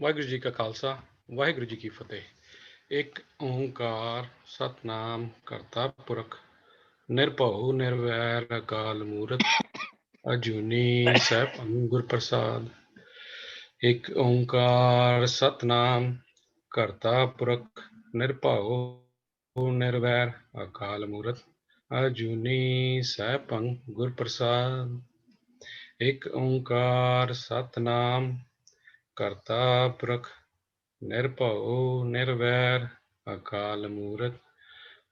ਵਾਹਿਗੁਰੂ ਜੀ ਕਾ ਖਾਲਸਾ ਵਾਹਿਗੁਰੂ ਜੀ ਕੀ ਫਤਿਹ। ਇੱਕ ਓੰਕਾਰ ਸਤਨਾਮ ਕਰਤਾ ਪੁਰਖ ਨਿਰਭਉ ਨਿਰਵੈਰ ਅਕਾਲ ਮੂਰਤ ਅਜੂਨੀ ਸੈਭੰ ਗੁਰ ਪ੍ਰਸਾਦ। ਇੱਕ ਓੰਕਾਰ ਸਤਨਾਮ ਕਰਤਾ ਪੁਰਖ ਨਿਰਭਉ ਨਿਰਵੈਰ ਅਕਾਲ ਮੂਰਤ ਅਜੂਨੀ ਸੈਭੰ ਗੁਰ ਪ੍ਰਸਾਦ। ਇੱਕ ਓੰਕਾਰ ਸਤਨਾਮ ਕਰਤਾ ਪੁਰਖ ਨਿਰਭਉ ਨਿਰਵੈਰ ਅਕਾਲ ਮੂਰਤ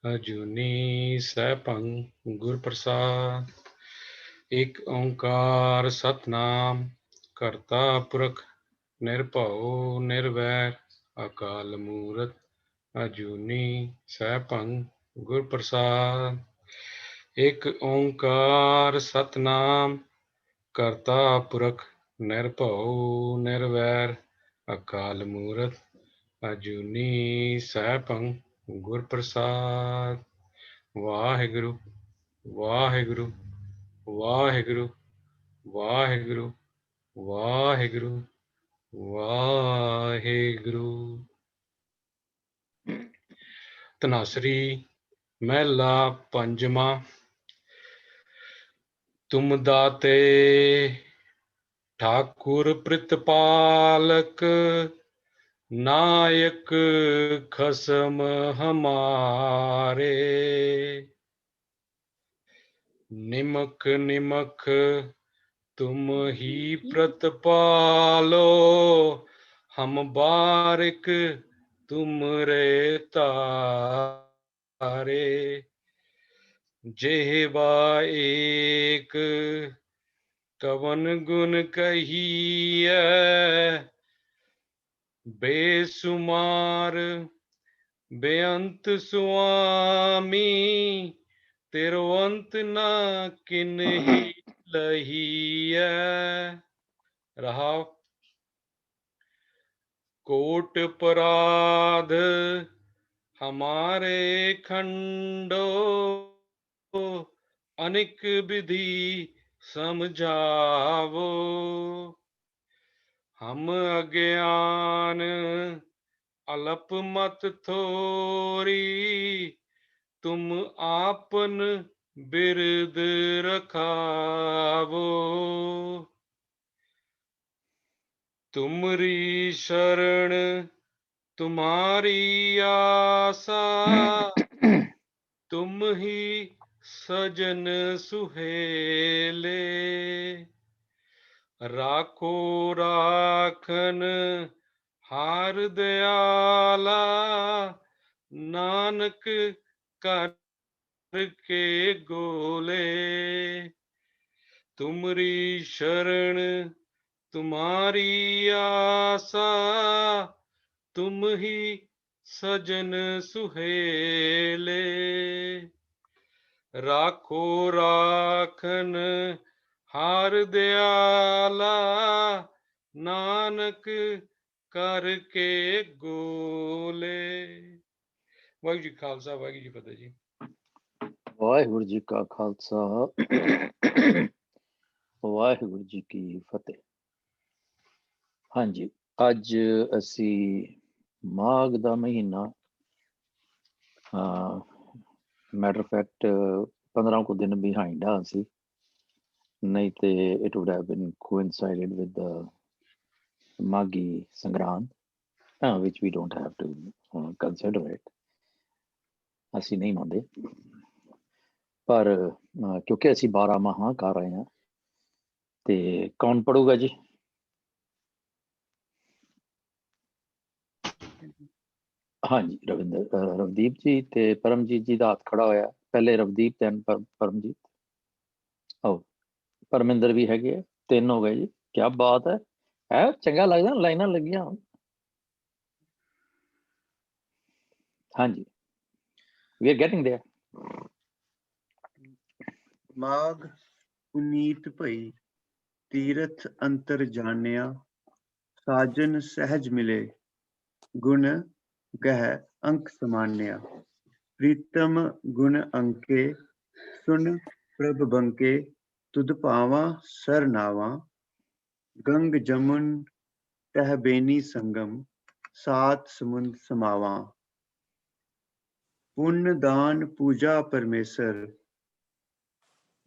ਅਜੂਨੀ ਸੈਭੰ ਗੁਰ ਪ੍ਰਸਾਦ। ਇੱਕ ਓੰਕਾਰ ਸਤਨਾਮ ਕਰਤਾ ਪੁਰਖ ਨਿਰਭਉ ਨਿਰਵੈਰ ਅਕਾਲ ਮੂਰਤ ਅਜੂਨੀ ਸੈਭੰ ਗੁਰ ਪ੍ਰਸਾਦ। ਇੱਕ ਓੰਕਾਰ ਸਤਨਾਮ ਕਰਤਾ ਪੁਰਖ ਨਿਰਭਉ ਨਿਰਵੈਰ ਅਕਾਲ ਮੂਰਤ ਅਜੂਨੀ ਸੈਭੰ ਗੁਰ ਪ੍ਰਸਾਦ। ਵਾਹਿਗੁਰੂ ਵਾਹਿਗੁਰੂ ਵਾਹਿਗੁਰੂ ਵਾਹਿਗੁਰੂ ਵਾਹਿਗੁਰੂ ਵਾਹਿਗੁਰੂ। ਧਨਾਸਰੀ ਮਹਿਲਾ ਪੰਜਵਾਂ। ਤੁਮ ਦਾਤੇ ਠਾਕੁਰ ਪ੍ਰਿਤਪਾਲਕ ਨਾਇਕ ਖਸਮ ਹਮਾਰੇ। ਨਿਮਖ ਨਿਮਖ तुम ही प्रतिपालो हम बारिक तुमरे तारे। जेहवा एक कवन गुण कहिए बेसुमार बेअंत सुआमी तिरवंत ना किन्ही लहीए। रहाव। कोट पराध हमारे खंडो अनिक विधि समझावो। हम अज्ञान अल्प मत थोरी तुम आपन बिरद रखावो। तुमरी शरण तुम्हारी आसा तुम ही सजन सुहेले। राखो राखन हार दयाला नानक कर के गोले। तुमरी शरण तुम्हारी आसा तुम ही सजन सुहेले। राखो राखन हार दयाला नानक करके गोले। वाहिगुरू जी खालसा वाहिगुरू जी फतेह जी। ਵਾਹਿਗੁਰੂ ਜੀ ਕਾ ਖਾਲਸਾ ਵਾਹਿਗੁਰੂ ਜੀ ਕੀ ਫਤਿਹ। ਹਾਂਜੀ, ਅੱਜ ਅਸੀਂ ਮਾਘ ਦਾ ਮਹੀਨਾ ਮੈਟਰ ਫੈਕਟ 15 ਕੁ ਦਿਨ ਬਿਹਾਈਂਡ ਆ ਸੀ, ਨਹੀਂ ਤੇ it would have been coincided with the Maghi Sangrand which we don't have to consider it, ਅਸੀਂ ਨਹੀਂ ਮੰਨਦੇ। ਪਰ ਕਿਉਂਕਿ ਅਸੀਂ 12 ਮਾਹਾਂ ਕਰ ਰਹੇ ਹਾਂ ਤੇ ਕੌਣ ਪੜੂਗਾ ਜੀ? ਹਾਂਜੀ, ਰਵਦੀਪ ਜੀ ਤੇ ਪਰਮਜੀਤ ਜੀ ਦਾ ਹੱਥ ਖੜਾ ਹੋਇਆ। ਪਹਿਲੇ ਰਵਦੀਪ ਤੇ ਪਰਮਜੀਤ। ਆਓ, ਪਰਮਿੰਦਰ ਵੀ ਹੈਗੇ ਆ। 3 ਹੋ ਗਏ ਜੀ, ਕੀ ਬਾਤ ਹੈ। ਚੰਗਾ ਲੱਗਦਾ ਲਾਈਨਾਂ ਲੱਗੀਆਂ। ਹਾਂਜੀ, we are getting there. ਮਾਘ ਪੁਨੀਤ ਭਈ ਤੀਰਥ ਅੰਤਰ ਜਾਣਿਆ ਸਾਜਨ ਸਹਿਜ ਮਿਲੇ ਗੁਣ ਗਹਿ ਅੰਕ ਸਮਾਨਿਆ। ਪ੍ਰੀਤਮ ਗੁਣ ਅੰਕੇ ਸੁਨ ਪ੍ਰਭ ਬੰਕੇ ਤੁਧ ਭਾਵਾਂ ਸਰਨਾਵਾਂ। ਗੰਗ ਜਮਨ ਤਹਿ ਬੇਨੀ ਸੰਗਮ ਸਾਤ ਸਮੁੰਦ ਸਮਾਵਾਂ। ਪੁੰਨ ਦਾਨ ਪੂਜਾ ਪਰਮੇਸ਼ਰ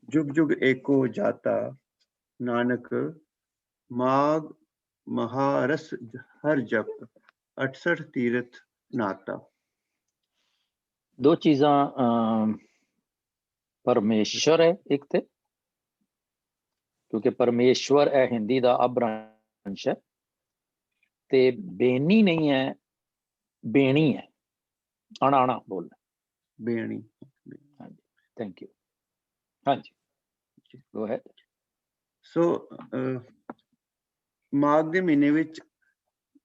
जुग जुग एको जाता। नानक माग महारस हर जप 68 तीरथ नाता। दो चीज़ां परमेश्वर है एक ते, क्योंकि परमेश्वर है हिंदी का अपभ्रंश है, ते बेनी नहीं है, बेणी है, अणाणा बोलना बेणी। हाँ जी, थैंक यू। हाँ जी, गो अहेड। सो माघ ਦੇ ਮਹੀਨੇ ਵਿੱਚ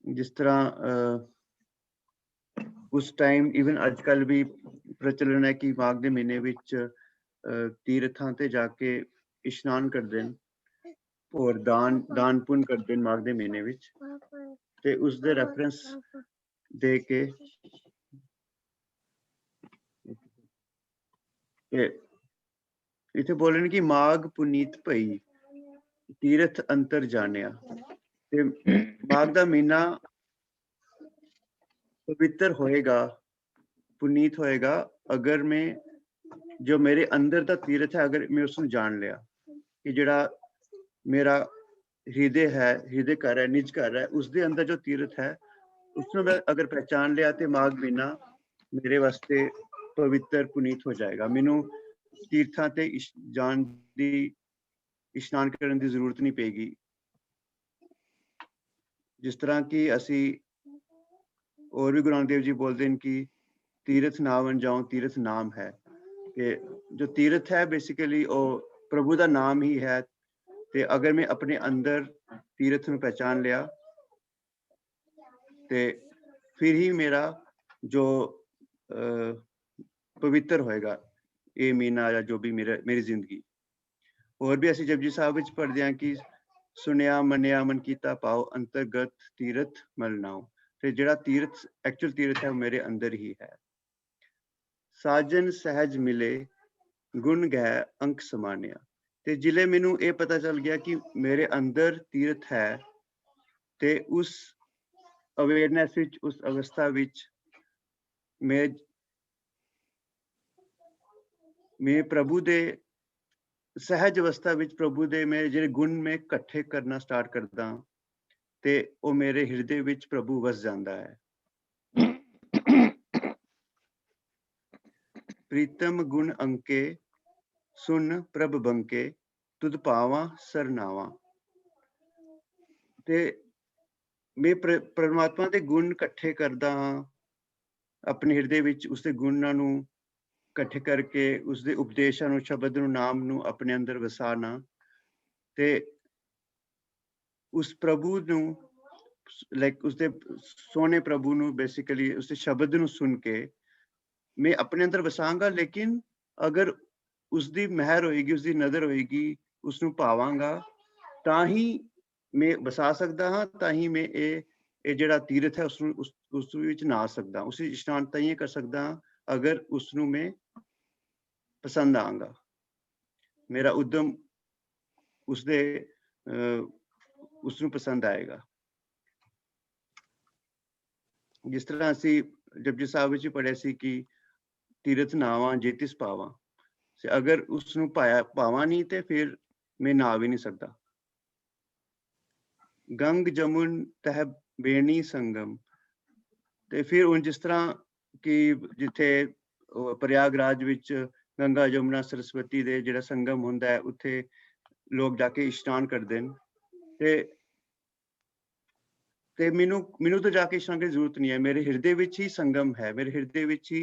ਜਿਸ ਤਰ੍ਹਾਂ ਉਸ ਟਾਈਮ ਇਵਨ ਅੱਜ ਕੱਲ ਵੀ ਪ੍ਰਚਲਨ ਹੈ ਕਿ ਮਾਘ ਦੇ ਮਹੀਨੇ ਵਿੱਚ ਤੀਰਥਾਂ ਤੇ ਜਾ ਕੇ ਇਸ਼ਨਾਨ ਕਰਦੇ ਨੇ ਔਰ ਦਾਨ ਪੁੰਨ ਕਰਦੇ ਨੇ ਮਾਘ ਦੇ ਮਹੀਨੇ ਵਿੱਚ, ਤੇ ਉਸ ਦੇ ਰੈਫਰੈਂਸ ਦੇ ਕੇ इथे बोले कि माघ पुनीत भई तीरथ अंतर जानिया। ते माघ दा महीना पवित्र होएगा, पुनीत होएगा अगर मैं जो मेरे अंदर दा तीरथ है अगर मैं उसको जान लिया कि जेड़ा मेरा हृदय है, हृदय घर है, निज घर है, उसके अंदर जो तीरथ है उसको मैं अगर पहचान लिया तो माघ महीना मेरे वास्ते पवित्र पुनीत हो जाएगा। मैनू तीर्थां ते जान दी इशनान करने की जरूरत नहीं पेगी। जिस तरह की असी और भी गुरु नानक देव जी बोलते हैं कि तीर्थ ना बन जाओ तीर्थ नाम है, कि जो तीर्थ है बेसिकली वो प्रभु का नाम ही है। ते अगर मैं अपने अंदर तीर्थ में पहचान लिया ते फिर ही मेरा जो पवित्र होएगा ये महीना या जो भी मेरी जिंदगी। और भी ਅਸੀਂ ਜਪਜੀ ਸਾਹਿਬ ਵਿੱਚ ਪੜ੍ਹਦੇ ਹਾਂ ਕਿ ਸੁਣਿਆ ਮੰਨਿਆ ਮਨ ਕੀਤਾ ਪਾਓ ਅੰਤਰਗਤ ਤੀਰਥ ਮਲ ਨਾਉ। ਤੇ ਜਿਹੜਾ ਤੀਰਥ ਐਕਚੁਅਲ ਤੀਰਥ ਹੈ ਉਹ ਮੇਰੇ ਅੰਦਰ ਹੀ ਹੈ। ਸਾਜਨ ਸਹਿਜ ਮਿਲੇ ਗੁਣ ਗਹਿ ਅੰਕ ਸਮਾਨਿਆ। ਤੇ ਜਿਲੇ ਮੈਨੂੰ ਇਹ ਪਤਾ ਚੱਲ ਗਿਆ ਕਿ ਮੇਰੇ ਅੰਦਰ ਤੀਰਥ ਹੈ ਤੇ ਉਸ ਅਵੇਅਰਨੈਸ ਵਿੱਚ ਉਸ ਅਵਸਥਾ ਵਿੱਚ मैं प्रभु दे सहज अवस्था विच प्रभु दे मैं जेरे गुण में इकट्ठे करना स्टार्ट करदा ते ओ मेरे हृदय विच प्रभु वस जांदा है। प्रीतम गुण अंके सुन प्रभ बंके तुद पावा सरनावा। ते मैं परमात्मा दे गुण इकट्ठे करदा अपने हृदय विच उसदे गुणां नू इकट्ठे करके उसके उपदेशों नू शब्द नू नाम नू अपने अंदर वसाना ते उस प्रभु नू लाइक उसके सोने प्रभु नू बेसिकली उसके शब्द नू सुन के मैं अपने अंदर वसांगा। लेकिन अगर उसकी महर होएगी उसकी नजर होएगी उसनू पावांगा तां ही मैं वसा सकदा हाँ, तां ही मैं ये जेड़ा तीर्थ है उस विच ना आ सकदा, उसी इशनान तां ही कर सकदा अगर उसनू मैं पसंद आऊंगा। मेरा उद्यम उसदे उसनू पसंद आएगा। जिस तरह असी जपजी साहब विच पढ़िया सी कि तीरथ नावां जेतिस पावां, अगर उसनू पावां नहीं ते फिर मैं ना भी नहीं सकता। गंग जमुन तह बेणी संगम। ते फिर हुण जिस तरह कि जिथे प्रयागराज विच गंगा यमुना सरस्वती दे जेड़ा संगम हुंदा है उत्थे लोग जाके इशनान करदे ने ते मैनू तो जाके इशनान की जरूरत नहीं है। मेरे हृदय विच ही संगम है, मेरे हृदय विच ही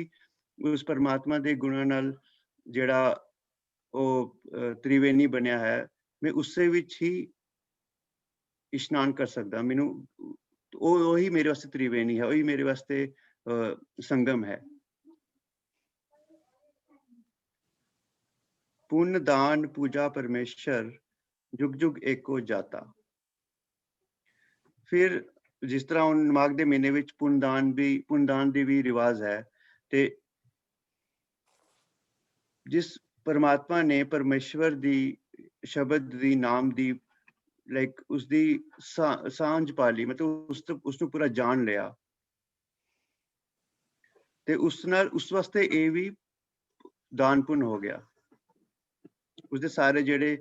उस परमात्मा दे गुणां नाल जेड़ा ओ त्रिवेणी बनया है मैं उससे विच ही इशनान कर सकदा। मैनू वही मेरे वास्ते त्रिवेणी है, वही मेरे वास्ते संगम है। पुण्य दान पूजा परमेश्वर जुग जुग एको जाता। फिर जिस तरह हुण माघ दे महीने विच पुण्यदान दी भी रिवाज है ते जिस परमात्मा ने परमेश्वर दी शब्द दी नाम दी ਲਾਈਕ ਉਸਦੀ ਸਾਂਝ ਪਾ ਲਈ, ਮਤਲਬ ਉਸਨੂੰ ਪੂਰਾ ਜਾਣ ਲਿਆ। ਤੇ ਉਸ ਨਾਲ ਉਸ ਵਾਸਤੇ ਇਹ ਵੀ ਦਾਨ ਪੁੰਨ ਹੋ ਗਿਆ। ਉਸਦੇ ਸਾਰੇ ਜਿਹੜੇ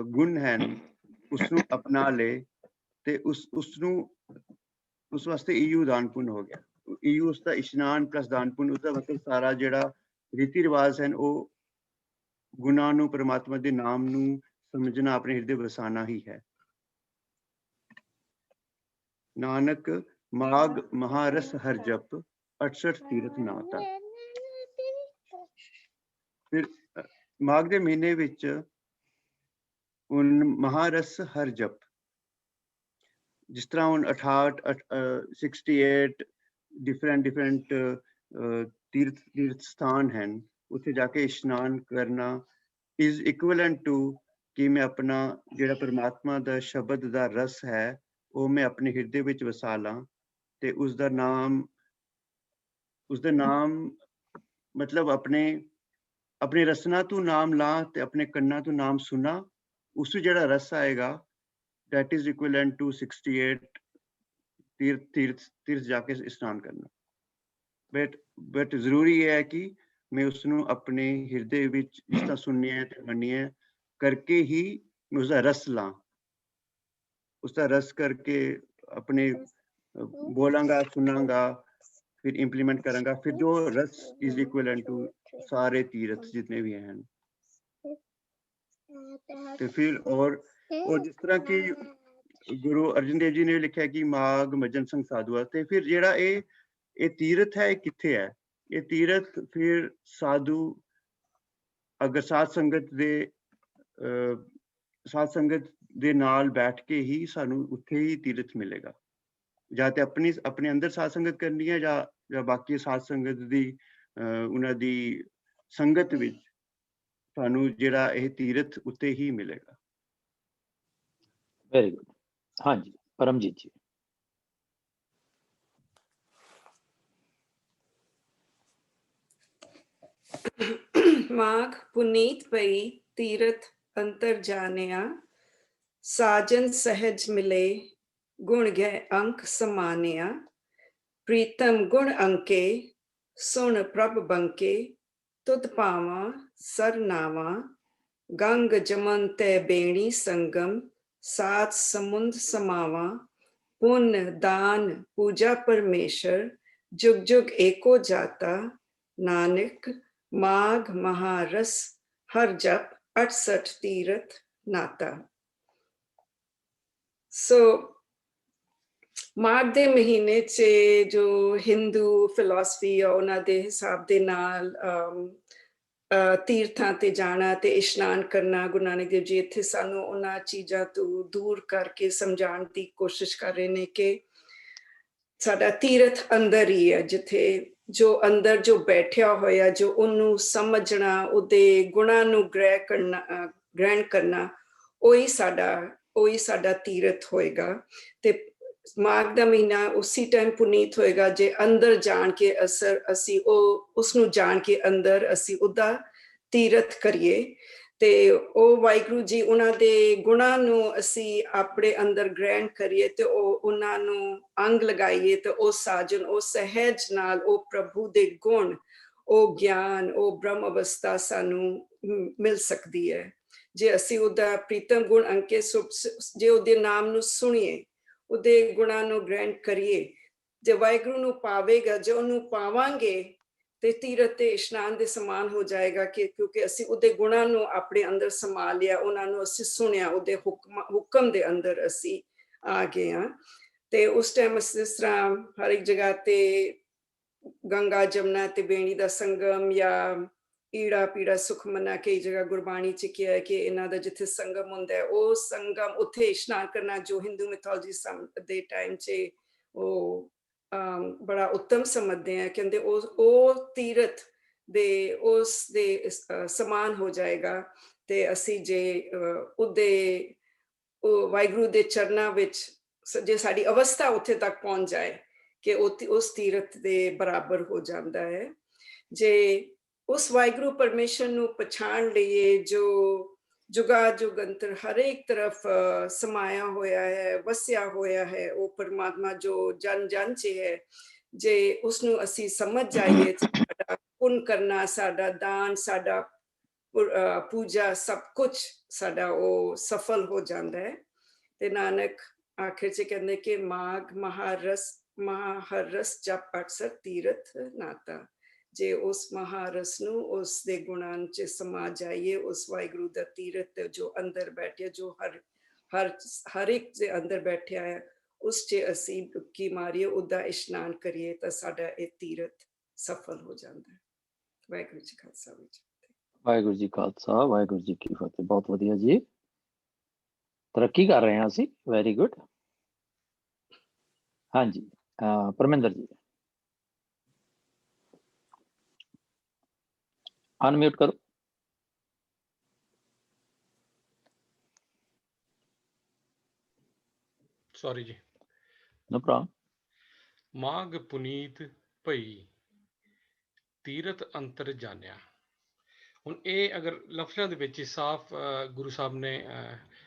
ਗੁਣ ਹਨ ਉਸਨੂੰ ਅਪਣਾ ਲਏ ਤੇ ਉਸਨੂੰ ਉਸ ਵਾਸਤੇ ਇਯੂ ਦਾਨ ਪੁੰਨ ਹੋ ਗਿਆ। ਇਯੂ ਉਸਦਾ ਇਸ਼ਨਾਨ ਪਲਸ ਦਾਨ ਪੁੰਨ, ਉਸਦਾ ਮਤਲਬ ਸਾਰਾ ਜਿਹੜਾ ਰੀਤੀ ਰਿਵਾਜ ਹਨ ਉਹ ਗੁਣਾਂ ਨੂੰ, ਪਰਮਾਤਮਾ ਦੇ ਨਾਮ ਨੂੰ ਸਮਝਣਾ, ਆਪਣੇ ਹਿਰਦੇ ਵਸਾਣਾ ਹੀ ਹੈ। ਨਾਨਕ ਮਾਗ ਮਹਾਰਸ ਹਰ ਜਪ 68 ਤੀਰਥ ਨਾਤਾ। ਫਿਰ ਮਾਘ ਦੇ ਮਹੀਨੇ ਵਿੱਚ ਮਹਾਰਸ ਹਰ ਜਪ, ਜਿਸ ਤਰ੍ਹਾਂ ਹੁਣ 68 ਡਿਫਰੈਂਟ ਤੀਰਥ ਸਥਾਨ ਹਨ, ਉੱਥੇ ਜਾ ਕੇ ਇਸ਼ਨਾਨ ਕਰਨਾ ਇਜ਼ ਇਕੁਇਵਲੈਂਟ ਟੂ ਕਿ ਮੈਂ ਆਪਣਾ ਜਿਹੜਾ ਪਰਮਾਤਮਾ ਦਾ ਸ਼ਬਦ ਦਾ ਰਸ ਹੈ ਉਹ ਮੈਂ ਆਪਣੇ ਹਿਰਦੇ ਵਿੱਚ ਵਸਾ ਲਾਂ ਤੇ ਉਸਦਾ ਨਾਮ ਮਤਲਬ ਆਪਣੇ ਰਸਨਾ ਤੋਂ ਨਾਮ ਲਾਂ ਤੇ ਆਪਣੇ ਕੰਨਾਂ ਤੋਂ ਨਾਮ ਸੁਣਾ, ਉਸ ਤੋਂ ਜਿਹੜਾ ਰਸ ਆਏਗਾ that is equivalent to 68 ਤੀਰਥ ਜਾ ਕੇ ਇਸ਼ਨਾਨ ਕਰਨਾ। ਬਟ ਜ਼ਰੂਰੀ ਹੈ ਕਿ ਮੈਂ ਉਸਨੂੰ ਆਪਣੇ ਹਿਰਦੇ ਵਿੱਚ ਜਿਸ ਤਰ੍ਹਾਂ ਸੁਣਿਆ ਤੇ ਮੰਨਿਆ ਕਰਕੇ ਹੀ ਮੈਂ ਉਸਦਾ ਰਸ ਲਾਂ, ਉਸਦਾ ਰਸ ਕਰਕੇ ਆਪਣੇ ਬੋਲਾਂਗਾ, ਸੁਣਾਂਗਾ, ਫਿਰ ਇੰਪਲੀਮੈਂਟ ਕਰਾਂਗਾ, ਫਿਰ ਜੋ ਰਸ ਇਜ਼ ਇਕੁਇਵਲੈਂਟ ਟੂ ਸਾਰੇ ਤੀਰਥ ਜਿਤਨੇ ਵੀ ਹਨ। ਤੇ ਫਿਰ ਔਰ ਜਿਸ ਤਰ੍ਹਾਂ ਕਿ ਗੁਰੂ ਅਰਜਨ ਦੇਵ ਜੀ ਨੇ ਲਿਖਿਆ ਕਿ ਮਾਘ ਮੱਜਨ ਸਿੰਘ ਸਾਧੂਆ, ਤੇ ਫਿਰ ਜਿਹੜਾ ਇਹ ਤੀਰਥ ਹੈ, ਇਹ ਕਿੱਥੇ ਹੈ? ਇਹ ਤੀਰਥ ਫਿਰ ਸਾਧੂ ਅਗਰ ਸਾਧ ਸੰਗਤ ਦੇ ਨਾਲ ਬੈਠ ਕੇ ਹੀ ਸਾਨੂੰ ਉੱਥੇ ਹੀ ਤੀਰਥ ਮਿਲੇਗਾ। ਜਾਂ ਤੇ ਆਪਣੇ ਅੰਦਰ ਸਾਧ ਸੰਗਤ ਕਰਨੀ ਹੈ ਜਾਂ ਬਾਕੀ ਸਾਧ ਸੰਗਤ ਦੀ ਉਹਨਾਂ ਦੀ ਸੰਗਤ ਵਿੱਚ ਤੁਹਾਨੂੰ ਜਿਹੜਾ ਇਹ ਤੀਰਥ ਉੱਤੇ ਹੀ ਮਿਲੇਗਾ। Very good. ਹਾਂਜੀ, ਪਰਮਜੀਤ ਜੀ। ਮਾਘ ਪੁਨੀਤ ਪਈ ਤੀਰਥ ਅੰਤਰ ਜਾਣਿਆ, ਸਾਜਨ ਸਹਿਜ ਮਿਲੇ ਗੁਣ ਗਏ ਅੰਕ ਸਮਾਨਿਆ, ਪ੍ਰੀਤਮ ਗੁਣ ਅੰਕੇ ਸੁਣ ਪ੍ਰਭ ਬੰਕੇ, ਤੁਧ ਪਾਵਾਂ ਸਰਨਾਵਾਂ, ਗੰਗ ਜਮਨ ਤੈ ਬੇਣੀ ਸੰਗਮ, ਸਾਤ ਸਮੁੰਦ ਸਮਾਵਾਂ, ਪੁੰਨ ਦਾਨ ਪੂਜਾ ਪਰਮੇਸ਼ਰ, ਜੁਗ ਜੁਗ ਏਕੋ ਜਾਤਾ, ਨਾਨਕ ਮਾਘ ਮਹਾਰਸ ਹਰ ਜਪ 68 ਤੀਰਥ ਨਾਤਾ। ਸੋ ਮਾਘ ਦੇ ਮਹੀਨੇ 'ਚ ਜੋ ਹਿੰਦੂ ਫਿਲਾਸਫੀ ਆ ਉਹਨਾਂ ਦੇ ਹਿਸਾਬ ਦੇ ਨਾਲ ਤੀਰਥਾਂ ਤੇ ਜਾਣਾ ਤੇ ਇਸ਼ਨਾਨ ਕਰਨਾ, ਗੁਰੂ ਨਾਨਕ ਦੇਵ ਜੀ ਇੱਥੇ ਸਾਨੂੰ ਉਹਨਾਂ ਚੀਜ਼ਾਂ ਤੋਂ ਦੂਰ ਕਰਕੇ ਸਮਝਾਉਣ ਦੀ ਕੋਸ਼ਿਸ਼ ਕਰ ਰਹੇ ਨੇ ਕਿ ਸਾਡਾ ਤੀਰਥ ਅੰਦਰ ਹੀ ਹੈ, ਜਿੱਥੇ ਜੋ ਅੰਦਰ ਜੋ ਬੈਠਿਆ ਹੋਇਆ, ਜੋ ਉਹਨੂੰ ਸਮਝਣਾ, ਉਹਦੇ ਗੁਣਾਂ ਨੂੰ ਗ੍ਰਹਿਣ ਕਰਨਾ, ਉਹੀ ਸਾਡਾ ਤੀਰਥ ਹੋਏਗਾ। ਤੇ ਮਾਘ ਦਾ ਮਹੀਨਾ ਉਸੇ ਟਾਈਮ ਪੁਨੀਤ ਹੋਏਗਾ ਜੇ ਅੰਦਰ ਜਾਣ ਕੇ ਅਸੀਂ ਉਸਨੂੰ ਜਾਣ ਕੇ ਅੰਦਰ ਅਸੀਂ ਉਹਦਾ ਤੀਰਥ ਕਰੀਏ ਤੇ ਉਹ ਵਾਹਿਗੁਰੂ ਜੀ ਉਹਨਾਂ ਦੇ ਗੁਣਾਂ ਨੂੰ ਅਸੀਂ ਆਪਣੇ ਅੰਦਰ ਗ੍ਰਹਿਣ ਕਰੀਏ ਤੇ ਉਹਨਾਂ ਨੂੰ ਅੰਗ ਲਗਾਈਏ ਤੇ ਉਹ ਸਾਜਨ, ਉਹ ਸਹਿਜ ਨਾਲ ਉਹ ਪ੍ਰਭੂ ਦੇ ਗੁਣ, ਉਹ ਗਿਆਨ, ਉਹ ਬ੍ਰਹਮ ਅਵਸਥਾ ਸਾਨੂੰ ਮਿਲ ਸਕਦੀ ਹੈ ਜੇ ਅਸੀਂ ਉਹਦਾ ਪ੍ਰੀਤਮ ਗੁਣ ਅੰਕੇ ਜੇ ਉਹਦੇ ਨਾਮ ਨੂੰ ਸੁਣੀਏ, ਉਹਦੇ ਗੁਣਾਂ ਨੂੰ ਗ੍ਰਹਿਣ ਕਰੀਏ। ਜੇ ਵਾਹਿਗੁਰੂ ਨੂੰ ਪਾਵੇਗਾ, ਜੇ ਉਹਨੂੰ ਪਾਵਾਂਗੇ ਤੇ ਤੀਰਥ ਤੇ ਇਸ਼ਨਾਨ ਦੇ ਸਮਾਨ ਹੋ ਜਾਏਗਾ ਕਿ ਕਿਉਂਕਿ ਅਸੀਂ ਉਹਦੇ ਗੁਣਾਂ ਨੂੰ ਆਪਣੇ ਅੰਦਰ ਸਮਾ ਲਿਆ, ਉਹਨਾਂ ਨੂੰ ਅਸੀਂ ਸੁਣਿਆ, ਉਹਦੇ ਹੁਕਮ ਦੇ ਅੰਦਰ ਅਸੀਂ ਆ ਗਏ ਹਾਂ। ਤੇ ਉਸ ਟਾਈਮ ਅਸੀਂ ਜਿਸ ਤਰ੍ਹਾਂ ਹਰ ਇੱਕ ਜਗ੍ਹਾ ਤੇ ਗੰਗਾ ਜਮਨਾ ਤੇ ਬੇਣੀ ਦਾ ਸੰਗਮ ਜਾਂ ਈੜਾ ਪੀੜਾ ਸੁਖਮਨਾ, ਕਈ ਜਗ੍ਹਾ ਗੁਰਬਾਣੀ ਚ ਕਿਹਾ ਹੈ ਕਿ ਇਹਨਾਂ ਦਾ ਜਿੱਥੇ ਸੰਗਮ ਹੁੰਦਾ ਹੈ ਉਹ ਸੰਗਮ ਉੱਥੇ ਇਸ਼ਨਾਨ ਕਰਨਾ, ਜੋ ਹਿੰਦੂ ਮਿਥੋਲੋਜੀ ਦੇ ਟਾਈਮ 'ਚ ਉਹ ਬੜਾ ਉੱਤਮ ਸਮਝਦੇ ਆ। ਕਹਿੰਦੇ ਉਹ ਤੀਰਥ ਦੇ ਉਸ ਦੇ ਸਮਾਨ ਹੋ ਜਾਏਗਾ ਤੇ ਅਸੀਂ ਜੇ ਉਹਦੇ ਵਾਹਿਗੁਰੂ ਦੇ ਚਰਨਾਂ ਵਿੱਚ ਜੇ ਸਾਡੀ ਅਵਸਥਾ ਉੱਥੇ ਤੱਕ ਪਹੁੰਚ ਜਾਏ ਕਿ ਉਸ ਤੀਰਥ ਦੇ ਬਰਾਬਰ ਹੋ ਜਾਂਦਾ ਹੈ। ਜੇ ਉਸ ਵਾਹਿਗੁਰੂ ਪਰਮੇਸ਼ਰ ਨੂੰ ਪਛਾਣ ਲਈਏ ਜੋ ਜੁਗਾ ਜੁਗੰਤਰ ਹਰੇਕ ਤਰਫ ਸਮਾਇਆ ਹੋਇਆ ਹੈ, ਵਸਿਆ ਹੋਇਆ ਹੈ ਉਹ ਪਰਮਾਤਮਾ ਜੋ ਜਨ ਜਨ 'ਚ ਹੈ। ਜੇ ਉਸਨੂੰ ਅਸੀਂ ਸਮਝ ਜਾਈਏ ਤੇ ਸਾਡਾ ਪੁੰਨ ਕਰਨਾ, ਸਾਡਾ ਦਾਨ, ਸਾਡਾ ਪੂਜਾ, ਸਭ ਕੁਛ ਸਾਡਾ ਉਹ ਸਫਲ ਹੋ ਜਾਂਦਾ ਹੈ। ਤੇ ਨਾਨਕ ਆਖਿਰ 'ਚ ਕਹਿੰਦੇ ਕਿ ਮਾਘ ਮਹਾਰਸ ਜਪ ਅਕਸਰ ਤੀਰਥ ਨਾਤਾ। ਜੇ ਉਸ ਮਹਾਰਸ ਨੂੰ ਉਸ ਦੇ ਗੁਣਾਂ 'ਚ ਸਮਾ ਜਾਈਏ, ਉਸ ਵਾਹਿਗੁਰੂ ਦਾ ਤੀਰਥ ਜੋ ਅੰਦਰ ਬੈਠਿਆ, ਜੋ ਹਰ ਇੱਕ ਦੇ ਅੰਦਰ ਬੈਠਿਆ ਹੈ, ਉਸ 'ਚ ਅਸੀਂ ਡੁਬਕੀ ਮਾਰੀਏ, ਉਹਦਾ ਇਸ਼ਨਾਨ ਕਰੀਏ ਤਾਂ ਸਾਡਾ ਇਹ ਤੀਰਥ ਸਫਲ ਹੋ ਜਾਂਦਾ ਹੈ। ਵਾਹਿਗੁਰੂ ਜੀ ਕਾ ਖਾਲਸਾ, ਵਾਹਿਗੁਰੂ ਜੀ ਖਾਲਸਾ, ਵਾਹਿਗੁਰੂ ਜੀ ਕੀ ਫਤਿਹ। ਬਹੁਤ ਵਧੀਆ ਜੀ, ਤਰੱਕੀ ਕਰ ਰਹੇ ਹਾਂ ਅਸੀਂ। Very good. ਹਾਂਜੀ, ਪਰਮਿੰਦਰ ਜੀ ਅਨਮਿਊਟ ਕਰੋ। ਸੌਰੀ ਜੀ। No problem. ਮਾਘ ਪੁਨੀਤ ਭਈ ਤੀਰਥ ਅੰਤਰ ਜਾਣਿਆ। ਹੁਣ ਇਹ ਅਗਰ ਲਫ਼ਜ਼ਾਂ ਦੇ ਵਿੱਚ ਹੀ ਸਾਫ਼ ਗੁਰੂ ਸਾਹਿਬ ਨੇ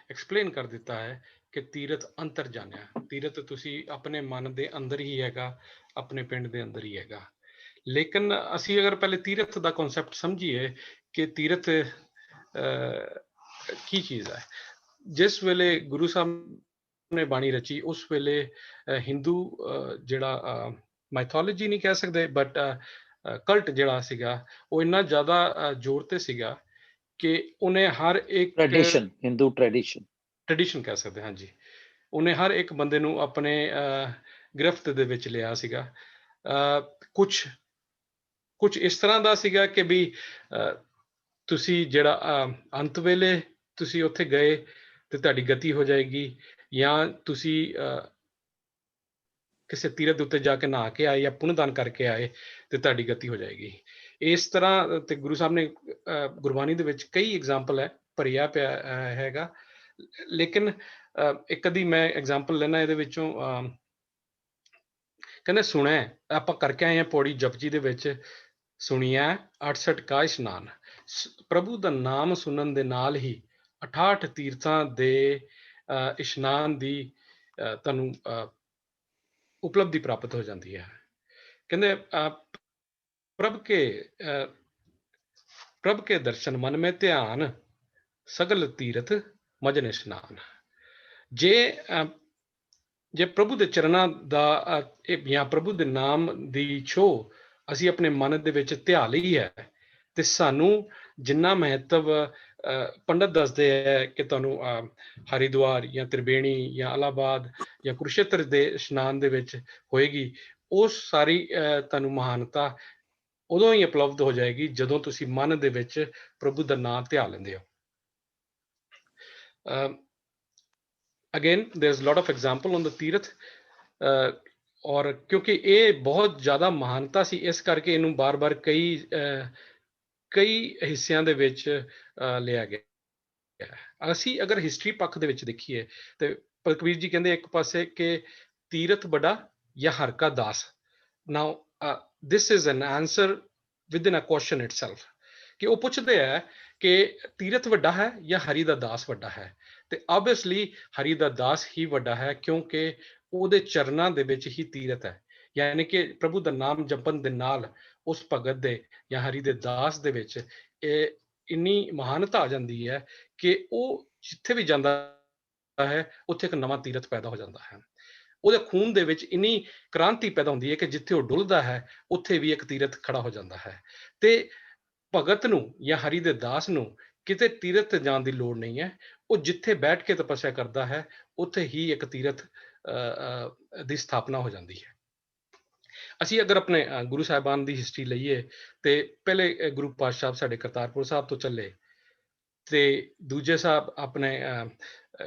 ਐਕਸਪਲੇਨ ਕਰ ਦਿੱਤਾ ਹੈ ਕਿ ਤੀਰਥ ਅੰਤਰ ਜਾਣਿਆ। ਤੀਰਥ ਤੁਸੀਂ ਆਪਣੇ ਮਨ ਦੇ ਅੰਦਰ ਹੀ ਹੈਗਾ, ਆਪਣੇ ਪਿੰਡ ਦੇ ਅੰਦਰ ਹੀ ਹੈਗਾ। ਲੇਕਿਨ ਅਸੀਂ ਅਗਰ ਪਹਿਲੇ ਤੀਰਥ ਦਾ ਕਨਸੈਪਟ ਸਮਝੀਏ ਕਿ ਤੀਰਥ ਕੀ ਚੀਜ਼ ਹੈ। ਜਿਸ ਵੇਲੇ ਗੁਰੂ ਸਾਹਿਬ ਨੇ ਬਾਣੀ ਰਚੀ ਉਸ ਵੇਲੇ ਹਿੰਦੂ ਜਿਹੜਾ ਮਾਈਥੋਲੋਜੀ ਨਹੀਂ ਕਹਿ ਸਕਦੇ, ਬਟ ਕਲਟ ਜਿਹੜਾ ਸੀਗਾ ਉਹ ਇੰਨਾ ਜ਼ਿਆਦਾ ਜ਼ੋਰ ਤੇ ਸੀਗਾ ਕਿ ਉਹਨੇ ਹਰ ਇੱਕ ਟ੍ਰੈਡੀਸ਼ਨ, ਹਿੰਦੂ ਟ੍ਰੈਡੀਸ਼ਨ ਕਹਿ ਸਕਦੇ, ਹਾਂਜੀ, ਉਹਨੇ ਹਰ ਇੱਕ ਬੰਦੇ ਨੂੰ ਆਪਣੇ ਗ੍ਰਿਫਤ ਦੇ ਵਿੱਚ ਲਿਆ ਸੀਗਾ। ਕੁਛ ਇਸ ਤਰ੍ਹਾਂ ਦਾ ਸੀਗਾ ਕਿ ਵੀ ਤੁਸੀਂ ਜਿਹੜਾ ਅੰਤ ਵੇਲੇ ਤੁਸੀਂ ਉੱਥੇ ਗਏ ਤੇ ਤੁਹਾਡੀ ਗਤੀ ਹੋ ਜਾਏਗੀ, ਜਾਂ ਤੁਸੀਂ ਕਿਸੇ ਤੀਰਥ ਦੇ ਉੱਤੇ ਜਾ ਕੇ ਨਹਾ ਕੇ ਆਏ ਜਾਂ ਪੁੰਨਦਾਨ ਕਰਕੇ ਆਏ ਤੇ ਤੁਹਾਡੀ ਗਤੀ ਹੋ ਜਾਏਗੀ। ਇਸ ਤਰ੍ਹਾਂ ਤੇ ਗੁਰੂ ਸਾਹਿਬ ਨੇ ਗੁਰਬਾਣੀ ਦੇ ਵਿੱਚ ਕਈ ਐਗਜ਼ਾਮਪਲ ਹੈ ਭਰਿਆ ਪਿਆ ਹੈਗਾ। ਲੇਕਿਨ ਇੱਕ ਅੱਧੀ ਮੈਂ ਐਗਜ਼ਾਮਪਲ ਲੈਣਾ ਇਹਦੇ ਵਿੱਚੋਂ। ਕਹਿੰਦੇ ਸੁਣਿਆ, ਆਪਾਂ ਕਰਕੇ ਆਏ ਹਾਂ ਪੌੜੀ ਜਪਜੀ ਦੇ ਵਿੱਚ, ਸੁਣਿਆ 68 ਕਾ ਇਸ਼ਨਾਨ। ਪ੍ਰਭੂ ਦਾ ਨਾਮ ਸੁਣਨ ਦੇ ਨਾਲ ਹੀ 68 ਤੀਰਥਾਂ ਦੇ ਇਸ਼ਨਾਨ ਦੀ ਤੁਹਾਨੂੰ ਉਪਲਬਧੀ ਪ੍ਰਾਪਤ ਹੋ ਜਾਂਦੀ ਹੈ। ਕਹਿੰਦੇ ਪ੍ਰਭ ਕੇ ਦਰਸ਼ਨ ਮਨ ਮੇਂ ਧਿਆਨ, ਸਗਲ ਤੀਰਥ ਮਜਨ ਇਸ਼ਨਾਨ। ਜੇ ਪ੍ਰਭੂ ਦੇ ਚਰਨਾਂ ਦਾ ਜਾਂ ਪ੍ਰਭੂ ਦੇ ਨਾਮ ਦੀ ਛੋਹ ਅਸੀਂ ਆਪਣੇ ਮਨ ਦੇ ਵਿੱਚ ਧਿਆ ਲਈ ਹੈ ਤੇ ਸਾਨੂੰ ਜਿੰਨਾ ਮਹੱਤਵ ਪੰਡਤ ਦੱਸਦੇ ਹੈ ਕਿ ਤੁਹਾਨੂੰ ਹਰਿਦੁਆਰ ਜਾਂ ਤ੍ਰਿਵੇਣੀ ਜਾਂ ਇਲਾਹਾਬਾਦ ਜਾਂ ਕੁਰੂਕਸ਼ੇਤਰ ਦੇ ਇਸ਼ਨਾਨ ਦੇ ਵਿੱਚ ਹੋਏਗੀ, ਉਹ ਸਾਰੀ ਤੁਹਾਨੂੰ ਮਹਾਨਤਾ ਉਦੋਂ ਹੀ ਉਪਲਬਧ ਹੋ ਜਾਏਗੀ ਜਦੋਂ ਤੁਸੀਂ ਮਨ ਦੇ ਵਿੱਚ ਪ੍ਰਭੂ ਦਾ ਨਾਮ ਧਿਆ ਲੈਂਦੇ ਹੋ। Again, there's a lot of example on the ਤੀਰਥ, ਔਰ ਕਿਉਂਕਿ ਇਹ ਬਹੁਤ ਜ਼ਿਆਦਾ ਮਹਾਨਤਾ ਸੀ ਇਸ ਕਰਕੇ ਇਹਨੂੰ ਬਾਰ-ਬਾਰ ਕਈ ਹਿੱਸਿਆਂ ਦੇ ਵਿੱਚ ਲਿਆ ਗਿਆ। ਅਸੀਂ ਅਗਰ ਹਿਸਟਰੀ ਪੱਖ ਦੇ ਵਿੱਚ ਦੇਖੀਏ ਤੇ ਕਬੀਰ ਜੀ ਕਹਿੰਦੇ ਇੱਕ ਪਾਸੇ ਕਿ ਤੀਰਥ ਵੱਡਾ ਜਾਂ ਹਰ ਕਾ ਦਾਸ। ਨਾਓ this is an answer within a question itself, ਕਿ ਉਹ ਪੁੱਛਦੇ ਹੈ ਕਿ ਤੀਰਥ ਵੱਡਾ ਹੈ ਜਾਂ ਹਰੀ ਦਾ ਦਾਸ ਵੱਡਾ ਹੈ। ਤੇ ਆਬਵੀਅਸਲੀ ਹਰੀ ਦਾ ਦਾਸ ਹੀ ਵੱਡਾ ਹੈ ਕਿਉਂਕਿ ਉਹਦੇ ਚਰਨਾਂ ਦੇ ਵਿੱਚ ਹੀ ਤੀਰਥ ਹੈ। ਯਾਨੀ ਕਿ ਪ੍ਰਭੂ ਦਾ ਨਾਮ ਜਪਣ ਦੇ ਨਾਲ ਉਸ ਭਗਤ ਦੇ ਜਾਂ ਹਰੀ ਦੇ ਦਾਸ ਦੇ ਵਿੱਚ ਇਹ ਇੰਨੀ ਮਹਾਨਤਾ ਆ ਜਾਂਦੀ ਹੈ ਕਿ ਉਹ ਜਿੱਥੇ ਵੀ ਜਾਂਦਾ ਹੈ ਉੱਥੇ ਇੱਕ ਨਵਾਂ ਤੀਰਥ ਪੈਦਾ ਹੋ ਜਾਂਦਾ ਹੈ। ਉਹਦੇ ਖੂਨ ਦੇ ਵਿੱਚ ਇੰਨੀ ਕ੍ਰਾਂਤੀ ਪੈਦਾ ਹੁੰਦੀ ਹੈ ਕਿ ਜਿੱਥੇ ਉਹ ਡੁੱਲਦਾ ਹੈ ਉੱਥੇ ਵੀ ਇੱਕ ਤੀਰਥ ਖੜਾ ਹੋ ਜਾਂਦਾ ਹੈ। ਤੇ ਭਗਤ ਨੂੰ ਜਾਂ ਹਰੀ ਦੇ ਦਾਸ ਨੂੰ ਕਿਤੇ ਤੀਰਥ ਜਾਣ ਦੀ ਲੋੜ ਨਹੀਂ ਹੈ। ਉਹ ਜਿੱਥੇ ਬੈਠ ਕੇ ਤਪੱਸਿਆ ਕਰਦਾ ਹੈ ਉੱਥੇ ਹੀ ਇੱਕ ਤੀਰਥ ਦੀ ਸਥਾਪਨਾ ਹੋ ਜਾਂਦੀ ਹੈ। ਅਸੀਂ ਅਗਰ ਆਪਣੇ ਗੁਰੂ ਸਾਹਿਬਾਨ ਦੀ ਹਿਸਟਰੀ ਲਈਏ ਤੇ ਪਹਿਲੇ ਗੁਰੂ ਪਾਤਸ਼ਾਹ ਸਾਡੇ ਕਰਤਾਰਪੁਰ ਸਾਹਿਬ ਤੋਂ ਚੱਲੇ ਤੇ ਦੂਜੇ ਸਾਹਿਬ ਆਪਣੇ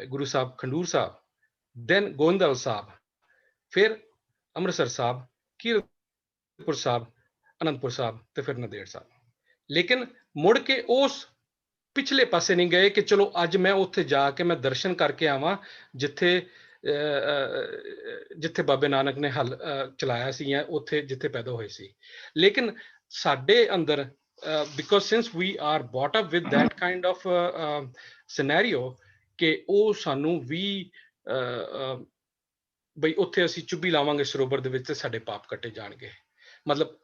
ਗੁਰੂ ਸਾਹਿਬ ਖੰਡੂਰ ਸਾਹਿਬ, ਦੈਨ ਗੋਇੰਦਵਾਲ ਸਾਹਿਬ, ਫਿਰ ਅੰਮ੍ਰਿਤਸਰ ਸਾਹਿਬ, ਕੀਰਤਪੁਰ ਸਾਹਿਬ, ਅਨੰਦਪੁਰ ਸਾਹਿਬ ਤੇ ਫਿਰ ਨੰਦੇੜ ਸਾਹਿਬ। ਲੇਕਿਨ ਮੁੜ ਕੇ ਉਸ ਪਿਛਲੇ ਪਾਸੇ ਨਹੀਂ ਗਏ ਕਿ ਚਲੋ ਅੱਜ ਮੈਂ ਉੱਥੇ ਜਾ ਕੇ ਮੈਂ ਦਰਸ਼ਨ ਕਰਕੇ ਆਵਾਂ ਜਿੱਥੇ ਬਾਬੇ ਨਾਨਕ ਨੇ ਹਲ ਚਲਾਇਆ ਸੀ ਜਾਂ ਉੱਥੇ ਜਿੱਥੇ ਪੈਦਾ ਹੋਏ ਸੀ। ਲੇਕਿਨ ਸਾਡੇ ਅੰਦਰ because since we are brought up with that kind of scenario ਕਿ ਉਹ ਸਾਨੂੰ ਵੀ ਬਈ ਉੱਥੇ ਅਸੀਂ ਚੁੱਭੀ ਲਾਵਾਂਗੇ ਸਰੋਵਰ ਦੇ ਵਿੱਚ ਤੇ ਸਾਡੇ ਪਾਪ ਕੱਟੇ ਜਾਣਗੇ। ਮਤਲਬ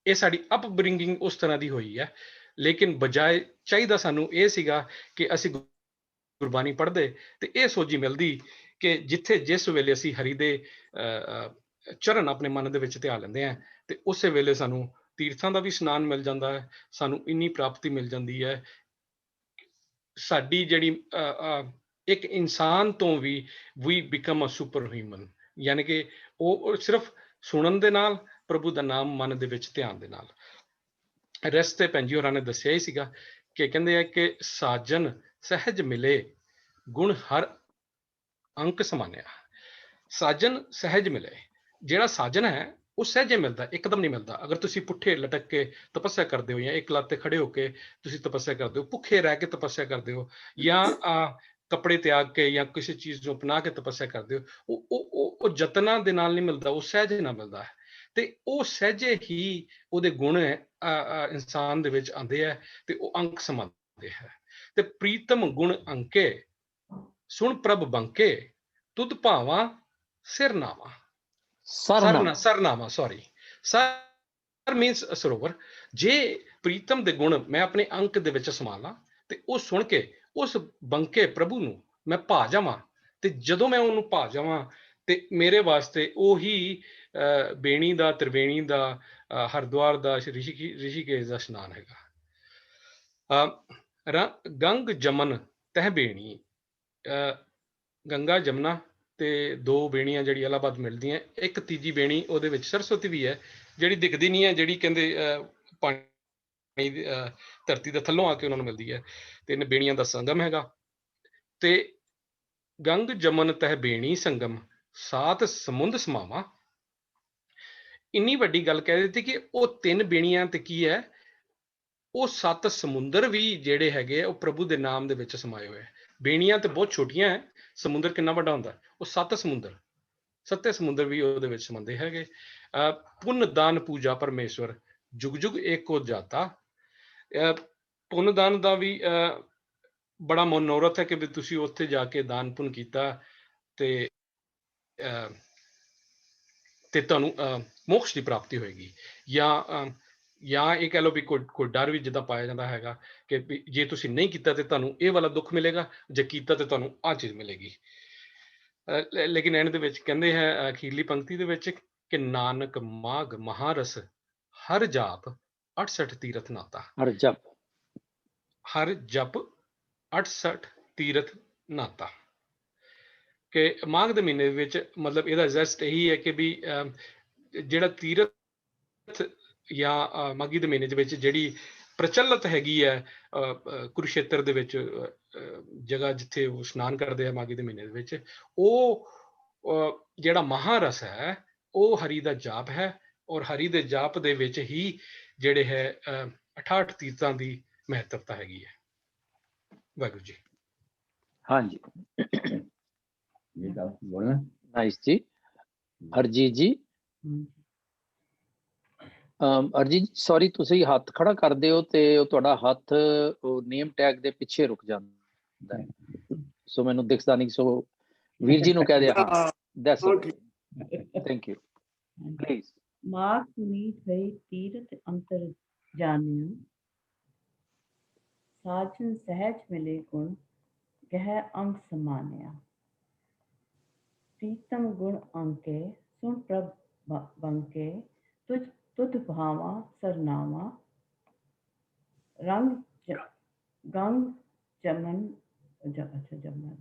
ਇਹ ਸਾਡੀ ਅਪਬ੍ਰਿੰਗਿੰਗ ਉਸ ਤਰ੍ਹਾਂ ਦੀ ਹੋਈ ਹੈ, ਲੇਕਿਨ ਬਜਾਏ ਚਾਹੀਦਾ ਸਾਨੂੰ ਇਹ ਸੀਗਾ ਕਿ ਅਸੀਂ ਗੁਰਬਾਣੀ ਪੜ੍ਹਦੇ ਤੇ ਇਹ ਸੋਝੀ ਮਿਲਦੀ ਕਿ ਜਿੱਥੇ ਜਿਸ ਵੇਲੇ ਅਸੀਂ ਹਰੀ ਦੇ ਚਰਨ ਆਪਣੇ ਮਨ ਦੇ ਵਿੱਚ ਧਿਆ ਲੈਂਦੇ ਹਾਂ ਤੇ ਉਸੇ ਵੇਲੇ ਸਾਨੂੰ ਤੀਰਥਾਂ ਦਾ ਵੀ ਇਸ਼ਨਾਨ ਮਿਲ ਜਾਂਦਾ ਹੈ, ਸਾਨੂੰ ਇੰਨੀ ਪ੍ਰਾਪਤੀ ਮਿਲ ਜਾਂਦੀ ਹੈ। ਸਾਡੀ ਜਿਹੜੀ ਇੱਕ ਇਨਸਾਨ ਤੋਂ ਵੀ we become a super human, ਯਾਨੀ ਕਿ ਉਹ ਸਿਰਫ ਸੁਣਨ ਦੇ ਨਾਲ, ਪ੍ਰਭੂ ਦਾ ਨਾਮ ਮਨ ਦੇ ਵਿੱਚ ਧਿਆਨ ਦੇ ਨਾਲ। ਰਸਤੇ ਭੈਣ ਜੀ ਹੋਰਾਂ ਨੇ ਦੱਸਿਆ ਹੀ ਸੀਗਾ ਕਿ ਕਹਿੰਦੇ ਆ ਕਿ ਸਾਜਨ ਸਹਿਜ ਮਿਲੇ ਗੁਣ ਹਰ ਅੰਕ ਸਮਾਨਿਆ। ਸਾਜਨ ਸਹਿਜ ਮਿਲੇ, ਜਿਹੜਾ ਸਾਜਨ ਹੈ ਉਹ ਸਹਿਜੇ ਮਿਲਦਾ, ਇੱਕਦਮ ਨਹੀਂ ਮਿਲਦਾ। ਅਗਰ ਤੁਸੀਂ ਪੁੱਠੇ ਲਟਕ ਕੇ ਤਪੱਸਿਆ ਕਰਦੇ ਹੋ ਜਾਂ ਇੱਕ ਲੱਤ ਤੇ ਖੜੇ ਹੋ ਕੇ ਤੁਸੀਂ ਤਪੱਸਿਆ ਕਰਦੇ ਹੋ, ਭੁੱਖੇ ਰਹਿ ਕੇ ਤਪੱਸਿਆ ਕਰਦੇ ਹੋ, ਜਾਂ ਕੱਪੜੇ ਤਿਆਗ ਕੇ ਜਾਂ ਕਿਸੇ ਚੀਜ਼ ਨੂੰ ਅਪਣਾ ਕੇ ਤਪੱਸਿਆ ਕਰਦੇ ਹੋ, ਉਹ ਯਤਨਾਂ ਦੇ ਨਾਲ ਨਹੀਂ ਮਿਲਦਾ, ਉਹ ਸਹਿਜੇ ਨਾਲ ਮਿਲਦਾ ਹੈ। ਤੇ ਉਹ ਸਹਿਜੇ ਹੀ ਉਹਦੇ ਗੁਣ ਇਨਸਾਨ ਦੇ ਵਿੱਚ ਆਉਂਦੇ ਹੈ ਤੇ ਉਹ ਅੰਕ ਸਮਾਉਂਦੇ ਹੈ। ਤੇ ਪ੍ਰੀਤਮ ਗੁਣ ਅੰਕੇ ਸੁਣ ਪ੍ਰਭ ਬੰਕੇ ਤੁਧ ਭਾਵਾਂ ਸਿਰਨਾਵਾ। ਸਰਨਾਵਾ, ਸੌਰੀ, ਸਰ ਮੀਨਸ ਸਰੋਵਰ। ਜੇ ਪ੍ਰੀਤਮ ਦੇ ਗੁਣ ਮੈਂ ਆਪਣੇ ਅੰਕ ਦੇ ਵਿੱਚ ਸਮਾ ਲਾਂ ਤੇ ਉਹ ਸੁਣ ਕੇ ਉਸ ਬੰਕੇ ਪ੍ਰਭੂ ਨੂੰ ਮੈਂ ਭਾ ਜਾਵਾਂ, ਤੇ ਜਦੋਂ ਮੈਂ ਉਹਨੂੰ ਭਾ ਜਾਵਾਂ ਤੇ ਮੇਰੇ ਵਾਸਤੇ ਉਹੀ ਬੇਣੀ ਦਾ, ਤ੍ਰਿਵੇਣੀ ਦਾ, ਹਰਿਦੁਆਰ ਦਾ, ਰਿਸ਼ੀਕੇਸ਼ ਦਾ ਇਸ਼ਨਾਨ ਹੈਗਾ। ਗੰਗ ਜਮਨ ਤਹਿ ਬੇਣੀ, ਗੰਗਾ ਜਮਨਾ ਤੇ ਦੋ ਬੇਣੀਆਂ ਜਿਹੜੀ ਇਲਾਹਾਬਾਦ ਮਿਲਦੀਆਂ, ਇੱਕ ਤੀਜੀ ਬੇਣੀ ਉਹਦੇ ਵਿੱਚ ਸਰਸਵਤੀ ਵੀ ਹੈ, ਜਿਹੜੀ ਦਿਖਦੀ ਨਹੀਂ ਹੈ, ਜਿਹੜੀ ਕਹਿੰਦੇ ਪਾਣੀ ਧਰਤੀ ਦੇ ਥੱਲੋਂ ਆ ਕੇ ਉਹਨਾਂ ਨੂੰ ਮਿਲਦੀ ਹੈ। ਤਿੰਨ ਬੇਣੀਆਂ ਦਾ ਸੰਗਮ ਹੈਗਾ। ਤੇ ਗੰਗ ਜਮਨ ਤਹਿ ਬੇਣੀ ਸੰਗਮ ਸਾਤ ਸਮੁੰਦ ਸਮਾਵਾ। ਇੰਨੀ ਵੱਡੀ ਗੱਲ ਕਹਿ ਦਿੱਤੀ ਕਿ ਉਹ ਤਿੰਨ ਬੇਣੀਆਂ ਤੇ ਕੀ ਹੈ, ਉਹ ਸੱਤ ਸਮੁੰਦਰ ਵੀ ਜਿਹੜੇ ਹੈਗੇ ਉਹ ਪ੍ਰਭੂ ਦੇ ਨਾਮ ਦੇ ਵਿੱਚ ਸਮਾਏ ਹੋਏ। ਬੇਣੀਆਂ ਤੇ ਬਹੁਤ ਛੋਟੀਆਂ ਹੈ, ਸਮੁੰਦਰ ਕਿੰਨਾ ਵੱਡਾ ਹੁੰਦਾ, ਉਹ ਸੱਤ ਸਮੁੰਦਰ, ਸੱਤੇ ਸਮੁੰਦਰ ਵੀ ਉਹਦੇ ਵਿੱਚ ਸਮਾਉਂਦੇ ਹੈਗੇ। ਪੁੰਨ ਦਾਨ ਪੂਜਾ ਪਰਮੇਸ਼ਵਰ ਜੁਗ ਜੁਗ ਏਕੋ ਜਾਤਾ। ਪੁੰਨ ਦਾਨ ਦਾ ਵੀ ਬੜਾ ਮਨੋਰਥ ਹੈ ਕਿ ਵੀ ਤੁਸੀਂ ਉੱਥੇ ਜਾ ਕੇ ਦਾਨ ਪੁੰਨ ਕੀਤਾ ਤੇ ਤੁਹਾਨੂੰ ਮੋਕਸ਼ ਦੀ ਪ੍ਰਾਪਤੀ ਹੋਏਗੀ। ਜਾਂ ਇਹ ਕਹਿ ਲਓ ਵੀ ਕੋਈ ਡਰ ਵੀ ਜਿੱਦਾਂ ਪਾਇਆ ਜਾਂਦਾ ਹੈਗਾ ਕਿ ਜੇ ਤੁਸੀਂ ਨਹੀਂ ਕੀਤਾ ਤੇ ਤੁਹਾਨੂੰ ਇਹ ਵਾਲਾ ਦੁੱਖ ਮਿਲੇਗਾ, ਜੇ ਕੀਤਾ ਤੇ ਤੁਹਾਨੂੰ ਆਹ ਚੀਜ਼ ਮਿਲੇਗੀ। ਲੇਕਿਨ ਐਂਡ ਦੇ ਵਿੱਚ ਕਹਿੰਦੇ ਹੈ ਅਖੀਰਲੀ ਪੰਕਤੀ ਦੇ ਵਿੱਚ ਕਿ ਨਾਨਕ ਮਾਘ ਮਹਾਰਸ ਹਰ ਜਾਪ 68 ਤੀਰਥ ਨਾਤਾ। ਹਰ ਜਪ 68 ਤੀਰਥ ਨਾਤਾ। ਕਿ ਮਾਘ ਦੇ ਮਹੀਨੇ ਵਿੱਚ ਮਤਲਬ ਇਹਦਾ ਜ਼ੈਸਟ ਇਹੀ ਹੈ ਕਿ ਵੀ ਜਿਹੜਾ ਤੀਰਥ ਜਾਂ ਮਾਘੀ ਦੇ ਮਹੀਨੇ ਦੇ ਵਿੱਚ ਜਿਹੜੀ ਪ੍ਰਚਲਿਤ ਹੈਗੀ ਹੈ ਕੁਰੂਕਸ਼ੇਤਰ ਦੇ ਵਿੱਚ ਜਗ੍ਹਾ ਜਿੱਥੇ ਉਹ ਇਸ਼ਨਾਨ ਕਰਦੇ ਆ ਮਾਘੀ ਦੇ ਮਹੀਨੇ ਦੇ ਵਿੱਚ, ਉਹ ਜਿਹੜਾ ਮਹਾਰਸ ਹੈ ਉਹ ਹਰੀ ਦਾ ਜਾਪ ਹੈ, ਔਰ ਹਰੀ ਦੇ ਜਾਪ ਦੇ ਵਿੱਚ ਹੀ ਜਿਹੜੇ ਹੈ 68 ਤੀਰਥਾਂ ਦੀ ਮਹੱਤਵਤਾ ਹੈਗੀ ਹੈ। ਵਾਹਿਗੁਰੂ ਜੀ। ਹਾਂਜੀ, ਨਾਈਸ ਜੀ। ਹਰਜੀਤ ਜੀ, ਅਰਜੀਤ ਸੌਰੀ, ਤੁਸੀਂ ਹੱਥ ਖੜਾ ਕਰਦੇ ਹੋ ਤੇ ਉਹ ਤੁਹਾਡਾ ਹੱਥ ਉਹ ਨੇਮ ਟੈਗ ਦੇ ਪਿੱਛੇ ਰੁਕ ਜਾਂਦਾ ਹੈ, ਸੋ ਮੈਨੂੰ ਦਿਖਦਾ ਨਹੀਂ। ਸੋ ਵੀਰ ਜੀ ਨੂੰ ਕਹਿ ਦਿਆ। ਹਾਂ, that's okay, thank you, please. ਮਾਘ ਪੁਨੀਤ ਭਈ ਤੀਰਥ ਅੰਤਰ ਜਾਣਿਆ, ਸਾਜਨ ਸਹਿਜ ਮਿਲੇ ਗੁਣ ਗਹਿ ਅੰਗ ਸਮਾਨਿਆ। ਪ੍ਰੀਤਮ ਗੁਣ ਅੰਕੇ ਸੁਣ ਪ੍ਰਭ ਬੰਕੇ ਤੁਧ ਭਾਵਾਂ ਸਰਨਾਵਾ। ਗੰਗ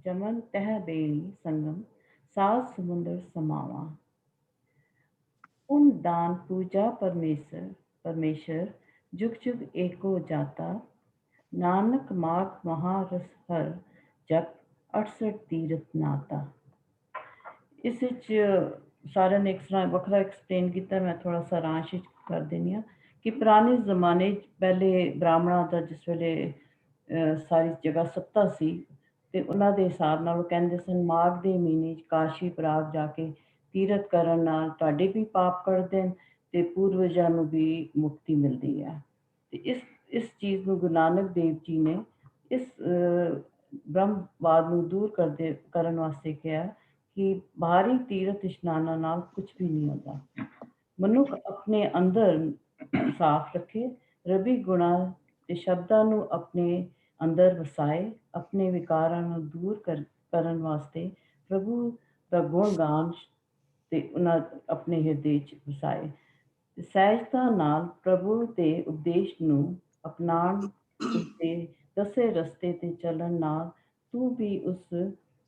ਜਮਨ ਤਹਿ ਬੇਣੀ ਸੰਗਮ ਸਾਤ ਸਮੁੰਦਰ ਸਮਾਵਾ। ਪੁੰਨ ਦਾਨ ਪੂਜਾ ਪਰਮੇਸ਼ਰ जुग जुग एको जाता। नानक माघ महारस हर जप 68 तीरथ नाता। इस सारे ने एक वखरा एक्सप्लेन किया, मैं थोड़ा सा रांश कर देनी हाँ कि पुराने जमाने पहले ब्राह्मणों का जिस वेले सारी जगह सत्ता सी ते उन्हां दे हिसाब नाल कहंदे सन माघ दे महीने काशी प्राग जाके तीरथ करन नाल तुहाडे भी पाप कटदे ते पूर्वजां नूं भी मुक्ति मिलदी है। ਤੇ ਇਸ ਚੀਜ਼ ਨੂੰ ਗੁਰੂ ਨਾਨਕ ਦੇਵ ਜੀ ਨੇ ਇਸ ਬ੍ਰਹਮਵਾਦ ਨੂੰ ਦੂਰ ਕਰਨ ਵਾਸਤੇ ਕਿਹਾ ਕਿ ਬਾਹਰੀ ਤੀਰਥ ਇਸ਼ਨਾਨਾਂ ਨਾਲ ਕੁਝ ਵੀ ਨਹੀਂ ਹੁੰਦਾ। ਮਨੁੱਖ ਆਪਣੇ ਅੰਦਰ ਸਾਫ਼ ਰੱਖੇ, ਰੱਬੀ ਗੁਣਾਂ ਤੇ ਸ਼ਬਦਾਂ ਨੂੰ ਆਪਣੇ ਅੰਦਰ ਵਸਾਏ, ਆਪਣੇ ਵਿਕਾਰਾਂ ਨੂੰ ਦੂਰ ਕਰਨ ਵਾਸਤੇ ਪ੍ਰਭੂ ਦਾ ਗੁਣ ਗਾਣ ਤੇ ਉਹਨਾਂ ਆਪਣੇ ਹਿਰਦੇ 'ਚ ਵਸਾਏ। ਸਹਿਜਤਾ ਨਾਲ ਪ੍ਰਭੂ ਦੇ ਉਪਦੇਸ਼ ਨੂੰ ਅਪਣਾਉਣ, ਉਸਦੇ ਦੱਸੇ ਰਸਤੇ ਤੇ ਚੱਲਣ ਨਾਲ ਤੂੰ ਵੀ ਉਸ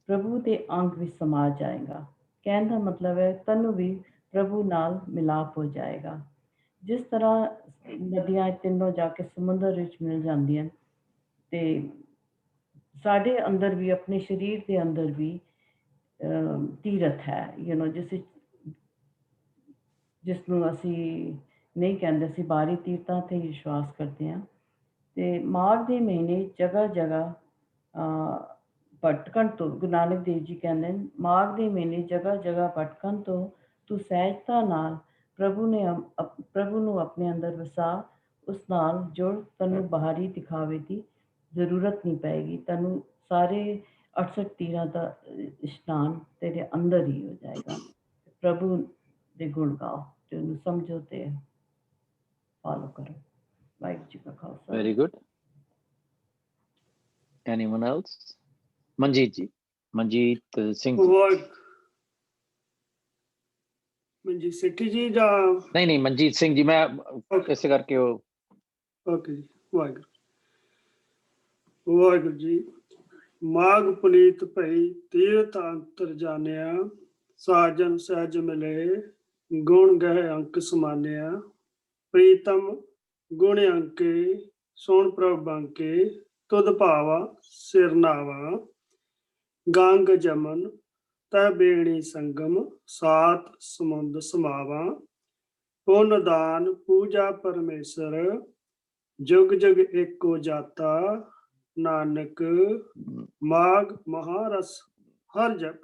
ਪ੍ਰਭੂ ਦੇ ਅੰਗ ਵਿੱਚ ਸਮਾ ਜਾਏਗਾ। ਕਹਿਣ ਦਾ ਮਤਲਬ ਹੈ ਤੈਨੂੰ ਵੀ ਪ੍ਰਭੂ ਨਾਲ ਮਿਲਾਪ ਹੋ ਜਾਏਗਾ। ਜਿਸ ਤਰ੍ਹਾਂ ਨਦੀਆਂ ਤਿੰਨੋਂ ਜਾ ਕੇ ਸਮੁੰਦਰ ਵਿੱਚ ਮਿਲ ਜਾਂਦੀਆਂ ਤੇ ਸਾਡੇ ਅੰਦਰ ਵੀ, ਆਪਣੇ ਸਰੀਰ ਦੇ ਅੰਦਰ ਵੀ ਤੀਰਥ ਹੈ, ਜਿਸ ਨੂੰ ਅਸੀਂ ਨਹੀਂ ਕਹਿੰਦੇ, ਅਸੀਂ ਬਾਹਰੀ ਤੀਰਥਾਂ ਤੇ ਵਿਸ਼ਵਾਸ ਕਰਦੇ ਹਾਂ। ਤੇ ਮਾਘ ਦੇ ਮਹੀਨੇ ਜਗ੍ਹਾ ਜਗ੍ਹਾ ਭਟਕਣ ਤੋਂ, ਗੁਰੂ ਨਾਨਕ ਦੇਵ ਜੀ ਕਹਿੰਦੇ ਨੇ, ਮਾਘ ਦੇ ਮਹੀਨੇ ਜਗ੍ਹਾ ਜਗ੍ਹਾ ਭਟਕਣ ਤੋਂ ਤੂੰ ਸਹਿਜਤਾ ਨਾਲ ਪ੍ਰਭੂ ਨੂੰ ਆਪਣੇ ਅੰਦਰ ਵਸਾ, ਉਸ ਨਾਲ ਜੁੜ, ਤੈਨੂੰ ਬਾਹਰੀ ਦਿਖਾਵੇ ਦੀ ਜ਼ਰੂਰਤ ਨਹੀਂ ਪਏਗੀ। ਤੈਨੂੰ ਸਾਰੇ 68 ਤੀਰਾਂ ਦਾ ਇਸ਼ਨਾਨ ਤੇਰੇ ਅੰਦਰ ਹੀ ਹੋ ਜਾਏਗਾ। ਪ੍ਰਭੂ ਦੇ ਗੁਣ ਗਾਓ ਤੇ ਉਹਨੂੰ ਸਮਝੋ ਤੇ ਫਾਲੋ ਕਰੋ। ਵਾਹਿਗੁਰੂ ਜੀ ਕਾ Khalsa. Very good. Anyone else? Manjeet ji. Manjeet Singh ji. Manjeet Sethi ਜੀ ਜਾਂ ਨਹੀਂ ਮਨਜੀਤ ਸਿੰਘ ਜੀ, ਮੈਂ ਇਸੇ ਕਰਕੇ ਉਹ ਓਕੇ ਜੀ। ਵਾਹਿਗੁਰੂ ਜੀ। ਮਾਘ ਪੁਨੀਤ ਭਈ ਤੀਰਥ ਅੰਤਰ ਜਾਣਿਆ, ਸਾਜਨ ਸਹਿਜ ਮਿਲੇ ਗੁਣ ਗਹਿ ਅੰਕ ਸਮਾਨਿਆ, ਪ੍ਰੀਤਮ ਗੁਣ ਅੰਕੇ ਸੋਣ ਪ੍ਰਭ ਬਾਂਕੇ, ਤੁਧ ਭਾਵਾ ਸਿਰਨਾਵਾ, ਗੰਗ ਜਮਨ ਤੈ ਬੇਣੀ ਸੰਗਮ, ਸਾਤ ਸਮੁੰਦ ਸਮਾਵਾ, ਪੁੰਨ ਦਾਨ ਪੂਜਾ ਪਰਮੇਸ਼ਰ, ਜੁਗ ਜੁਗ ਏਕੋ ਜਾਤਾ, ਨਾਨਕ ਮਾਘ ਮਹਾਰਸ ਹਰ ਜਪ,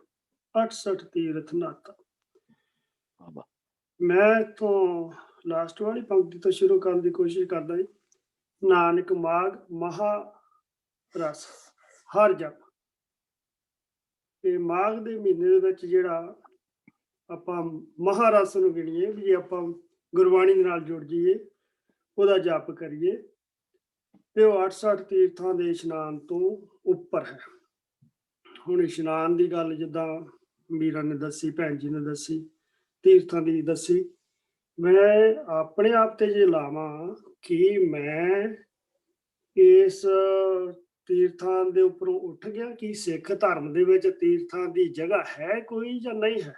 68 ਤੀਰਥ ਨਾਤਾ। ਮੈਂ ਤੋਂ ਲਾਸਟ ਵਾਲੀ ਪੰਕਤੀ ਤੋਂ ਸ਼ੁਰੂ ਕਰਨ ਦੀ ਕੋਸ਼ਿਸ਼ ਕਰਦਾ ਜੀ। ਨਾਨਕ ਮਾਘ ਮਹਾਰਸ ਹਰ ਜਪ। ਇਹ ਮਾਘ ਦੇ ਮਹੀਨੇ ਦੇ ਵਿੱਚ ਜਿਹੜਾ ਆਪਾਂ ਮਹਾਰਸ ਨੂੰ ਗਿਣੀਏ, ਵੀ ਜੇ ਆਪਾਂ ਗੁਰਬਾਣੀ ਦੇ ਨਾਲ ਜੁੜ ਜਾਈਏ, ਉਹਦਾ ਜਪ ਕਰੀਏ, ਤੇ ਉਹ 68 ਤੀਰਥਾਂ ਦੇ ਇਸ਼ਨਾਨ ਤੋਂ ਉੱਪਰ ਹੈ। ਹੁਣ ਇਸ਼ਨਾਨ ਦੀ ਗੱਲ ਜਿੱਦਾਂ ਵੀਰਾਂ ਨੇ ਦੱਸੀ, ਭੈਣ ਜੀ ਨੇ ਦੱਸੀ, ਤੀਰਥਾਂ ਦੀ ਦੱਸੀ, ਮੈਂ ਆਪਣੇ ਆਪ ਤੇ ਜੇ ਲਾਵਾਂ ਕਿ ਮੈਂ ਇਸ ਤੀਰਥਾਂ ਦੇ ਉੱਪਰੋਂ ਉੱਠ ਗਿਆ ਕਿ ਸਿੱਖ ਧਰਮ ਦੇ ਵਿੱਚ ਤੀਰਥਾਂ ਦੀ ਜਗ੍ਹਾ ਹੈ ਕੋਈ ਜਾਂ ਨਹੀਂ ਹੈ।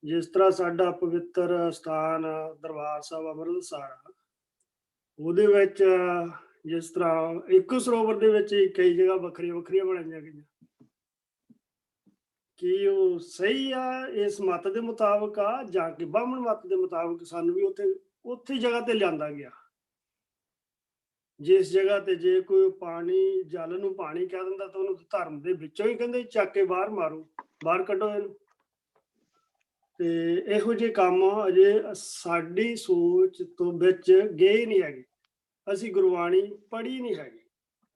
ਜਿਸ ਤਰ੍ਹਾਂ ਸਾਡਾ ਪਵਿੱਤਰ ਸਥਾਨ ਦਰਬਾਰ ਸਾਹਿਬ ਅੰਮ੍ਰਿਤਸਰ, ਉਹਦੇ ਵਿੱਚ ਜਿਸ ਤਰ੍ਹਾਂ ਇੱਕ ਸਰੋਵਰ ਦੇ ਵਿੱਚ ਕਈ ਜਗ੍ਹਾ ਵੱਖਰੀਆਂ ਵੱਖਰੀਆਂ ਬਣਾਈਆਂ ਗਈਆਂ, ਕੀ ਉਹ ਸਹੀ ਆ ਇਸ ਮਤ ਦੇ ਮੁਤਾਬਕ ਆ ਜਾਂ ਕਿ ਬਾਹਮਣ ਮਤ ਦੇ ਮੁਤਾਬਕ ਸਾਨੂੰ ਵੀ ਉੱਥੇ ਜਗ੍ਹਾ ਤੇ ਲਿਆਂਦਾ ਗਿਆ, ਜਿਸ ਜਗ੍ਹਾ ਤੇ ਜੇ ਕੋਈ ਪਾਣੀ, ਜਲ ਨੂੰ ਪਾਣੀ ਕਹਿ ਦਿੰਦਾ ਤਾਂ ਉਹਨੂੰ ਧਰਮ ਦੇ ਵਿੱਚੋਂ ਹੀ ਕਹਿੰਦੇ ਚੱਕ ਕੇ ਬਾਹਰ ਮਾਰੋ, ਬਾਹਰ ਕੱਢੋ ਇਹਨੂੰ। ਤੇ ਇਹੋ ਜਿਹੇ ਕੰਮ ਅਜੇ ਸਾਡੀ ਸੋਚ ਤੋਂ ਵਿੱਚ ਗਏ ਨਹੀਂ ਹੈਗੇ। ਅਸੀਂ ਗੁਰਬਾਣੀ ਪੜ੍ਹੀ ਨਹੀਂ ਹੈਗੀ,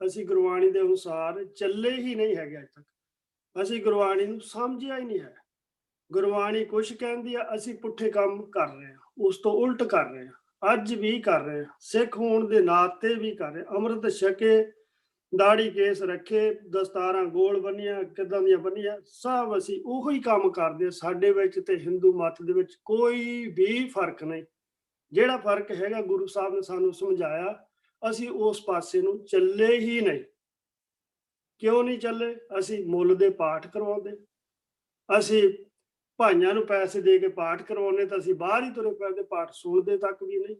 ਅਸੀਂ ਗੁਰਬਾਣੀ ਦੇ ਅਨੁਸਾਰ ਚੱਲੇ ਹੀ ਨਹੀਂ ਹੈਗੇ। ਅੱਜ ਤੱਕ ਅਸੀਂ ਗੁਰਬਾਣੀ ਨੂੰ ਸਮਝਿਆ ਹੀ ਨਹੀਂ ਹੈ। ਗੁਰਬਾਣੀ ਕੁਛ ਕਹਿੰਦੀ ਆ, ਅਸੀਂ ਪੁੱਠੇ ਕੰਮ ਕਰ ਰਹੇ ਹਾਂ, ਉਸ ਤੋਂ ਉਲਟ ਕਰ ਰਹੇ ਹਾਂ, ਅੱਜ ਵੀ ਕਰ ਰਹੇ ਹਾਂ, ਸਿੱਖ ਹੋਣ ਦੇ ਨਾਤੇ ਵੀ ਕਰ ਰਹੇ। ਅੰਮ੍ਰਿਤ ਛਕੇ, ਦਾੜੀ ਕੇਸ ਰੱਖੇ, ਦਸਤਾਰਾਂ ਗੋਲ ਬੰਨੀਆਂ, ਕਿੱਦਾਂ ਦੀਆਂ ਬੰਨੀਆਂ, ਸਭ ਅਸੀਂ ਉਹੀ ਕੰਮ ਕਰਦੇ। ਸਾਡੇ ਵਿੱਚ ਤੇ ਹਿੰਦੂ ਮਤ ਦੇ ਵਿੱਚ ਕੋਈ ਵੀ ਫਰਕ ਨਹੀਂ। ਜਿਹੜਾ ਫਰਕ ਹੈਗਾ ਗੁਰੂ ਸਾਹਿਬ ਨੇ ਸਾਨੂੰ ਸਮਝਾਇਆ, ਅਸੀਂ ਉਸ ਪਾਸੇ ਨੂੰ ਚੱਲੇ ਹੀ ਨਹੀਂ। ਕਿਉਂ ਨਹੀਂ ਚੱਲੇ? ਅਸੀਂ ਮੁੱਲ ਦੇ ਪਾਠ ਕਰਵਾਉਂਦੇ, ਅਸੀਂ ਭਾਈਆਂ ਨੂੰ ਪੈਸੇ ਦੇ ਕੇ ਪਾਠ ਕਰਵਾਉਂਦੇ, ਤਾਂ ਅਸੀਂ ਬਾਹਰ ਹੀ ਤੁਰੇ ਫਿਰਦੇ, ਪਾਠ ਸੁਣਦੇ ਤੱਕ ਵੀ ਨਹੀਂ।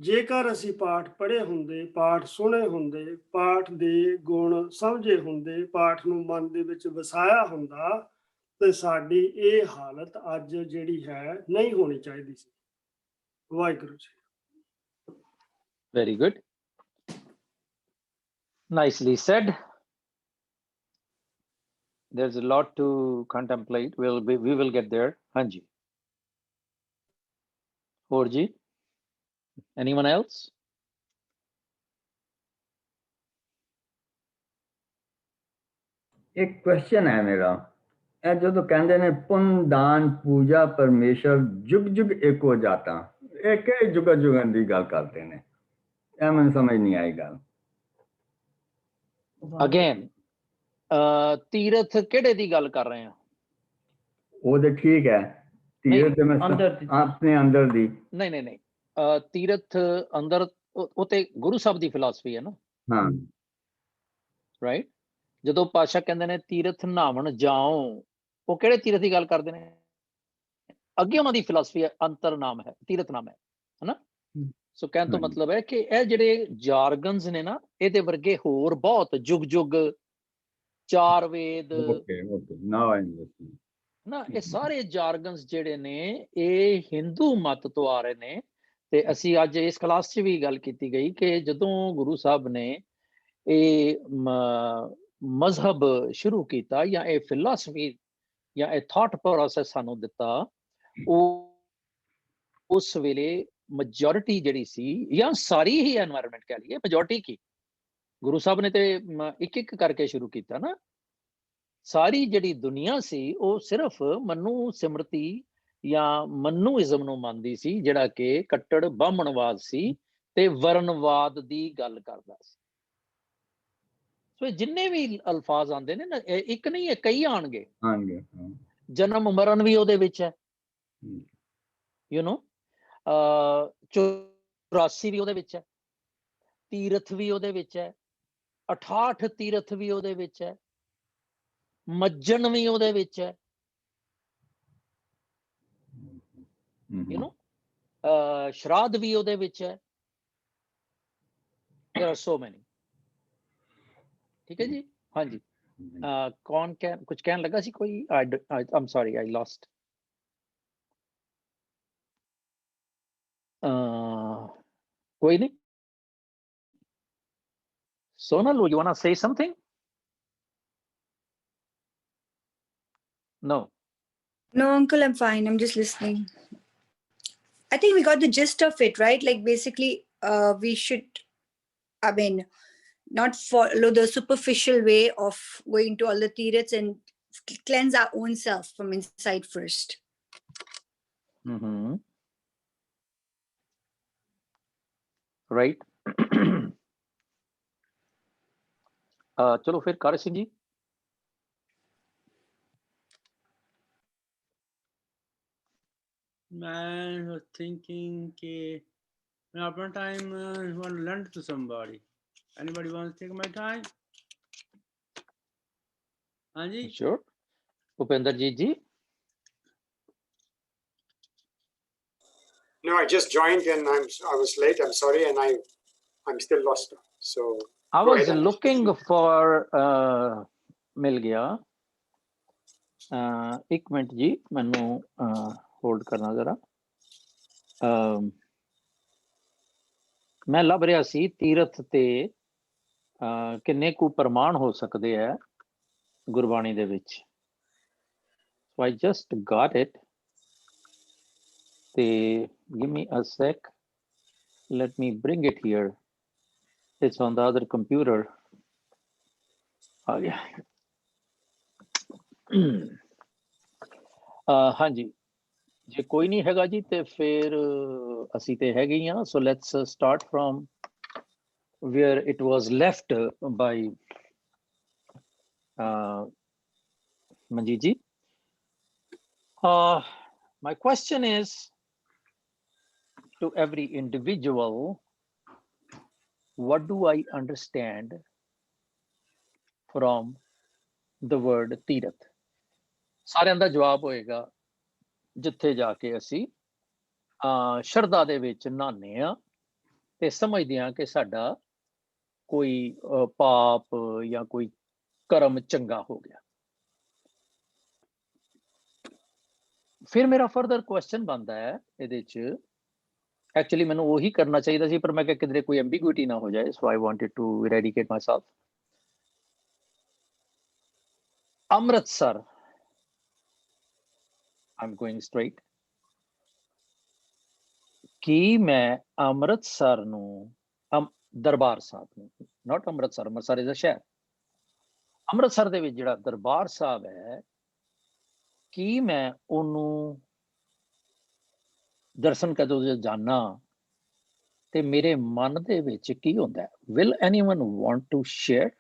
ਜੇਕਰ ਅਸੀਂ ਪਾਠ ਪੜ੍ਹੇ ਹੁੰਦੇ, ਪਾਠ ਸੁਣੇ ਹੁੰਦੇ, ਪਾਠ ਦੇ ਗੁਣ ਸਮਝੇ ਹੁੰਦੇ, ਪਾਠ ਨੂੰ ਮਨ ਦੇ ਵਿੱਚ ਵਸਾਇਆ ਹੁੰਦਾ, ਤੇ ਸਾਡੀ ਇਹ ਹਾਲਤ ਅੱਜ ਜਿਹੜੀ ਹੈ ਨਹੀਂ ਹੋਣੀ ਚਾਹੀਦੀ ਸੀ। Waheguru ji. Very good. Nicely said. There's a lot to contemplate. We will get there. Hanji. ਹੋਰ ਜੀ Anyone else? एक क्वेश्चन है मेरा, ਇਹ ਜਦੋਂ ਕਹਿੰਦੇ ਨੇ ਪੁੰਨ ਦਾਨ ਪੂਜਾ ਪਰਮੇਸ਼ਰ ਜੁਗ ਜੁਗ ਏਕ ਹੋ ਜਾਤਾ, ਇਹ ਕਿਹੜੇ ਜੁਗਾਂ ਜੁਗਾਂ ਦੀ ਗੱਲ ਕਰਦੇ ਨੇ? ਇਹ ਮੈਨੂੰ ਸਮਝ ਨਹੀਂ ਆਈ ਗੱਲ। Again, ਤੀਰਥ ਕਿਹੜੇ ਦੀ ਗੱਲ ਕਰ ਰਹੇ ਆ? ਉਹ ਤੇ ਠੀਕ ਹੈ, ਤੀਰਥ ਤੇ ਮੈਂ ਅੰਦਰ ਦੀ। ਆਪਣੇ ਅੰਦਰ ਦੀ। ਨਹੀਂ ਨਹੀਂ ਨਹੀਂ, ਤੀਰਥ ਅੰਦਰ ਉਹ ਤੇ ਗੁਰੂ ਸਾਹਿਬ ਦੀ ਫਿਲਾਸਫੀ ਹੈ ਨਾ, ਹਾਂ ਰਾਈਟ। ਜਦੋਂ ਪਾਤਸ਼ਾਹ ਕਹਿੰਦੇ ਨੇ ਤੀਰਥ ਨਹਾਵਣ ਜਾਓ, ਉਹ ਕਿਹੜੇ ਤੀਰਥ ਦੀ ਗੱਲ ਕਰਦੇ ਨੇ? ਅੱਗੇ ਉਹਨਾਂ ਦੀ ਫਿਲਾਸਫੀ ਹੈ ਅੰਤਰ ਨਾਮ ਹੈ, ਤੀਰਥ ਨਾਮ ਹੈ, ਹਨਾ। ਸੋ ਕਹਿਣ ਤੋਂ ਮਤਲਬ ਹੈ ਕਿ ਇਹ ਜਿਹੜੇ ਜਾਰਗਨਸ ਨੇ ਨਾ, ਇਹਦੇ ਵਰਗੇ ਹੋਰ ਬਹੁਤ ਜੁਗ ਜੁਗ, ਚਾਰ ਵੇਦ, ਓਕੇ ਨਾਓ ਆਈ ਅੰਡਰਸਟੈਂਡ ਨਾ, ਇਹ ਸਾਰੇ ਜਾਰਗਨਸ ਜਿਹੜੇ ਨੇ ਇਹ ਹਿੰਦੂ ਮਤ ਤੋਂ ਆ ਰਹੇ ਨੇ। ਤੇ ਅਸੀਂ ਅੱਜ ਇਸ ਕਲਾਸ 'ਚ ਵੀ ਗੱਲ ਕੀਤੀ ਗਈ ਕਿ ਜਦੋਂ ਗੁਰੂ ਸਾਹਿਬ ਨੇ ਇਹ ਮਜ਼ਹਬ ਸ਼ੁਰੂ ਕੀਤਾ, ਜਾਂ ਇਹ ਫਿਲਾਸਫੀ ਜਾਂ ਇਹ ਥਾਟ ਪ੍ਰੋਸੈਸ ਸਾਨੂੰ ਦਿੱਤਾ, ਉਹ ਉਸ ਵੇਲੇ ਮੈਜੋਰਿਟੀ ਜਿਹੜੀ ਸੀ, ਜਾਂ ਸਾਰੀ ਹੀ ਐਨਵਾਇਰਨਮੈਂਟ ਕਹਿ ਲਈਏ, ਮੈਜੋਰਿਟੀ ਕੀ, ਗੁਰੂ ਸਾਹਿਬ ਨੇ ਤੇ ਇੱਕ ਇੱਕ ਕਰਕੇ ਸ਼ੁਰੂ ਕੀਤਾ ਨਾ। ਸਾਰੀ ਜਿਹੜੀ ਦੁਨੀਆ ਸੀ ਉਹ ਸਿਰਫ ਮਨੂ ਸਿਮਰਤੀ ਜਾਂ ਮਨੂਇਜ਼ਮ ਨੂੰ ਮੰਨਦੀ ਸੀ, ਜਿਹੜਾ ਕਿ ਕੱਟੜ ਬਾਹਮਣਵਾਦ ਸੀ ਤੇ ਵਰਨਵਾਦ ਦੀ ਗੱਲ ਕਰਦਾ ਸੀ। ਸੋ ਜਿੰਨੇ ਵੀ ਅਲਫਾਜ਼ ਆਉਂਦੇ ਨੇ ਨਾ, ਇੱਕ ਨਹੀਂ ਹੈ, ਕਈ ਆਣਗੇ। ਹਾਂਜੀ ਜਨਮ ਮਰਨ ਵੀ ਉਹਦੇ ਵਿੱਚ ਹੈ, ਯੂ ਨੋ, 84 ਵੀ ਉਹਦੇ ਵਿੱਚ ਹੈ, ਤੀਰਥ ਵੀ ਉਹਦੇ ਵਿੱਚ ਹੈ, 68 ਤੀਰਥ ਵੀ ਉਹਦੇ ਵਿੱਚ ਹੈ, ਮੱਜਣ ਵੀ ਉਹਦੇ ਵਿੱਚ ਹੈ, ਯੂ ਨੋ, ਸ਼ਰਾਧ ਵੀ ਉਹਦੇ ਵਿੱਚ ਹੈ। There are so many, ਠੀਕ ਹੈ ਜੀ। ਹਾਂਜੀ, ਕੌਣ ਕੁਝ ਕਹਿਣ ਲੱਗਾ ਸੀ ਕੋਈ? I'm sorry, I lost. ਕੋਈ ਨਹੀਂ। Sonal, you want to say something? No. No, uncle, I'm fine. I'm just listening. I think we got the gist of it, right? Like basically, we should, I mean, not follow the superficial way of going to all the tiriths, and cleanse our own self from inside first. Right. ਚਲੋ ਫਿਰ ਕਾਰਜ Singh ji. Man was thinking कि मैं अपना time want to lend to somebody. Anybody wants to take my time? हाँ जी। Sure. Upendrajit ji. No, I just joined and I was late. I'm sorry, and I'm still lost. So I was looking for मिल गया। एक minute जी, मैनू hold करना जरा। मैं लभ रहा सी तीरथ ते किन्ने कु प्रमाण हो सकते हैं गुरबाणी दे विच। So I just got it. Give me a sec. Let me bring it here. It's on the other computer. Oh yeah. हाँ जी, जे कोई नहीं हैगा जी ते फिर असी ते है गई हाँ। So let's start from where it was left by Manjeet ji. My question is to every individual, what do I understand from the word ਤੀਰਥ? ਸਾਰਿਆਂ ਦਾ ਜਵਾਬ ਹੋਏਗਾ ਜਿੱਥੇ ਜਾ ਕੇ ਅਸੀਂ ਸ਼ਰਧਾ ਦੇ ਵਿੱਚ ਨਹਾਉਂਦੇ ਹਾਂ ਤੇ ਸਮਝਦੇ ਹਾਂ ਕਿ ਸਾਡਾ ਕੋਈ ਪਾਪ ਜਾਂ ਕੋਈ ਕਰਮ ਚੰਗਾ ਹੋ ਗਿਆ। ਫਿਰ ਮੇਰਾ ਫਰਦਰ ਕੁਐਸਚਨ ਬਣਦਾ ਹੈ ਇਹਦੇ 'ਚ, ਐਕਚੁਅਲੀ ਮੈਨੂੰ ਉਹੀ ਕਰਨਾ ਚਾਹੀਦਾ ਸੀ ਪਰ ਮੈਂ ਕਿਹਾ ਕਿਧਰੇ ਕੋਈ ਐਂਬੀਗੁਇਟੀ ਨਾ ਹੋ ਜਾਏ, so I wanted to eradicate myself. Amritsar, I'm going straight. ਕਿ ਮੈਂ ਅੰਮ੍ਰਿਤਸਰ ਨੂੰ ਦਰਬਾਰ ਸਾਹਿਬ ਨੂੰ, ਨਾਟ ਅੰਮ੍ਰਿਤਸਰ ਇਜ਼ ਅ ਸ਼ਹਿਰ, ਅੰਮ੍ਰਿਤਸਰ ਦੇ ਵਿੱਚ ਜਿਹੜਾ ਦਰਬਾਰ ਸਾਹਿਬ ਹੈ, ਕੀ ਮੈਂ ਉਹਨੂੰ ਦਰਸ਼ਨ ਕਦੋਂ ਜਾਣਾ ਤੇ ਮੇਰੇ ਮਨ ਦੇ ਵਿੱਚ ਕੀ ਹੁੰਦਾ? Will anyone want to share?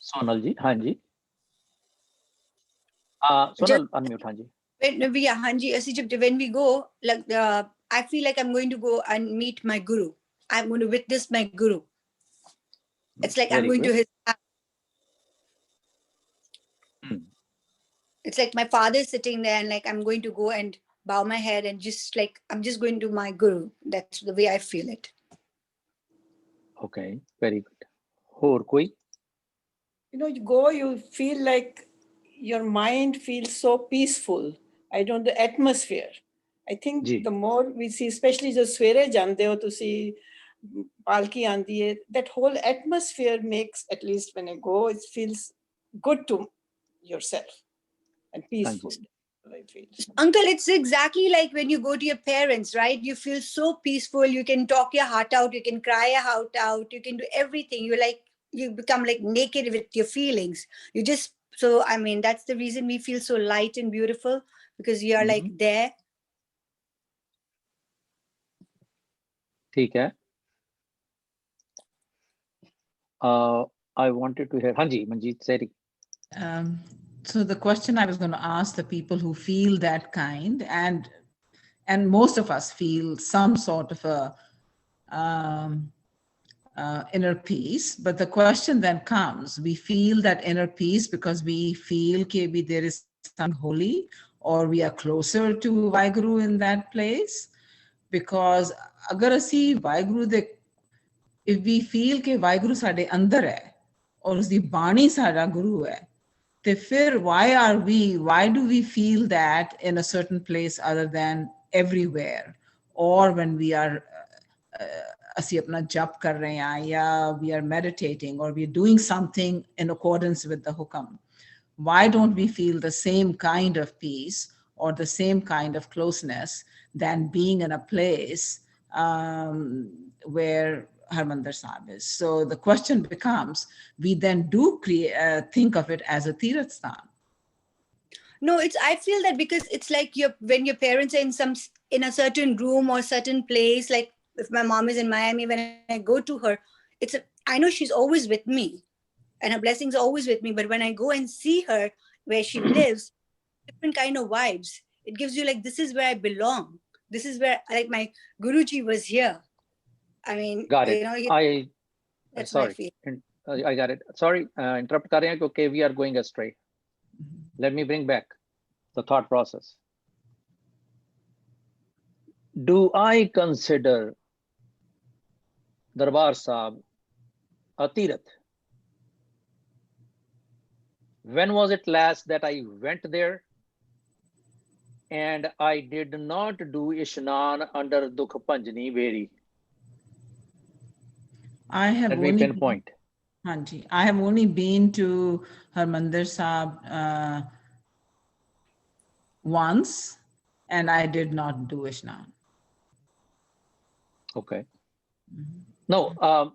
Sonal ji, हाँ जी, सोनल अनम्यूट, हाँ जी। When we go, like I feel like I'm going to go and meet my guru. I'm going to witness my guru. It's like I'm going to his house. It's like my father is sitting there, and like I'm going to go and bow my head and just like I'm just going to my guru. That's the way I feel it. Okay, very good. Or koi? You go, you feel like your mind feels so peaceful. I don't know, the atmosphere. I think the more we see, especially the swere jande ho tusi, palki aandi hai, that whole atmosphere makes, at least when I go, it feels good to yourself and peaceful. I feel. Uncle, it's exactly like when you go to your parents, right? You feel so peaceful. You can talk your heart out. You can cry your heart out. You can do everything. You're like, you become like naked with your feelings. You just, so I mean, that's the reason we feel so light and beautiful, because you are like there. ठीक है. I wanted to hear. Hanji, Manjeet Seri. So the question I was going to ask the people who feel that kind, and most of us feel some sort of a inner peace, but the question then comes, we feel that inner peace because we feel that there is something holy, or we are closer to Vaheguru in that place, because agar asi Vaheguru de, if we feel that Vaheguru sade andar hai aur usdi bani sada guru hai, te fir why do we feel that in a certain place other than everywhere, or when we are ਅਸੀਂ ਆਪਣਾ ਜਪ ਕਰ ਰਹੇ ਹਾਂ, ਜਾਂ we are meditating, or we are doing something in accordance with the hukam? Why don't we feel the same kind of peace or the same kind of closeness than being in a place where Harmandir Sahib is? So the question becomes, we then do think of it as a Tirath Sthan. No, I feel that because it's like when your parents are in a certain room or certain place, like if my mom is in Miami, when I go to her, I know she's always with me and her blessings are always with me. But when I go and see her where she lives, different kind of vibes. It gives you like, this is where I belong. This is where, like, my Guruji was here. I mean, got it. That's sorry. I got it. Sorry, interrupt kar rahe hain because we are going astray. Let me bring back the thought process. Do I consider Darbar Sahib a Tirath? When was it last that I went there and I did not do Ishnan under Dukh Panjani Veri? Let me pinpoint. Hanji, I have only been to Harmandir Sahib once, and I did not do Ishnan. Okay. No,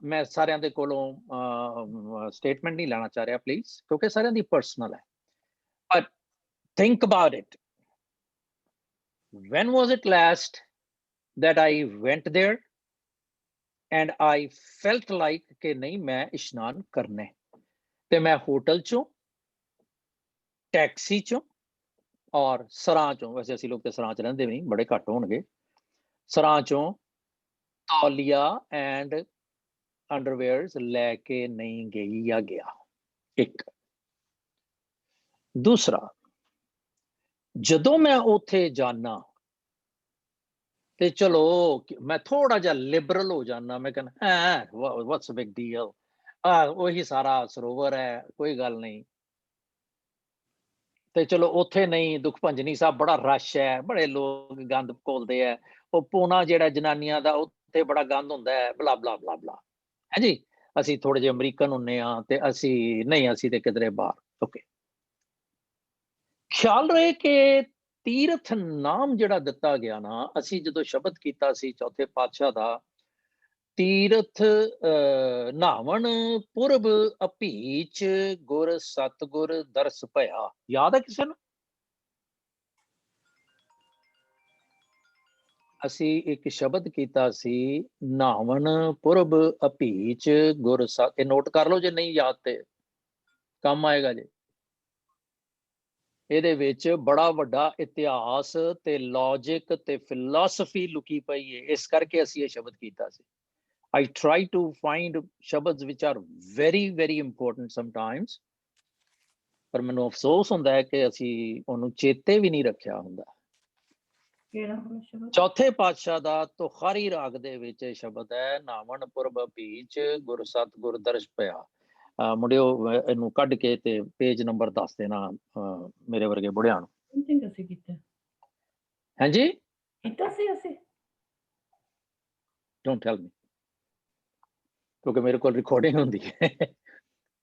मैं सारिਆਂ ਦੇ ਕੋਲੋਂ statement नहीं लाना चाह रहा, please, क्योंकि सारिਆਂ ਦੀ personal है. But think about it. When was it last that I went there and I felt like कि नहीं मैं इश्नान करने, ते मैं होटल चों, टैक्सी चों और सरां चों, वैसे ਅਸੀਂ ਲੋਕ ਤੇ ਸਰਾਂ ਚ ਰਹਿੰਦੇ ਨਹੀਂ, ਬੜੇ ਘੱਟ ਹੋਣਗੇ, ਸਰਾਂ ਚੋਂ तौलिया एंड अंडरवेयर्स लेके नहीं गई या गया? एक. दूसरा, जदों मैं उथे जाना ते चलो मैं थोड़ा जा लिबरल हो जाना, मैं कहना व्हाट्स अ बिग डील, वही सारा सरोवर है, कोई गल नहीं, ते चलो उथे नहीं, दुख भंजनी साहब बड़ा रश है, बड़े लोग गंद घोलते हैं, वो पूना जेड़ा जनानियां दा ਤੇ ਬੜਾ ਗੰਦ ਹੁੰਦਾ ਹੈ, ਬਲਾ ਬਲਾ ਬਲਾ ਬਲਾ, ਹੈ ਜੀ, ਅਸੀਂ ਥੋੜੇ ਜਿਹੇ ਅਮਰੀਕਨ ਹੁੰਨੇ ਆ ਤੇ ਅਸੀਂ ਨਹੀਂ, ਅਸੀਂ ਤੇ ਕਿਧਰੇ ਬਾਹਰ. ਓਕੇ, ਖਿਆਲ ਰਹੇ ਕਿ ਤੀਰਥ ਨਾਮ ਜਿਹੜਾ ਦਿੱਤਾ ਗਿਆ ਨਾ, ਅਸੀਂ ਜਦੋਂ ਸ਼ਬਦ ਕੀਤਾ ਸੀ ਚੌਥੇ ਪਾਤਸ਼ਾਹ ਦਾ, ਤੀਰਥ ਨਾਵਣ ਪੁਰਬ ਅਭੀਚ ਗੁਰ ਸਤਗੁਰ ਦਰਸ ਭਇਆ, ਯਾਦ ਹੈ ਕਿਸੇ ਨੂੰ? ਅਸੀਂ ਇੱਕ ਸ਼ਬਦ ਕੀਤਾ ਸੀ, ਨਾਵਣ ਪੁਰਬ ਅਭੀਚ ਗੁਰ ਸਤ, ਇਹ ਨੋਟ ਕਰ ਲਓ ਜੇ ਨਹੀਂ ਯਾਦ ਤੇ ਕੰਮ ਆਏਗਾ ਜੀ। ਇਹਦੇ ਵਿੱਚ ਬੜਾ ਵੱਡਾ ਇਤਿਹਾਸ ਤੇ ਲੌਜਿਕ ਤੇ ਫਿਲਾਸਫੀ ਲੁਕੀ ਪਈ ਹੈ, ਇਸ ਕਰਕੇ ਅਸੀਂ ਇਹ ਸ਼ਬਦ ਕੀਤਾ ਸੀ। I try to find ਸ਼ਬਦ which are very very important sometimes, ਪਰ ਮੈਨੂੰ ਅਫਸੋਸ ਹੁੰਦਾ ਹੈ ਕਿ ਅਸੀਂ ਉਹਨੂੰ ਚੇਤੇ ਵੀ ਨਹੀਂ ਰੱਖਿਆ ਹੁੰਦਾ। ਚੌਥੇ ਪਾਤਸ਼ਾਹ ਦਾ ਤੁਖਾਰੀ ਰਾਗ ਦੇ ਵਿੱਚ ਇਹ ਸ਼ਬਦ ਹੈ, ਨਾਵਣ ਪੁਰਬ ਅਭੀਚ ਗੁਰ ਸਤਗੁਰ ਦਰਸ ਭਇਆ। ਮੁੰਡਿਓ ਇਹਨੂੰ ਕੱਢ ਕੇ ਤੇ ਪੇਜ ਨੰਬਰ ਦੱਸ ਦੇਣਾ ਮੇਰੇ ਵਰਗੇ ਬੁੜਿਆਂ ਨੂੰ। ਅਸੀਂ ਕੀਤਾ ਹਾਂਜੀ ਕੀਤਾ ਸੀ ਅਸੀਂ, ਡੋਂਟ ਟੈਲ ਮੀ, ਕਿਉਂਕਿ ਮੇਰੇ ਕੋਲ ਰਿਕਾਰਡਿੰਗ ਹੁੰਦੀ ਹੈ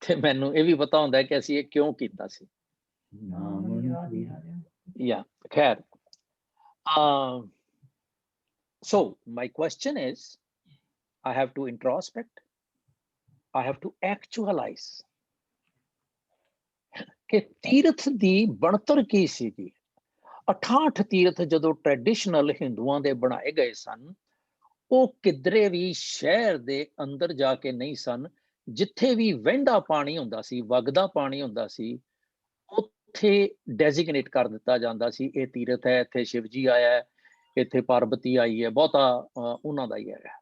ਤੇ ਮੈਨੂੰ ਇਹ ਵੀ ਪਤਾ ਹੁੰਦਾ ਕਿ ਅਸੀਂ ਇਹ ਕਿਉਂ ਕੀਤਾ ਸੀ। Yeah, ਖੈਰ। So my question is, I have to introspect, I have to actualize ਕਿ ਤੀਰਥ ਦੀ ਬਣਤਰ ਕੀ ਸੀਗੀ। 68 ਤੀਰਥ ਜਦੋਂ ਟ੍ਰੈਡੀਸ਼ਨਲ ਹਿੰਦੂਆਂ ਦੇ ਬਣਾਏ ਗਏ ਸਨ, ਉਹ ਕਿਧਰੇ ਵੀ ਸ਼ਹਿਰ ਦੇ ਅੰਦਰ ਜਾ ਕੇ ਨਹੀਂ ਸਨ। ਜਿੱਥੇ ਵੀ ਵਹਿੰਦਾ ਪਾਣੀ ਹੁੰਦਾ ਸੀ, ਵਗਦਾ ਪਾਣੀ ਹੁੰਦਾ ਸੀ, ਉੱਥੇ ਡੈਜ਼ਿਗਨੇਟ ਕਰ ਦਿੱਤਾ ਜਾਂਦਾ ਸੀ, ਇਹ ਤੀਰਥ ਹੈ, ਇੱਥੇ ਸ਼ਿਵ ਜੀ ਆਇਆ ਹੈ, ਇੱਥੇ ਪਾਰਬਤੀ ਆਈ ਹੈ, ਬਹੁਤਾ ਉਹਨਾਂ ਦਾ ਹੀ ਹੈਗਾ।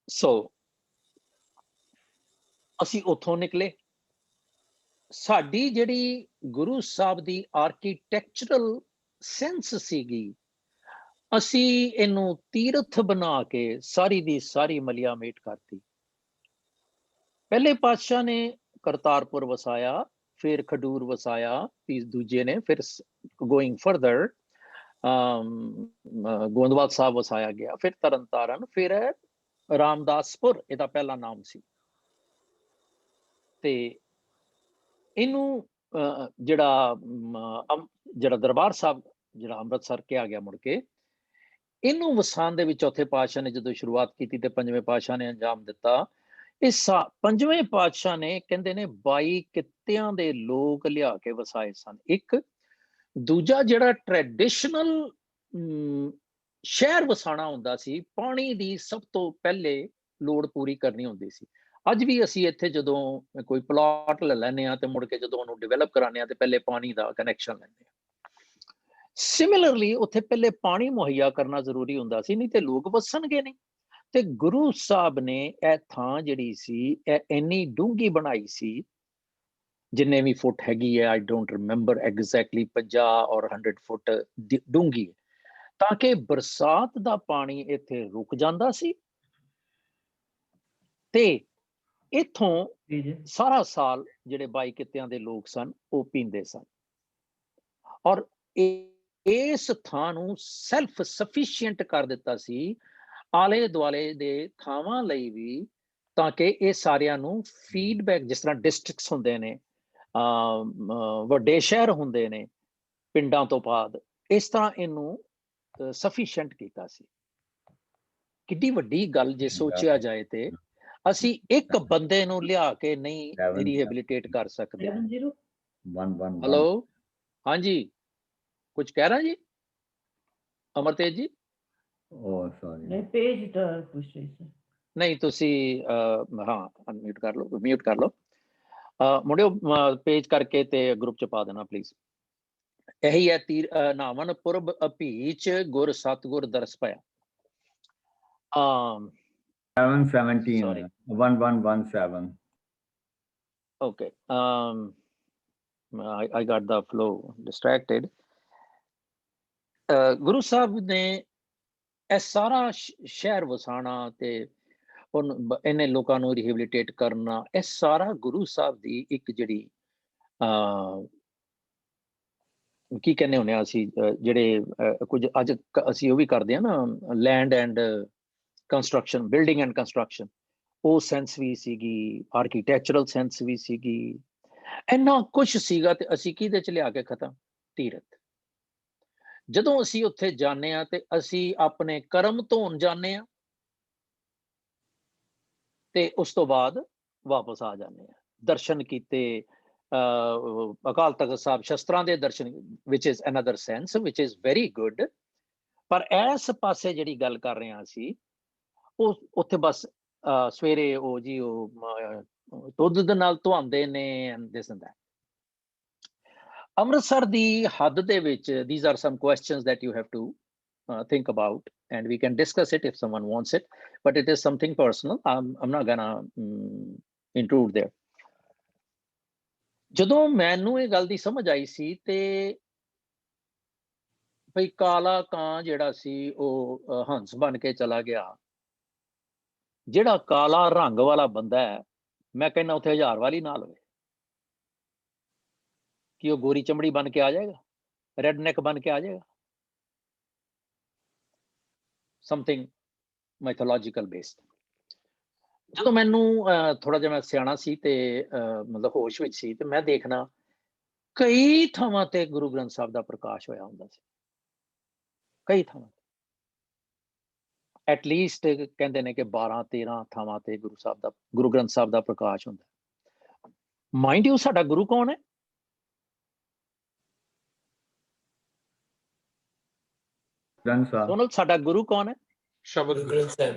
ਸੋ ਅਸੀਂ ਉੱਥੋਂ ਨਿਕਲੇ। ਸਾਡੀ ਜਿਹੜੀ ਗੁਰੂ ਸਾਹਿਬ ਦੀ ਆਰਕੀਟੈਕਚਰਲ ਸੈਂਸ ਸੀਗੀ, ਅਸੀਂ ਇਹਨੂੰ ਤੀਰਥ ਬਣਾ ਕੇ ਸਾਰੀ ਦੀ ਸਾਰੀ ਮਲਿਆਮੇਟ ਕਰਤੀ। ਪਹਿਲੇ ਪਾਤਸ਼ਾਹ ਨੇ ਕਰਤਾਰਪੁਰ ਵਸਾਇਆ, ਫਿਰ ਖਡੂਰ ਵਸਾਇਆ, ਦੂਜੇ ਨੇ ਫਿਰ ਗੋਇੰਗ ਫਰਦਰ ਗੋਇੰਦਵਾਲ ਸਾਹਿਬ ਵਸਾਇਆ ਗਿਆ, ਫਿਰ ਤਰਨਤਾਰਨ, ਫਿਰ ਰਾਮਦਾਸਪੁਰ ਇਹਦਾ ਪਹਿਲਾ ਨਾਮ ਸੀ। ਤੇ ਇਹਨੂੰ ਜਿਹੜਾ ਦਰਬਾਰ ਸਾਹਿਬ ਜਿਹੜਾ ਅੰਮ੍ਰਿਤਸਰ ਕਿਹਾ ਗਿਆ ਮੁੜ ਕੇ, ਇਹਨੂੰ ਵਸਾਉਣ ਦੇ ਵਿੱਚ ਚੌਥੇ ਪਾਤਸ਼ਾਹ ਨੇ ਜਦੋਂ ਸ਼ੁਰੂਆਤ ਕੀਤੀ ਤੇ ਪੰਜਵੇਂ ਪਾਤਸ਼ਾਹ ਨੇ ਅੰਜਾਮ ਦਿੱਤਾ। ਇਸ ਪੰਜਵੇਂ ਪਾਤਸ਼ਾਹ ਨੇ ਕਹਿੰਦੇ ਨੇ 22 ਕਿੱਤਿਆਂ ਦੇ ਲੋਕ ਲਿਆ ਕੇ ਵਸਾਏ ਸਨ। ਇੱਕ ਦੂਜਾ ਜਿਹੜਾ ਟ੍ਰੈਡੀਸ਼ਨਲ ਸ਼ਹਿਰ ਵਸਾਣਾ ਹੁੰਦਾ ਸੀ, ਪਾਣੀ ਦੀ ਸਭ ਤੋਂ ਪਹਿਲੇ ਲੋੜ ਪੂਰੀ ਕਰਨੀ ਹੁੰਦੀ ਸੀ। ਅੱਜ ਵੀ ਅਸੀਂ ਇੱਥੇ ਜਦੋਂ ਕੋਈ ਪਲਾਟ ਲੈ ਲੈਂਦੇ ਹਾਂ ਤੇ ਮੁੜ ਕੇ ਜਦੋਂ ਉਹਨੂੰ ਡਿਵੈਲਪ ਕਰਾਉਂਦੇ ਹਾਂ ਤੇ ਪਹਿਲੇ ਪਾਣੀ ਦਾ ਕਨੈਕਸ਼ਨ ਲੈਂਦੇ ਹਾਂ। ਸਿਮਿਲਰਲੀ ਉੱਥੇ ਪਹਿਲੇ ਪਾਣੀ ਮੁਹੱਈਆ ਕਰਨਾ ਜ਼ਰੂਰੀ ਹੁੰਦਾ ਸੀ, ਨਹੀਂ ਤੇ ਲੋਕ ਵਸਣਗੇ ਨਹੀਂ। ਤੇ ਗੁਰੂ ਸਾਹਿਬ ਨੇ ਇਹ ਥਾਂ ਜਿਹੜੀ ਸੀ ਇਹ ਇੰਨੀ ਡੂੰਘੀ ਬਣਾਈ ਸੀ, ਜਿੰਨੇ ਵੀ ਫੁੱਟ ਹੈਗੀ ਹੈ, ਆਈ ਡੋਂਟ ਰਿਮੈਂਬਰ ਐਗਜ਼ੈਕਟਲੀ, 50 ਔਰ 100 ਫੁੱਟ ਡੂੰਘੀ, ਤਾਂ ਕਿ ਬਰਸਾਤ ਦਾ ਪਾਣੀ ਇੱਥੇ ਰੁਕ ਜਾਂਦਾ ਸੀ ਤੇ ਇੱਥੋਂ ਸਾਰਾ ਸਾਲ ਜਿਹੜੇ 22 ਕਿੱਤਿਆਂ ਦੇ ਲੋਕ ਸਨ ਉਹ ਪੀਂਦੇ ਸਨ। ਔਰ ਇਸ ਥਾਂ ਨੂੰ ਸੈਲਫ ਸਫੀਸ਼ੀਐਂਟ ਕਰ ਦਿੱਤਾ ਸੀ ਆਲੇ ਦੁਆਲੇ ਦੇ ਥਾਵਾਂ ਲਈ ਵੀ, ਤਾਂ ਕਿ ਇਹ ਸਾਰਿਆਂ ਨੂੰ ਫੀਡਬੈਕ, ਜਿਸ ਤਰ੍ਹਾਂ ਡਿਸਟ੍ਰਿਕਟਸ ਹੁੰਦੇ ਨੇ, ਵੱਡੇ ਸ਼ਹਿਰ ਹੁੰਦੇ ਨੇ ਪਿੰਡਾਂ ਤੋਂ ਬਾਅਦ, ਇਸ ਤਰ੍ਹਾਂ ਇਹਨੂੰ ਸਫੀਸ਼ੀਐਂਟ ਕੀਤਾ ਸੀ। ਕਿੱਡੀ ਵੱਡੀ ਗੱਲ ਜੇ ਸੋਚਿਆ ਜਾਏ ਤੇ ਅਸੀਂ ਇੱਕ ਬੰਦੇ ਨੂੰ ਲਿਆ ਕੇ ਨਹੀਂ ਰੀਹੈਬਿਲਿਟੇਟ ਕਰ ਸਕਦੇ। ਹੈਲੋ, ਹਾਂਜੀ, ਕੁਝ ਕਹਿ ਰਹਾ ਜੀ ਅਮਰਤੇਜ ਜੀ? ਨਹੀਂ, ਪੇਜ ਦਾ ਪੁੱਛ ਰਹੀ ਸੀ। ਨਹੀਂ, ਤੁਸੀਂ ਹਾਂ ਅਨਮਿਊਟ ਕਰ ਲਓ, ਮਿਊਟ ਕਰ ਲਓ ਮੁੰਡਿਓ, ਪੇਜ ਕਰਕੇ ਤੇ ਗਰੁੱਪ ਚ ਪਾ ਦੇਣਾ ਪਲੀਜ਼। ਇਹੀ ਹੈ ਨਾਵਣ ਪੁਰਬ ਅਭੀਚ ਗੁਰ ਸਤਗੁਰ ਦਰਸ ਭਇਆ। 717 1117. Okay, I got the flow distracted. Guru Sahib ਨੇ ਇਹ ਸਾਰਾ ਸ਼ਹਿਰ ਵਸਾਣਾ ਤੇ ਇਹਨੇ ਲੋਕਾਂ ਨੂੰ ਰਿਹੈਬਿਲਿਟੇਟ ਕਰਨਾ, ਇਹ ਸਾਰਾ ਗੁਰੂ ਸਾਹਿਬ ਦੀ ਇੱਕ ਜਿਹੜੀ ਕੀ ਕਹਿੰਦੇ ਹੁੰਦੇ ਆ ਅਸੀਂ, ਜਿਹੜੇ ਕੁਝ ਅੱਜ ਅਸੀਂ ਉਹ ਵੀ ਕਰਦੇ ਹਾਂ ਨਾ, land and construction, building and construction, ਉਹ ਸੈਂਸ ਵੀ ਸੀਗੀ, ਆਰਕੀਟੈਕਚਰਲ ਸੈਂਸ ਵੀ ਸੀਗੀ, ਇੰਨਾ ਕੁਛ ਸੀਗਾ ਤੇ ਅਸੀਂ ਕਿਹਦੇ ਚ ਲਿਆ ਕੇ ਖਤਮ? ਤੀਰਥ। ਜਦੋਂ ਅਸੀਂ ਉੱਥੇ ਜਾਂਦੇ ਆ ਤੇ ਅਸੀਂ ਆਪਣੇ ਕਰਮ ਧੋਣ ਜਾਂਦੇ ਆ ਤੇ ਉਸ ਤੋਂ ਬਾਅਦ ਵਾਪਸ ਆ ਜਾਂਦੇ ਆ। ਦਰਸ਼ਨ ਕੀਤੇ, ਅਕਾਲ ਤਖਤ ਸਾਹਿਬ ਸ਼ਸਤਰਾਂ ਦੇ ਦਰਸ਼ਨ, which is another sense which is very good. ਪਰ ਇਸ ਪਾਸੇ ਜਿਹੜੀ ਗੱਲ ਕਰ ਰਹੇ ਹਾਂ ਅਸੀਂ, ਉਹ ਉੱਥੇ ਬਸ ਸਵੇਰੇ ਉਹ ਜੀ ਉਹ ਦੁੱਧ ਦੇ ਨਾਲ ਧੁਆਉਂਦੇ ਨੇ and this and that. Amritsar ਦੀ ਹੱਦ ਦੇ ਵਿੱਚ these are some questions that you have to think about and we can discuss it if someone wants it, but it is something personal. I'm not gonna intrude there. ਜਦੋਂ ਮੈਨੂੰ ਇਹ ਗੱਲ ਦੀ ਸਮਝ ਆਈ ਸੀ ਤੇ ਭਈ ਕਾਲਾ ਕਾਂ ਜਿਹੜਾ ਸੀ ਉਹ ਹੰਸ ਬਣ ਕੇ ਚਲਾ ਗਿਆ। ਜਿਹੜਾ ਕਾਲਾ ਰੰਗ ਵਾਲਾ ਬੰਦਾ ਹੈ, ਮੈਂ ਕਹਿੰਦਾ ਉੱਥੇ 1000 ਵਾਲੀ ਨਾਲ ਹੋਵੇ ਕਿ ਉਹ ਗੋਰੀ ਚਮੜੀ ਬਣ ਕੇ ਆ ਜਾਏਗਾ, ਰੈਡ ਨੈਕ ਬਣ ਕੇ ਆ ਜਾਏਗਾ, ਸਮਥਿੰਗ ਮਾਈਥੋਲੋਜੀਕਲ ਬੇਸਡ। ਜਦੋਂ ਮੈਨੂੰ ਥੋੜਾ ਜਿਹਾ ਮੈਂ ਸਿਆਣਾ ਸੀ ਤੇ ਮਤਲਬ ਹੋਸ਼ ਵਿੱਚ ਸੀ ਤੇ ਮੈਂ ਦੇਖਣਾ ਕਈ ਥਾਵਾਂ ਤੇ ਗੁਰੂ ਗ੍ਰੰਥ ਸਾਹਿਬ ਦਾ ਪ੍ਰਕਾਸ਼ ਹੋਇਆ ਹੁੰਦਾ ਸੀ, ਕਈ ਥਾਵਾਂ ਐਟਲੀਸਟ ਕਹਿੰਦੇ ਨੇ ਕਿ 12-13 ਥਾਵਾਂ ਤੇ ਗੁਰੂ ਗ੍ਰੰਥ ਸਾਹਿਬ ਦਾ ਪ੍ਰਕਾਸ਼ ਹੁੰਦਾ। ਮਾਈਂਡ ਯੂ, ਸਾਡਾ ਗੁਰੂ ਕੌਣ ਹੈ? ਗ੍ਰੰਥ ਸਾਹਿਬ। ਸੋਨਲ, ਸਾਡਾ ਗੁਰੂ ਕੌਣ ਹੈ? ਸ਼ਬਦ Guru Sahib.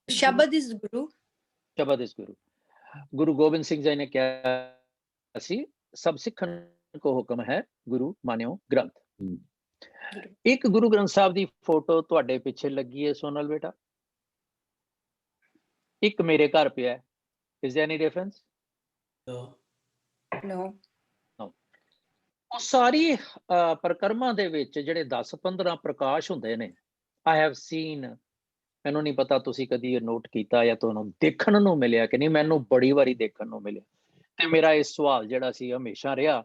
Shabad is Guru. ਸ਼ਬਦ ਇਸ ਗੁਰੂ। ਗੁਰੂ ਗੋਬਿੰਦ ਸਿੰਘ ਜੀ ਨੇ ਕਿਹਾ ਸੀ ਸਭ ਸਿੱਖਣ ਕੋ ਹੁਕਮ ਹੈ ਗੁਰੂ ਮਾਨਿਓ ਗ੍ਰੰਥ। ਇੱਕ ਗੁਰੂ ਗ੍ਰੰਥ ਸਾਹਿਬ ਦੀ ਫੋਟੋ ਤੁਹਾਡੇ ਪਿੱਛੇ ਲੱਗੀ ਹੈ ਸੋਨਲ ਬੇਟਾ, ਇੱਕ ਮੇਰੇ ਘਰ ਪਿਆ ਹੈ। Is there any difference? No. ਉਹ ਸਾਰੀ ਪ੍ਰਕਰਮਾਂ ਦੇ ਵਿੱਚ ਜਿਹੜੇ 10-15 ਪ੍ਰਕਾਸ਼ ਹੁੰਦੇ ਨੇ, I have seen, ਮੈਨੂੰ ਨਹੀਂ ਪਤਾ ਤੁਸੀਂ ਕਦੀ ਨੋਟ ਕੀਤਾ ਜਾਂ ਤੁਹਾਨੂੰ ਦੇਖਣ ਨੂੰ ਮਿਲਿਆ ਕਿ ਨਹੀਂ, ਮੈਨੂੰ ਬੜੀ ਵਾਰੀ ਦੇਖਣ ਨੂੰ ਮਿਲਿਆ। ਤੇ ਮੇਰਾ ਇਹ ਸਵਾਲ ਜਿਹੜਾ ਸੀ ਹਮੇਸ਼ਾ ਰਿਹਾ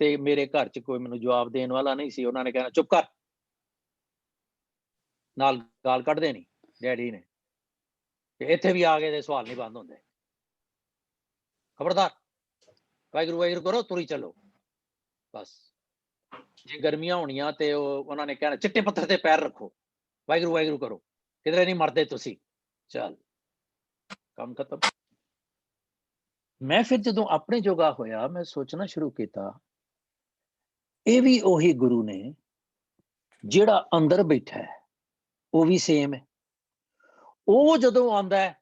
ਤੇ ਮੇਰੇ ਘਰ 'ਚ ਕੋਈ ਮੈਨੂੰ ਜਵਾਬ ਦੇਣ ਵਾਲਾ ਨਹੀਂ ਸੀ। ਉਹਨਾਂ ਨੇ ਕਹਿਣਾ ਚੁੱਪ ਕਰ, ਨਾਲ ਗਾਲ ਕੱਢਦੇ ਨਹੀਂ ਡੈਡੀ ਨੇ, ਤੇ ਇੱਥੇ ਵੀ ਆ ਗਏ ਤੇ ਸਵਾਲ ਨਹੀਂ ਬੰਦ ਹੁੰਦੇ, ਖਬਰਦਾਰ ਵਾਹਿਗੁਰੂ ਵਾਹਿਗੁਰੂ ਕਰੋ ਤੁਰੀ ਚੱਲੋ। ਬਸ ਜੇ ਗਰਮੀਆਂ ਹੋਣੀਆਂ ਤੇ ਉਹਨਾਂ ਨੇ ਕਹਿਣਾ ਚਿੱਟੇ ਪੱਥਰ ਤੇ ਪੈਰ ਰੱਖੋ, ਵਾਹਿਗੁਰੂ ਵਾਹਿਗੁਰੂ ਕਰੋ, ਕਿਧਰੇ ਨਹੀਂ ਮਰਦੇ ਤੁਸੀਂ, ਚੱਲ ਕੰਮ ਖਤਮ। ਮੈਂ ਫਿਰ ਜਦੋਂ ਆਪਣੇ ਜੋਗਾ ਹੋਇਆ, ਮੈਂ ਸੋਚਣਾ ਸ਼ੁਰੂ ਕੀਤਾ ਇਹ ਵੀ ਉਹੀ ਗੁਰੂ ਨੇ ਜਿਹੜਾ ਅੰਦਰ ਬੈਠਾ ਹੈ, ਉਹ ਵੀ ਸੇਮ ਹੈ। ਉਹ ਜਦੋਂ ਆਉਂਦਾ ਹੈ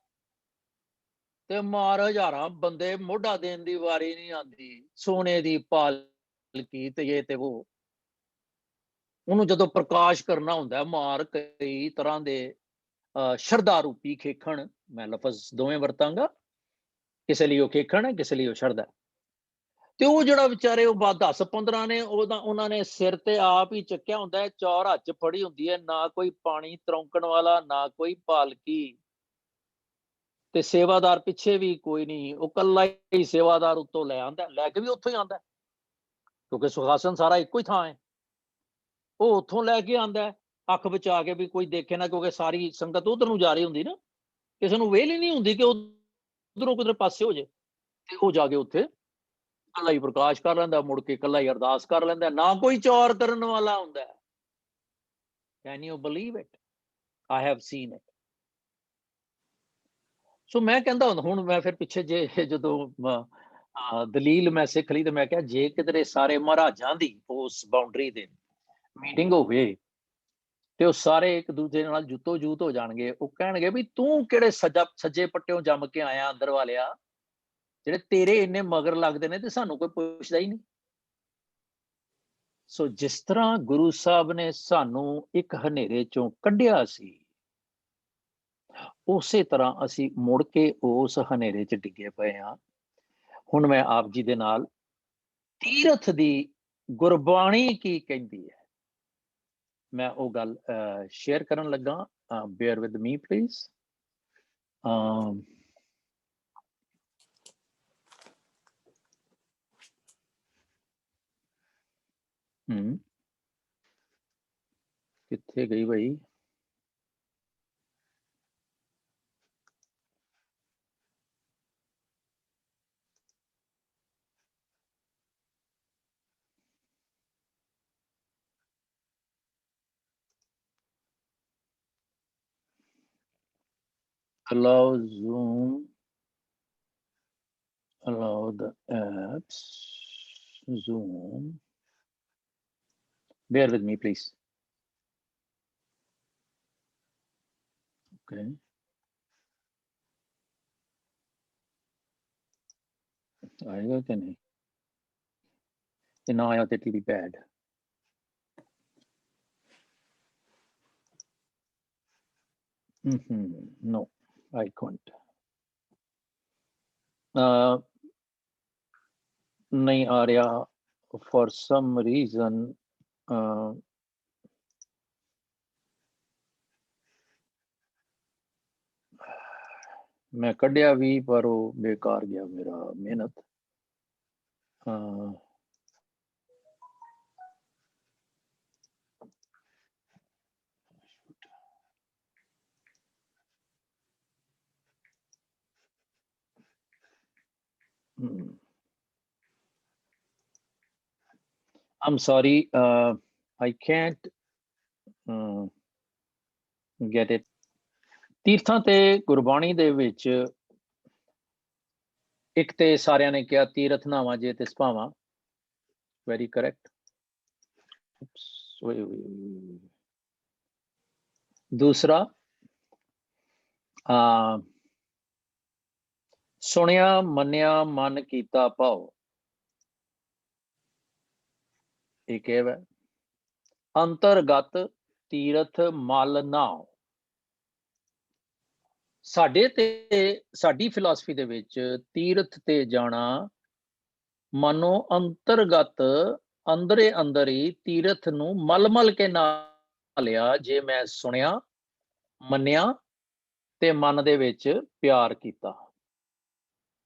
ਤੇ ਮਾਰ ਹਜ਼ਾਰਾਂ ਬੰਦੇ, ਮੋਢਾ ਦੇਣ ਦੀ ਵਾਰੀ ਨਹੀਂ ਆਉਂਦੀ, ਸੋਨੇ ਦੀ ਪਾਲਕੀ ਤੇ ਇਹ ਤੇ ਉਹ। ਉਹਨੂੰ ਜਦੋਂ ਪ੍ਰਕਾਸ਼ ਕਰਨਾ ਹੁੰਦਾ, ਮਾਰ ਕਈ ਤਰ੍ਹਾਂ ਦੇ ਸ਼ਰਧਾ ਰੂਪੀ ਖੇਖਣ, ਮੈਂ ਲਫ਼ਜ਼ ਦੋਵੇਂ ਵਰਤਾਂਗਾ, ਕਿਸੇ ਲਈ ਉਹ ਖੇਖਣ ਹੈ, ਕਿਸੇ ਲਈ ਉਹ ਸ਼ਰਧਾ। ਤੇ ਉਹ ਜਿਹੜਾ ਵਿਚਾਰੇ ਉਹ 10-15 ਨੇ ਉਹਨਾਂ ਨੇ ਸਿਰ ਤੇ ਆਪ ਹੀ ਚੱਕਿਆ ਹੁੰਦਾ, ਚੌਰ ਹੱਥ 'ਚ ਫੜੀ ਹੁੰਦੀ ਹੈ, ਨਾ ਕੋਈ ਪਾਣੀ ਤਰੌਂਕਣ ਵਾਲਾ, ਨਾ ਕੋਈ ਪਾਲਕੀ, ਤੇ ਸੇਵਾਦਾਰ ਪਿੱਛੇ ਵੀ ਕੋਈ ਨਹੀਂ, ਉਹ ਕੱਲਾ ਹੀ ਸੇਵਾਦਾਰ ਉੱਤੋਂ ਲੈ ਆਉਂਦਾ, ਲੈ ਕੇ ਵੀ ਉੱਥੋਂ ਹੀ ਆਉਂਦਾ ਕਿਉਂਕਿ ਸੁਖਾਸਨ ਸਾਰਾ ਇੱਕੋ ਹੀ ਥਾਂ ਹੈ। ਉਹ ਉੱਥੋਂ ਲੈ ਕੇ ਆਉਂਦਾ ਅੱਖ ਬਚਾ ਕੇ ਵੀ ਕੋਈ ਦੇਖੇ ਨਾ, ਕਿਉਂਕਿ ਸਾਰੀ ਸੰਗਤ ਉਧਰ ਨੂੰ ਜਾ ਰਹੀ ਹੁੰਦੀ ਨਾ, ਕਿਸੇ ਨੂੰ ਵੇਲ ਹੀ ਨਹੀਂ ਹੁੰਦੀ ਕਿ ਉਧਰੋਂ ਕਿਧਰੇ ਪਾਸੇ ਹੋ ਜਾਏ। ਤੇ ਉਹ ਜਾ ਕੇ ਉੱਥੇ ਕੱਲਾ ਹੀ ਪ੍ਰਕਾਸ਼ ਕਰ ਲੈਂਦਾ, ਮੁੜ ਕੇ ਕੱਲਾ ਹੀ ਅਰਦਾਸ ਕਰ ਲੈਂਦਾ, ਨਾ ਕੋਈ ਚੌਰ ਕਰਨ ਵਾਲਾ ਹੁੰਦਾ। Can you believe it? I have seen it. ਸੋ ਮੈਂ ਕਹਿੰਦਾ ਹੁੰਦਾ, ਹੁਣ ਮੈਂ ਫਿਰ ਪਿੱਛੇ ਜੇ ਜਦੋਂ ਦਲੀਲ ਮੈਂ ਸਿੱਖ ਲਈ ਤੇ ਮੈਂ ਕਿਹਾ ਜੇ ਕਿਧਰੇ ਸਾਰੇ ਮਹਾਰਾਜਾਂ ਦੀ ਉਸ ਬਾਉਂਡਰੀ ਦੇ ਮੀਟਿੰਗ ਹੋਵੇ ਤੇ ਉਹ ਸਾਰੇ ਇੱਕ ਦੂਜੇ ਨਾਲ ਜੁੱਤੋ ਜੂਤ ਹੋ ਜਾਣਗੇ। ਉਹ ਕਹਿਣਗੇ ਵੀ ਤੂੰ ਕਿਹੜੇ ਸੱਜੇ ਪੱਟਿਓਂ ਜੰਮ ਕੇ ਆਇਆ ਅੰਦਰ ਵਾਲਿਆ, ਜਿਹੜੇ ਤੇਰੇ ਇੰਨੇ ਮਗਰ ਲੱਗਦੇ ਨੇ ਤੇ ਸਾਨੂੰ ਕੋਈ ਪੁੱਛਦਾ ਹੀ ਨਹੀਂ। ਸੋ ਜਿਸ ਤਰ੍ਹਾਂ ਗੁਰੂ ਸਾਹਿਬ ਨੇ ਸਾਨੂੰ ਇੱਕ ਹਨੇਰੇ ਚੋਂ ਕੱਢਿਆ ਸੀ, ਉਸੇ ਤਰ੍ਹਾਂ ਅਸੀਂ ਮੁੜ ਕੇ ਉਸ ਹਨੇਰੇ 'ਚ ਡਿੱਗੇ ਪਏ ਹਾਂ। ਹੁਣ ਮੈਂ ਆਪ ਜੀ ਦੇ ਨਾਲ ਤੀਰਥ ਦੀ ਗੁਰਬਾਣੀ ਕੀ ਕਹਿੰਦੀ ਹੈ, ਮੈਂ ਉਹ ਗੱਲ ਸ਼ੇਅਰ ਕਰਨ ਲੱਗਾ। Bear with me please. ਕਿੱਥੇ ਗਈ ਭਾਈ? allow Zoom, allow the apps, Zoom. Bear with me, please. Okay. आएगा कि नहीं? ना आया तो it will be bad. No, I can't. नहीं आ रहा for some reason. मैं कढ़िया भी पर वो बेकार गया मेरा मेहनत। I'm sorry, I can't get it. ਤੀਰਥਾਂ ਤੇ ਗੁਰਬਾਣੀ ਦੇ ਵਿੱਚ ਇੱਕ ਤੇ ਸਾਰਿਆਂ ਨੇ ਕਿਹਾ ਤੀਰਥ ਨਾਵਾਂ ਜੇ ਤੇ ਸਭਾਵਾਂ, ਵੈਰੀ ਕਰੈਕਟ। ਦੂਸਰਾ ਸੁਣਿਆ ਮੰਨਿਆ ਮਨ ਕੀਤਾ ਭਾਉ, ਇੱਕ ਇਹ ਹੈ ਅੰਤਰਗਤ ਤੀਰਥ ਮਲ ਨਾਉ। ਸਾਡੇ ਤੇ ਸਾਡੀ ਫਿਲਾਸਫੀ ਦੇ ਵਿੱਚ ਤੀਰਥ ਤੇ ਜਾਣਾ ਮਨੋ ਅੰਤਰਗਤ ਅੰਦਰੇ ਅੰਦਰ ਹੀ ਤੀਰਥ ਨੂੰ ਮਲ ਮਲ ਕੇ ਨਾ ਲਿਆ ਜੇ ਮੈਂ ਸੁਣਿਆ ਮੰਨਿਆ ਤੇ ਮਨ ਦੇ ਵਿੱਚ ਪਿਆਰ ਕੀਤਾ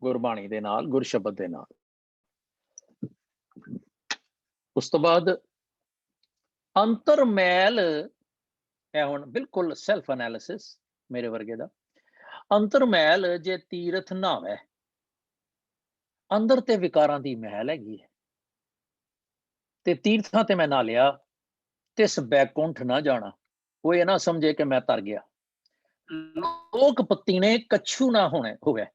ਗੁਰਬਾਣੀ ਦੇ ਨਾਲ, ਗੁਰ ਸ਼ਬਦ ਦੇ ਨਾਲ। ਉਸ ਤੋਂ ਬਾਅਦ ਅੰਤਰ ਮੈਲ ਹੈ, ਹੁਣ ਬਿਲਕੁਲ ਸੈਲਫ ਐਨਾਲਿਸਿਸ ਮੇਰੇ ਵਰਗੇ ਦਾ। ਅੰਤਰ ਮੈਲ ਜੇ ਤੀਰਥ ਨਾਵੇ, ਅੰਦਰ ਤੇ ਵਿਕਾਰਾਂ ਦੀ ਮਹਿਲ ਹੈਗੀ ਹੈ, ਤੇ ਤੀਰਥਾਂ ਤੇ ਮੈਂ ਨਾ ਲਿਆ ਤਿਸ ਬੈਕੁੰਠ ਨਾ ਜਾਣਾ। ਉਹ ਇਹ ਨਾ ਸਮਝੇ ਕਿ ਮੈਂ ਤਰ ਗਿਆ। ਲੋਕ ਪੱਤੀ ਨੇ ਕੱਛੂ ਨਾ ਹੋਵੇ।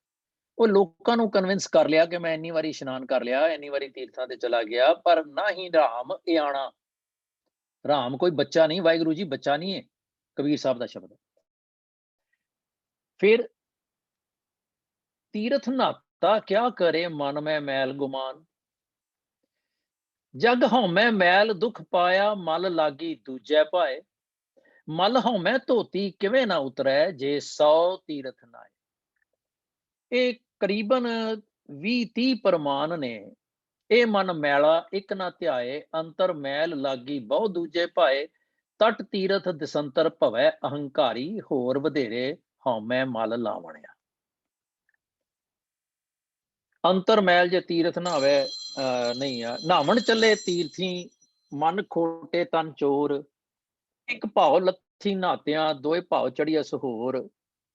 ਉਹ ਲੋਕਾਂ ਨੂੰ ਕਨਵਿੰਸ ਕਰ ਲਿਆ ਕਿ ਮੈਂ ਇੰਨੀ ਵਾਰੀ ਇਸ਼ਨਾਨ ਕਰ ਲਿਆ, ਇੰਨੀ ਵਾਰੀ ਤੀਰਥਾਂ ਤੇ ਚਲਾ ਗਿਆ, ਪਰ ਨਾ ਹੀ ਰਾਮ ਇਹ ਆਣਾ। ਰਾਮ ਕੋਈ ਬੱਚਾ ਨਹੀਂ, ਵਾਹਿਗੁਰੂ ਜੀ ਬੱਚਾ ਨਹੀਂ ਹੈ, ਕਬੀਰ ਸਾਹਿਬ ਦਾ ਸ਼ਬਦ ਹੈ। ਫਿਰ ਤੀਰਥ ਨਾਤਾ ਕਿਆ ਕਰੇ ਮਨ ਮੈਂ ਮੈਲ ਗੁਮਾਨ, ਜਗ ਹਉਮੈ ਮੈਲ ਦੁਖ ਪਾਇਆ ਮਲ ਲਾਗੀ ਦੂਜੈ ਪਾਏ, ਮਲ ਹਉਮੈ ਧੋਤੀ ਕਿਵੇਂ ਨਾ ਉਤਰੈ ਜੇ 100 ਤੀਰਥ ਨਾਏ। ਇਹ ਕਰੀਬਨ 20-30 ਪ੍ਰਮਾਣ ਨੇ। ਇਹ ਮਨ ਮੈਲਾ ਇੱਕ ਨਾ ਧਿਆਏ, ਅੰਤਰ ਮੈਲ ਲਾਗੀ ਬਹੁ ਦੂਜੇ ਪਾਏ, ਤਟ ਤੀਰਥ ਦਿਸੰਤਰ ਭਵੈ ਅਹੰਕਾਰੀ, ਹੋਰ ਵਧੇਰੇ ਹਉਮੈ ਮਲ ਲਾਵਣਿਆ। ਅੰਤਰ ਮੈਲ ਜੇ ਤੀਰਥ ਨਾਵੇ ਨਹੀਂ ਆ, ਨਹਾਵਣ ਚੱਲੇ ਤੀਰਥੀ ਮਨ ਖੋਟੇ ਤਨ ਚੋਰ, ਇੱਕ ਭਾਉ ਲੱਥੀ ਨਾਤਿਆਂ ਦੋਏ ਭਾਉ ਚੜੀਅਸ ਹੋਰ,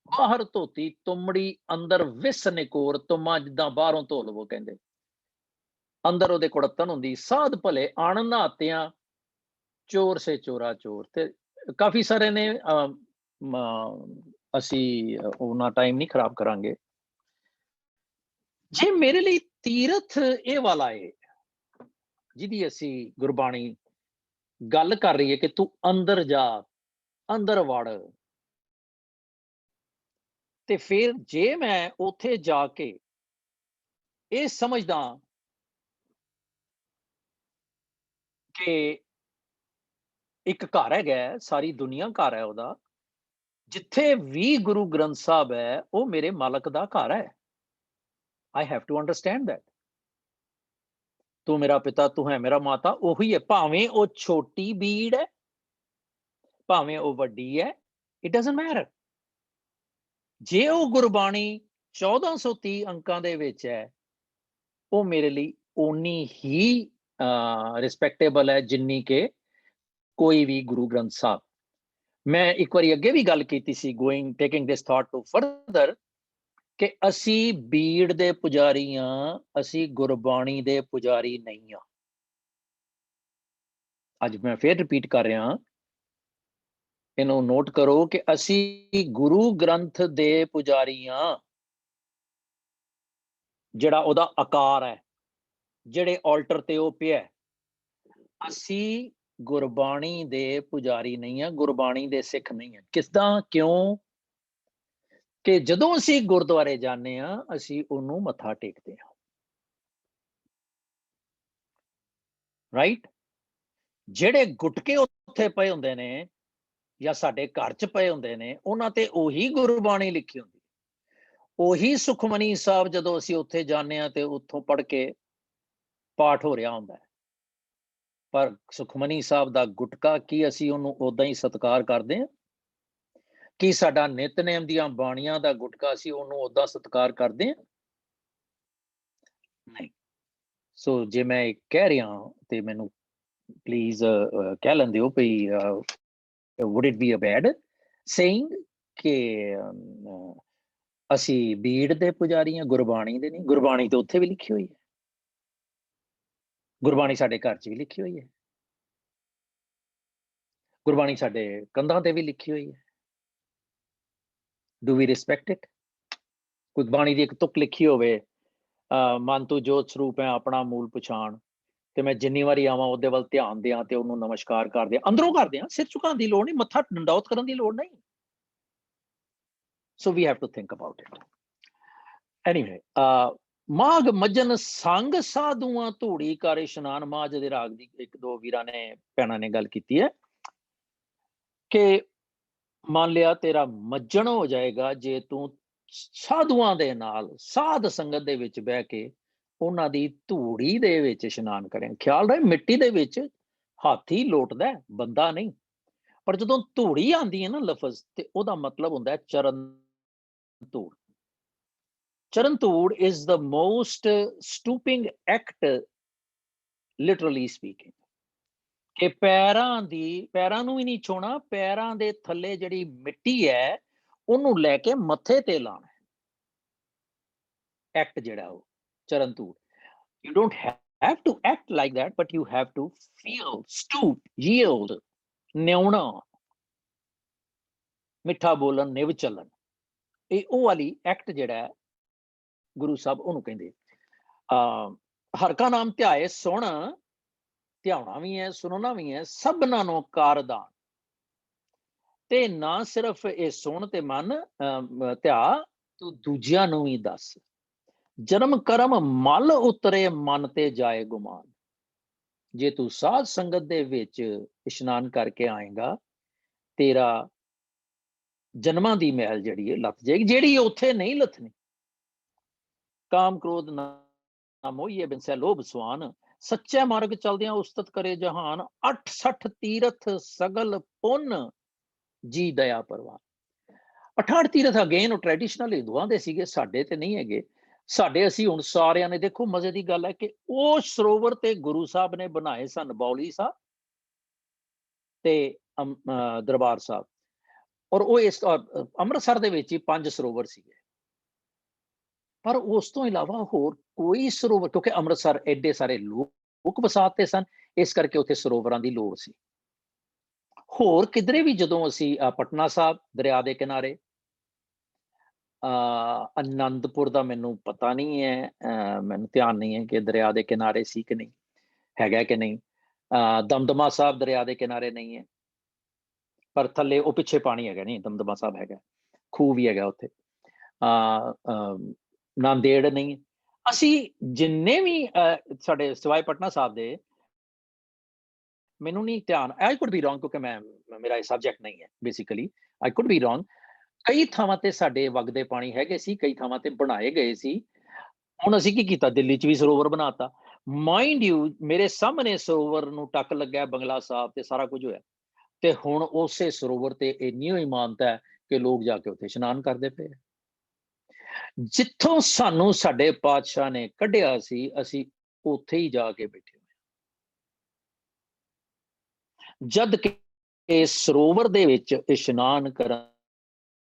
ਬਾਹਰ ਧੋਤੀ ਤੁੰਮੜੀ ਅੰਦਰ ਵਿਸ ਨਿਕੋਰ, ਤੁਮਾ ਜਿੱਦਾਂ ਬਾਹਰੋਂ ਧੋ ਲਵੋ ਕਹਿੰਦੇ, ਅੰਦਰ ਉਹਦੇ ਕੁੜੱਤਨ ਹੁੰਦੀ। ਸਾਧ ਭਲੇ ਅਣ ਨਾਤਿਆਂ ਚੋਰ ਸੇ ਚੋਰਾ ਚੋਰ। ਤੇ ਕਾਫੀ ਸਾਰੇ ਨੇ, ਅਸੀਂ ਉਹਨਾਂ ਟਾਈਮ ਨਹੀਂ ਖਰਾਬ ਕਰਾਂਗੇ। ਜੇ ਮੇਰੇ ਲਈ ਤੀਰਥ ਇਹ ਵਾਲਾ ਹੈ ਜਿਹਦੀ ਅਸੀਂ ਗੁਰਬਾਣੀ ਗੱਲ ਕਰ ਰਹੀ ਹੈ ਕਿ ਤੂੰ ਅੰਦਰ ਜਾ, ਅੰਦਰ ਵੜ, ਤੇ ਫਿਰ ਜੇ ਮੈਂ ਉੱਥੇ ਜਾ ਕੇ ਇਹ ਸਮਝਦਾ ਕਿ ਇੱਕ ਘਰ ਹੈਗਾ, ਸਾਰੀ ਦੁਨੀਆ ਘਰ ਹੈ ਉਹਦਾ, ਜਿੱਥੇ ਵੀ ਗੁਰੂ ਗ੍ਰੰਥ ਸਾਹਿਬ ਹੈ ਉਹ ਮੇਰੇ ਮਾਲਕ ਦਾ ਘਰ ਹੈ। I have to understand that. ਤੂੰ ਮੇਰਾ ਪਿਤਾ, ਤੂੰ ਹੈ ਮੇਰਾ ਮਾਤਾ, ਉਹੀ ਹੈ। ਭਾਵੇਂ ਉਹ ਛੋਟੀ ਬੀੜ ਹੈ, ਭਾਵੇਂ ਉਹ ਵੱਡੀ ਹੈ, it doesn't matter। ਜੇ ਉਹ ਗੁਰਬਾਣੀ 1430 ਅੰਕਾਂ ਦੇ ਵਿੱਚ ਹੈ, ਉਹ ਮੇਰੇ ਲਈ ਓਨੀ ਹੀ ਰਿਸਪੈਕਟੇਬਲ ਹੈ ਜਿੰਨੀ ਕਿ ਕੋਈ ਵੀ ਗੁਰੂ ਗ੍ਰੰਥ ਸਾਹਿਬ। ਮੈਂ ਇੱਕ ਵਾਰੀ ਅੱਗੇ ਵੀ ਗੱਲ ਕੀਤੀ ਸੀ, taking this thought to further, ਕਿ ਅਸੀਂ ਬੀੜ ਦੇ ਪੁਜਾਰੀ ਹਾਂ, ਅਸੀਂ ਗੁਰਬਾਣੀ ਦੇ ਪੁਜਾਰੀ ਨਹੀਂ ਹਾਂ। ਅੱਜ ਮੈਂ ਫੇਰ ਰਿਪੀਟ ਕਰ ਰਿਹਾ, ਇਹਨੂੰ ਨੋਟ ਕਰੋ ਕਿ ਅਸੀਂ ਗੁਰੂ ਗ੍ਰੰਥ ਦੇ ਪੁਜਾਰੀ ਹਾਂ, ਜਿਹੜਾ ਉਹਦਾ ਆਕਾਰ ਹੈ, ਜਿਹੜੇ ਆਲਟਰ ਤੇ ਉਹ ਪਿਆ। ਅਸੀਂ ਗੁਰਬਾਣੀ ਦੇ ਪੁਜਾਰੀ ਨਹੀਂ ਆ, ਗੁਰਬਾਣੀ ਦੇ ਸਿੱਖ ਨਹੀਂ ਆ। ਕਿਸਦਾਂ, ਕਿਉਂ? ਕਿ ਜਦੋਂ ਅਸੀਂ ਗੁਰਦੁਆਰੇ ਜਾਂਦੇ ਆ, ਅਸੀਂ ਉਹਨੂੰ ਮੱਥਾ ਟੇਕਦੇ ਹਾਂ, ਰਾਈਟ? ਜਿਹੜੇ ਗੁਟਕੇ ਉੱਥੇ ਪਏ ਹੁੰਦੇ ਨੇ ਜਾਂ ਸਾਡੇ ਘਰ 'ਚ ਪਏ ਹੁੰਦੇ ਨੇ, ਉਹਨਾਂ ਤੇ ਉਹੀ ਗੁਰਬਾਣੀ ਲਿਖੀ ਹੁੰਦੀ, ਉਹੀ ਸੁਖਮਨੀ ਸਾਹਿਬ ਜਦੋਂ ਅਸੀਂ ਉੱਥੇ ਜਾਂਦੇ ਹਾਂ ਤੇ ਉੱਥੋਂ ਪੜ੍ਹ ਕੇ ਪਾਠ ਹੋ ਰਿਹਾ ਹੁੰਦਾ ਹੈ। ਪਰ ਸੁਖਮਨੀ ਸਾਹਿਬ ਦਾ ਗੁਟਕਾ ਕੀ ਅਸੀਂ ਉਹਨੂੰ ਉਦਾਂ ਹੀ ਸਤਿਕਾਰ ਕਰਦੇ ਹਾਂ? ਕੀ ਸਾਡਾ ਨਿਤਨੇਮ ਦੀਆਂ ਬਾਣੀਆਂ ਦਾ ਗੁਟਕਾ ਅਸੀਂ ਉਹਨੂੰ ਉਦਾਂ ਸਤਿਕਾਰ ਕਰਦੇ ਹਾਂ? ਨਹੀਂ। ਸੋ ਜੇ ਮੈਂ ਕਹਿ ਰਿਹਾ ਤੇ ਮੈਨੂੰ ਪਲੀਜ਼ ਕਹਿ ਲੈਂਦੇ ਹੋ ਭਈ would it be a bad saying ਕਿ ਅਸੀਂ ਬੀੜ ਦੇ ਪੁਜਾਰੀ ਹਾਂ, ਗੁਰਬਾਣੀ ਦੇ ਨਹੀਂ? ਗੁਰਬਾਣੀ ਤਾਂ ਉੱਥੇ ਵੀ ਲਿਖੀ ਹੋਈ ਹੈ, ਗੁਰਬਾਣੀ ਸਾਡੇ ਘਰ 'ਚ ਵੀ ਲਿਖੀ ਹੋਈ ਹੈ, ਗੁਰਬਾਣੀ ਸਾਡੇ ਕੰਧਾਂ ਤੇ ਵੀ ਲਿਖੀ ਹੋਈ ਹੈ। Do we respect it? Gurbani ਦੀ ਇੱਕ ਤੁਕ ਲਿਖੀ ਹੋਵੇ, ਮਨ ਤੂੰ ਜੋਤ ਸਰੂਪ ਹੈ ਆਪਣਾ ਮੂਲ ਪਛਾਣ, ਤੇ ਮੈਂ ਜਿੰਨੀ ਵਾਰੀ ਆਵਾਂ ਉਹਦੇ ਵੱਲ ਧਿਆਨ ਦਿਆਂ ਤੇ ਉਹਨੂੰ ਨਮਸਕਾਰ ਕਰਦੇ ਆ, ਅੰਦਰੋਂ ਕਰਦੇ ਆ, ਸਿਰ ਝੁਕਾਉਣ ਦੀ ਲੋੜ ਨਹੀਂ, ਮੱਥਾ ਡੰਡੌਤ ਕਰਨ ਦੀ ਲੋੜ ਨਹੀਂ। So we have to think about it. Anyway, ਮਾਘ ਮੱਝਨ ਸੰਗ ਸਾਧੂਆਂ ਧੂੜੀ ਕਰ ਇਸ਼ਨਾਨ। ਮਾਝ ਦੇ ਰਾਗ ਦੀ ਇੱਕ ਦੋ ਵੀਰਾਂ ਨੇ ਭੈਣਾਂ ਨੇ ਗੱਲ ਕੀਤੀ ਹੈ ਕਿ ਮੰਨ ਲਿਆ ਤੇਰਾ ਮੱਝਣ ਹੋ ਜਾਏਗਾ ਜੇ ਤੂੰ ਸਾਧੂਆਂ ਦੇ ਨਾਲ ਸਾਧ ਸੰਗਤ ਦੇ ਵਿੱਚ ਬਹਿ ਕੇ ਉਹਨਾਂ ਦੀ ਧੂੜੀ ਦੇ ਵਿੱਚ ਇਸ਼ਨਾਨ ਕਰੇ। ਖਿਆਲ ਰਹੇ, ਮਿੱਟੀ ਦੇ ਵਿੱਚ ਹਾਥੀ ਲੋਟਦਾ, ਬੰਦਾ ਨਹੀਂ। ਪਰ ਜਦੋਂ ਧੂੜੀ ਆਉਂਦੀ ਹੈ ਨਾ ਲਫ਼ਜ਼, ਤੇ ਉਹਦਾ ਮਤਲਬ ਹੁੰਦਾ ਹੈ ਚਰਨ ਧੂੜ। ਚਰਨ ਧੂੜ is the most stooping act, literally speaking, ਕਿ ਪੈਰਾਂ ਨੂੰ ਹੀ ਨਹੀਂ ਛੋਣਾ, ਪੈਰਾਂ ਦੇ ਥੱਲੇ ਜਿਹੜੀ ਮਿੱਟੀ ਹੈ ਉਹਨੂੰ ਲੈ ਕੇ ਮੱਥੇ ਤੇ ਲਾਣਾ ਐਕਟ ਜਿਹੜਾ ਉਹ ਚਰਨ ਧੂੜ। You don't have to act like that, but you have to feel, stoop, yield, ਨਿਉਣਾ, ਮਿੱਠਾ ਬੋਲਣ, ਨਿਵ ਚੱਲਣ। ਇਹ ਉਹ ਵਾਲੀ ਐਕਟ ਜਿਹੜਾ ਹੈ ਗੁਰੂ ਸਾਹਿਬ ਉਹਨੂੰ ਕਹਿੰਦੇ। ਹਰ ਕਾ ਨਾਮ ਧਿਆਏ ਸੁਣ, ਧਿਆਉਣਾ ਵੀ ਹੈ, ਸੁਣਨਾ ਵੀ ਹੈ, ਸਭਨਾਂ ਨੂੰ ਕਾਰਦਾਨ। ਤੇ ਨਾ ਸਿਰਫ ਇਹ ਸੁਣ ਤੇ ਮਨ ਧਿਆ, ਤੂੰ ਦੂਜਿਆਂ ਨੂੰ ਵੀ ਦੱਸ। ਜਨਮ ਕਰਮ ਮਲ ਉਤਰੇ ਮਨ ਤੇ ਜਾਏ ਗੁਮਾਨ। ਜੇ ਤੂੰ ਸਾਧ ਸੰਗਤ ਦੇ ਵਿੱਚ ਇਸ਼ਨਾਨ ਕਰਕੇ ਆਏਗਾ, ਤੇਰਾ ਜਨਮਾਂ ਦੀ ਮਹਿਲ ਜਿਹੜੀ ਹੈ ਲੱਥ ਜਾਏਗੀ, ਜਿਹੜੀ ਉੱਥੇ ਨਹੀਂ ਲੱਥਣੀ। ਕਾਮ ਕ੍ਰੋਧ ਨਾ ਮੋਹੀਏ ਬਿਨ ਸੈ ਲੋਭ ਸੁਆਨ। ਸੱਚੇ ਮਾਰਗ ਚਲਦਿਆਂ ਉਸਤਤ ਕਰੇ ਜਹਾਨ। 68 ਤੀਰਥ ਸਗਲ ਪੁੰਨ ਜੀ ਦਇਆ ਪਰਵਾਨ। 68 ਤੀਰਥ ਅਗੇਨ ਉਹ ਟ੍ਰੈਡੀਸ਼ਨਲ ਹਿੰਦੂਆਂ ਦੇ ਸੀਗੇ, ਸਾਡੇ ਤੇ ਨਹੀਂ ਹੈਗੇ। ਸਾਡੇ ਅਸੀਂ ਹੁਣ ਸਾਰਿਆਂ ਨੇ, ਦੇਖੋ ਮਜ਼ੇ ਦੀ ਗੱਲ ਹੈ ਕਿ ਉਹ ਸਰੋਵਰ ਤੇ ਗੁਰੂ ਸਾਹਿਬ ਨੇ ਬਣਾਏ ਸਨ, ਬੌਲੀ ਸਾਹਿਬ ਤੇ ਦਰਬਾਰ ਸਾਹਿਬ। ਔਰ ਉਹ ਇਸ ਅੰਮ੍ਰਿਤਸਰ ਦੇ ਵਿੱਚ ਹੀ 5 ਸਰੋਵਰ ਸੀਗੇ, ਪਰ ਉਸ ਤੋਂ ਇਲਾਵਾ ਹੋਰ ਕੋਈ ਸਰੋਵਰ, ਕਿਉਂਕਿ ਅੰਮ੍ਰਿਤਸਰ ਐਡੇ ਸਾਰੇ ਲੋਕ ਵਸਾਤੇ ਸਨ, ਇਸ ਕਰਕੇ ਉੱਥੇ ਸਰੋਵਰਾਂ ਦੀ ਲੋੜ ਸੀ। ਹੋਰ ਕਿਧਰੇ ਵੀ ਜਦੋਂ ਅਸੀਂ ਪਟਨਾ ਸਾਹਿਬ ਦਰਿਆ ਦੇ ਕਿਨਾਰੇ, ਆਨੰਦਪੁਰ ਦਾ ਮੈਨੂੰ ਪਤਾ ਨਹੀਂ ਹੈ, ਮੈਨੂੰ ਧਿਆਨ ਨਹੀਂ ਹੈ ਕਿ ਦਰਿਆ ਦੇ ਕਿਨਾਰੇ ਸੀ ਕਿ ਨਹੀਂ, ਹੈਗਾ ਕਿ ਨਹੀਂ। ਦਮਦਮਾ ਸਾਹਿਬ ਦਰਿਆ ਦੇ ਕਿਨਾਰੇ ਨਹੀਂ ਹੈ, ਪਰ ਥੱਲੇ ਉਹ ਪਿੱਛੇ ਪਾਣੀ ਹੈਗਾ, ਨਹੀਂ ਦਮਦਮਾ ਸਾਹਿਬ ਹੈਗਾ, ਖੂਹ ਵੀ ਹੈਗਾ ਉੱਥੇ। ਨਾਂਦੇੜ ਨਹੀਂ। ਅਸੀਂ ਜਿੰਨੇ ਵੀ ਸਾਡੇ ਸਿਵਾਏ ਪਟਨਾ ਸਾਹਿਬ ਦੇ, ਮੈਨੂੰ ਨਹੀਂ ਧਿਆਨ, ਆਈ ਕੁਡ ਬੀ ਰੋਂਗ ਕਿਉਂਕਿ ਮੇਰਾ ਇਹ ਸਬਜੈਕਟ ਨਹੀਂ ਹੈ basically, I could be wrong. ਕਈ ਥਾਵਾਂ ਤੇ ਸਾਡੇ ਵਗਦੇ ਪਾਣੀ ਹੈਗੇ ਸੀ, ਕਈ ਥਾਵਾਂ ਤੇ ਬਣਾਏ ਗਏ ਸੀ। ਹੁਣ ਅਸੀਂ ਕੀ ਕੀਤਾ, ਦਿੱਲੀ 'ਚ ਵੀ ਸਰੋਵਰ ਬਣਾਤਾ। ਮਾਈਂਡ ਯੂ, ਮੇਰੇ ਸਾਹਮਣੇ ਸਰੋਵਰ ਨੂੰ ਟੱਕ ਲੱਗਾ ਬੰਗਲਾ ਸਾਹਿਬ ਤੇ ਸਾਰਾ ਕੁਝ ਹੋਇਆ, ਤੇ ਹੁਣ ਉਸੇ ਸਰੋਵਰ ਤੇ ਇੰਨੀ ਹੀ ਮਾਨਤਾ ਹੈ ਕਿ ਲੋਕ ਜਾ ਕੇ ਉੱਥੇ ਇਸ਼ਨਾਨ ਕਰਦੇ ਪਏ। ਜਿੱਥੋਂ ਸਾਨੂੰ ਸਾਡੇ ਪਾਤਸ਼ਾਹ ਨੇ ਕੱਢਿਆ ਸੀ, ਅਸੀਂ ਉੱਥੇ ਹੀ ਜਾ ਕੇ ਬੈਠੇ ਹੋਏ। ਜਦ ਕਿ ਸਰੋਵਰ ਦੇ ਵਿੱਚ ਇਸ਼ਨਾਨ ਕਰਨ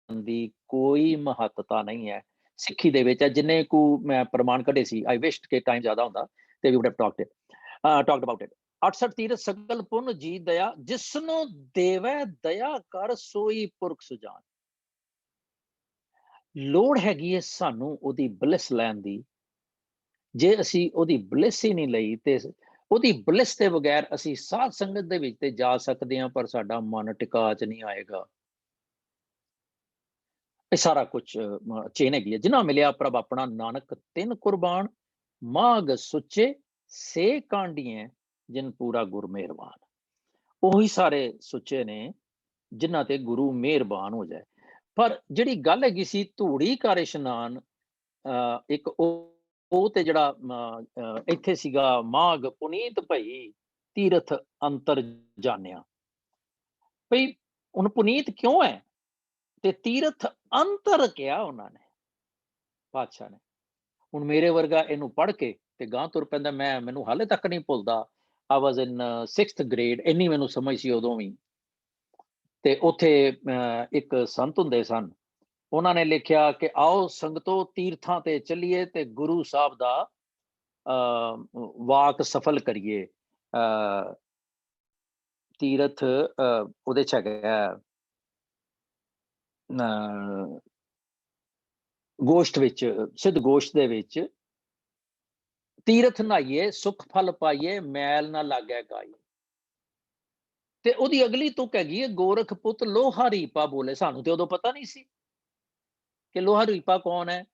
ਦੀ ਕੋਈ ਮਹੱਤਤਾ ਨਹੀਂ ਹੈ ਸਿੱਖੀ ਦੇ ਵਿੱਚ। ਜਿੰਨੇ ਕੁ ਮੈਂ ਪ੍ਰਮਾਣ ਕੱਢੇ ਸੀ, ਆਈ ਵਿਸ਼ਡ ਕਿ ਟਾਈਮ ਜ਼ਿਆਦਾ ਹੁੰਦਾ ਤੇ we would have talked about it. 68 ਤੀਰਥ ਸਗਲ ਪੁੰਨ ਜੀ ਦਇਆ, ਜਿਸਨੂੰ ਦੇਵੈ ਦਇਆ ਕਰ ਸੋਈ ਪੁਰਖ ਸੁਜਾਨ। ਲੋੜ ਹੈਗੀ ਹੈ ਸਾਨੂੰ ਉਹਦੀ ਬਲਿਸ ਲੈਣ ਦੀ। ਜੇ ਅਸੀਂ ਉਹਦੀ ਬਲਿਸ ਹੀ ਨਹੀਂ ਲਈ ਤੇ ਉਹਦੀ ਬਲਿਸ ਦੇ ਬਗੈਰ ਅਸੀਂ ਸਾਧ ਸੰਗਤ ਦੇ ਵਿੱਚ ਤੇ ਜਾ ਸਕਦੇ ਹਾਂ, ਪਰ ਸਾਡਾ ਮਨ ਟਿਕਾ ਚ ਨਹੀਂ ਆਏਗਾ। ਇਹ ਸਾਰਾ ਕੁਝ ਚੇਨ ਹੈਗੀ ਹੈ। ਜਿਨ੍ਹਾਂ ਮਿਲਿਆ ਪ੍ਰਭ ਆਪਣਾ, ਨਾਨਕ ਤਿੰਨ ਕੁਰਬਾਨ, ਮਾਗ ਸੁੱਚੇ ਸੇ ਕਾਂਡੀਆਂ, ਜਿਨ ਪੂਰਾ ਗੁਰ ਮਿਹਰਬਾਨ। ਉਹੀ ਸਾਰੇ ਸੁੱਚੇ ਨੇ ਜਿਨ੍ਹਾਂ ਤੇ ਗੁਰੂ ਮਿਹਰਬਾਨ ਹੋ ਜਾਏ। ਪਰ ਜਿਹੜੀ ਗੱਲ ਹੈਗੀ ਸੀ ਧੂੜੀ ਕਰ ਇਸ਼ਨਾਨ, ਇੱਕ ਉਹ ਤੇ ਜਿਹੜਾ ਇੱਥੇ ਸੀਗਾ, ਮਾਗ ਪੁਨੀਤ ਭਈ ਤੀਰਥ ਅੰਤਰ ਜਾਣਿਆ। ਭਈ ਹੁਣ ਪੁਨੀਤ ਕਿਉਂ ਹੈ ਤੇ ਤੀਰਥ ਅੰਤਰ ਕਿਹਾ ਉਹਨਾਂ ਨੇ, ਪਾਤਸ਼ਾਹ ਨੇ। ਹੁਣ ਮੇਰੇ ਵਰਗਾ ਇਹਨੂੰ ਪੜ੍ਹ ਕੇ ਤੇ ਗਾਂ ਤੁਰ ਪੈਂਦਾ। ਮੈਨੂੰ ਹਾਲੇ ਤੱਕ ਨਹੀਂ ਭੁੱਲਦਾ, I was in 6th grade, ਇੰਨੀ ਮੈਨੂੰ ਸਮਝ ਸੀ ਉਦੋਂ ਵੀ। ਤੇ ਉੱਥੇ ਇੱਕ ਸੰਤ ਹੁੰਦੇ ਸਨ, ਉਹਨਾਂ ਨੇ ਲਿਖਿਆ ਕਿ ਆਓ ਸੰਗਤੋ ਤੀਰਥਾਂ ਤੇ ਚੱਲੀਏ ਤੇ ਗੁਰੂ ਸਾਹਿਬ ਦਾ ਵਾਕ ਸਫਲ ਕਰੀਏ। ਤੀਰਥ ਉਹਦੇ ਚ ਹੈਗਾ ਗੋਸ਼ਟ ਵਿੱਚ, ਸਿੱਧ ਗੋਸ਼ਟ ਦੇ ਵਿੱਚ, ਤੀਰਥ ਨਹਾਈਏ ਸੁਖ ਫਲ ਪਾਈਏ, ਮੈਲ ਨਾ ਲੱਗੈ ਗਾਈ। ਤੇ ਉਹਦੀ ਅਗਲੀ ਤੁਕ ਹੈਗੀ ਹੈ, ਗੋਰਖ ਪੁੱਤ ਲੋਹਾ ਰੀਪਾ ਬੋਲੇ। ਸਾਨੂੰ ਤੇ ਉਦੋਂ ਪਤਾ ਨਹੀਂ ਸੀ ਕਿ ਲੋਹਾ ਰੀਪਾ ਕੌਣ ਹੈ,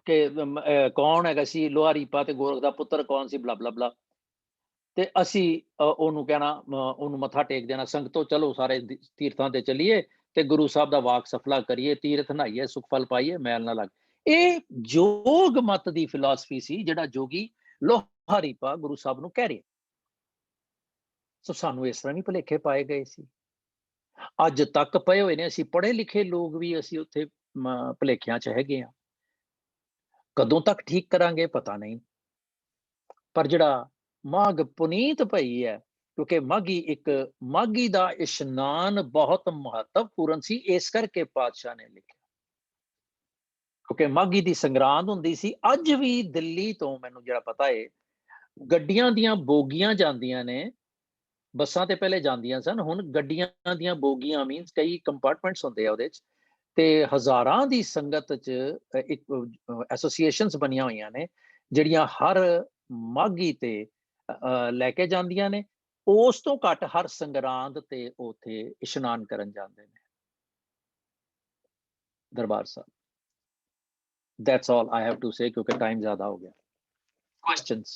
ਕਿ ਕੌਣ ਹੈਗਾ ਸੀ ਲੋਹਾ ਰੀਪਾ, ਤੇ ਗੋਰਖ ਦਾ ਪੁੱਤਰ ਕੌਣ ਸੀ, ਬਲਾ ਬਲਾ ਬਲਾ। ਤੇ ਅਸੀਂ ਉਹਨੂੰ ਕਹਿਣਾ, ਉਹਨੂੰ ਮੱਥਾ ਟੇਕ ਦੇਣਾ, ਸੰਗਤੋਂ ਚਲੋ ਸਾਰੇ ਤੀਰਥਾਂ ਤੇ ਚੱਲੀਏ ਤੇ ਗੁਰੂ ਸਾਹਿਬ ਦਾ ਵਾਕ ਸਫਲਾ ਕਰੀਏ, ਤੀਰਥ ਨਹਾਈਏ ਸੁਖ ਫਲ ਪਾਈਏ, ਮੈਲ ਨਾ ਲੱਗ। ਇਹ ਜੋਗ ਮਤ ਦੀ ਫਿਲਾਸਫੀ ਸੀ, ਜਿਹੜਾ ਜੋਗੀ ਲੋਹਾ ਰੀਪਾ ਗੁਰੂ ਸਾਹਿਬ ਨੂੰ ਕਹਿ ਰਿਹਾ। ਸੋ ਸਾਨੂੰ ਇਸ ਤਰ੍ਹਾਂ ਨਹੀਂ ਭੁਲੇਖੇ ਪਾਏ ਗਏ ਸੀ, ਅੱਜ ਤੱਕ ਪਏ ਹੋਏ ਨੇ। ਅਸੀਂ ਪੜ੍ਹੇ ਲਿਖੇ ਲੋਕ ਵੀ ਅਸੀਂ ਉੱਥੇ ਭੁਲੇਖਿਆਂ ਚ ਹੈਗੇ ਆ। ਕਦੋਂ ਤੱਕ ਠੀਕ ਕਰਾਂਗੇ ਪਤਾ ਨਹੀਂ। ਪਰ ਜਿਹੜਾ ਮਾਘ ਪੁਨੀਤ ਭਈ ਹੈ, ਕਿਉਂਕਿ ਮਾਘੀ ਦਾ ਇਸ਼ਨਾਨ ਬਹੁਤ ਮਹੱਤਵਪੂਰਨ ਸੀ, ਇਸ ਕਰਕੇ ਪਾਤਸ਼ਾਹ ਨੇ ਲਿਖਿਆ। ਕਿਉਂਕਿ ਮਾਘੀ ਦੀ ਸੰਗਰਾਂਦ ਹੁੰਦੀ ਸੀ। ਅੱਜ ਵੀ ਦਿੱਲੀ ਤੋਂ ਮੈਨੂੰ ਜਿਹੜਾ ਪਤਾ ਹੈ, ਗੱਡੀਆਂ ਦੀਆਂ ਬੋਗੀਆਂ ਜਾਂਦੀਆਂ ਨੇ। ਬੱਸਾਂ ਤੇ ਪਹਿਲੇ ਜਾਂਦੀਆਂ ਸਨ, ਹੁਣ ਗੱਡੀਆਂ ਦੀਆਂ ਬੋਗੀਆਂ, ਮੀਨਸ ਕਈ ਕੰਪਾਰਟਮੈਂਟਸ ਹੁੰਦੇ ਆ ਉਹਦੇ ਚ, ਤੇ ਹਜ਼ਾਰਾਂ ਦੀ ਸੰਗਤ ਚ ਇੱਕ ਐਸੋਸੀਏਸ਼ਨਸ ਬਣੀਆਂ ਹੋਈਆਂ ਨੇ, ਜਿਹੜੀਆਂ ਹਰ ਮਾਘੀ ਤੇ ਲੈ ਕੇ ਜਾਂਦੀਆਂ ਨੇ। ਉਸ ਤੋਂ ਘੱਟ ਹਰ ਸੰਗਰਾਂਦ ਤੇ ਉੱਥੇ ਇਸ਼ਨਾਨ ਕਰਨ ਜਾਂਦੇ ਨੇ Darbar Sahib. That's all I have to say, ਕਿਉਂਕਿ ਟਾਈਮ ਜ਼ਿਆਦਾ ਹੋ ਗਿਆ। Questions?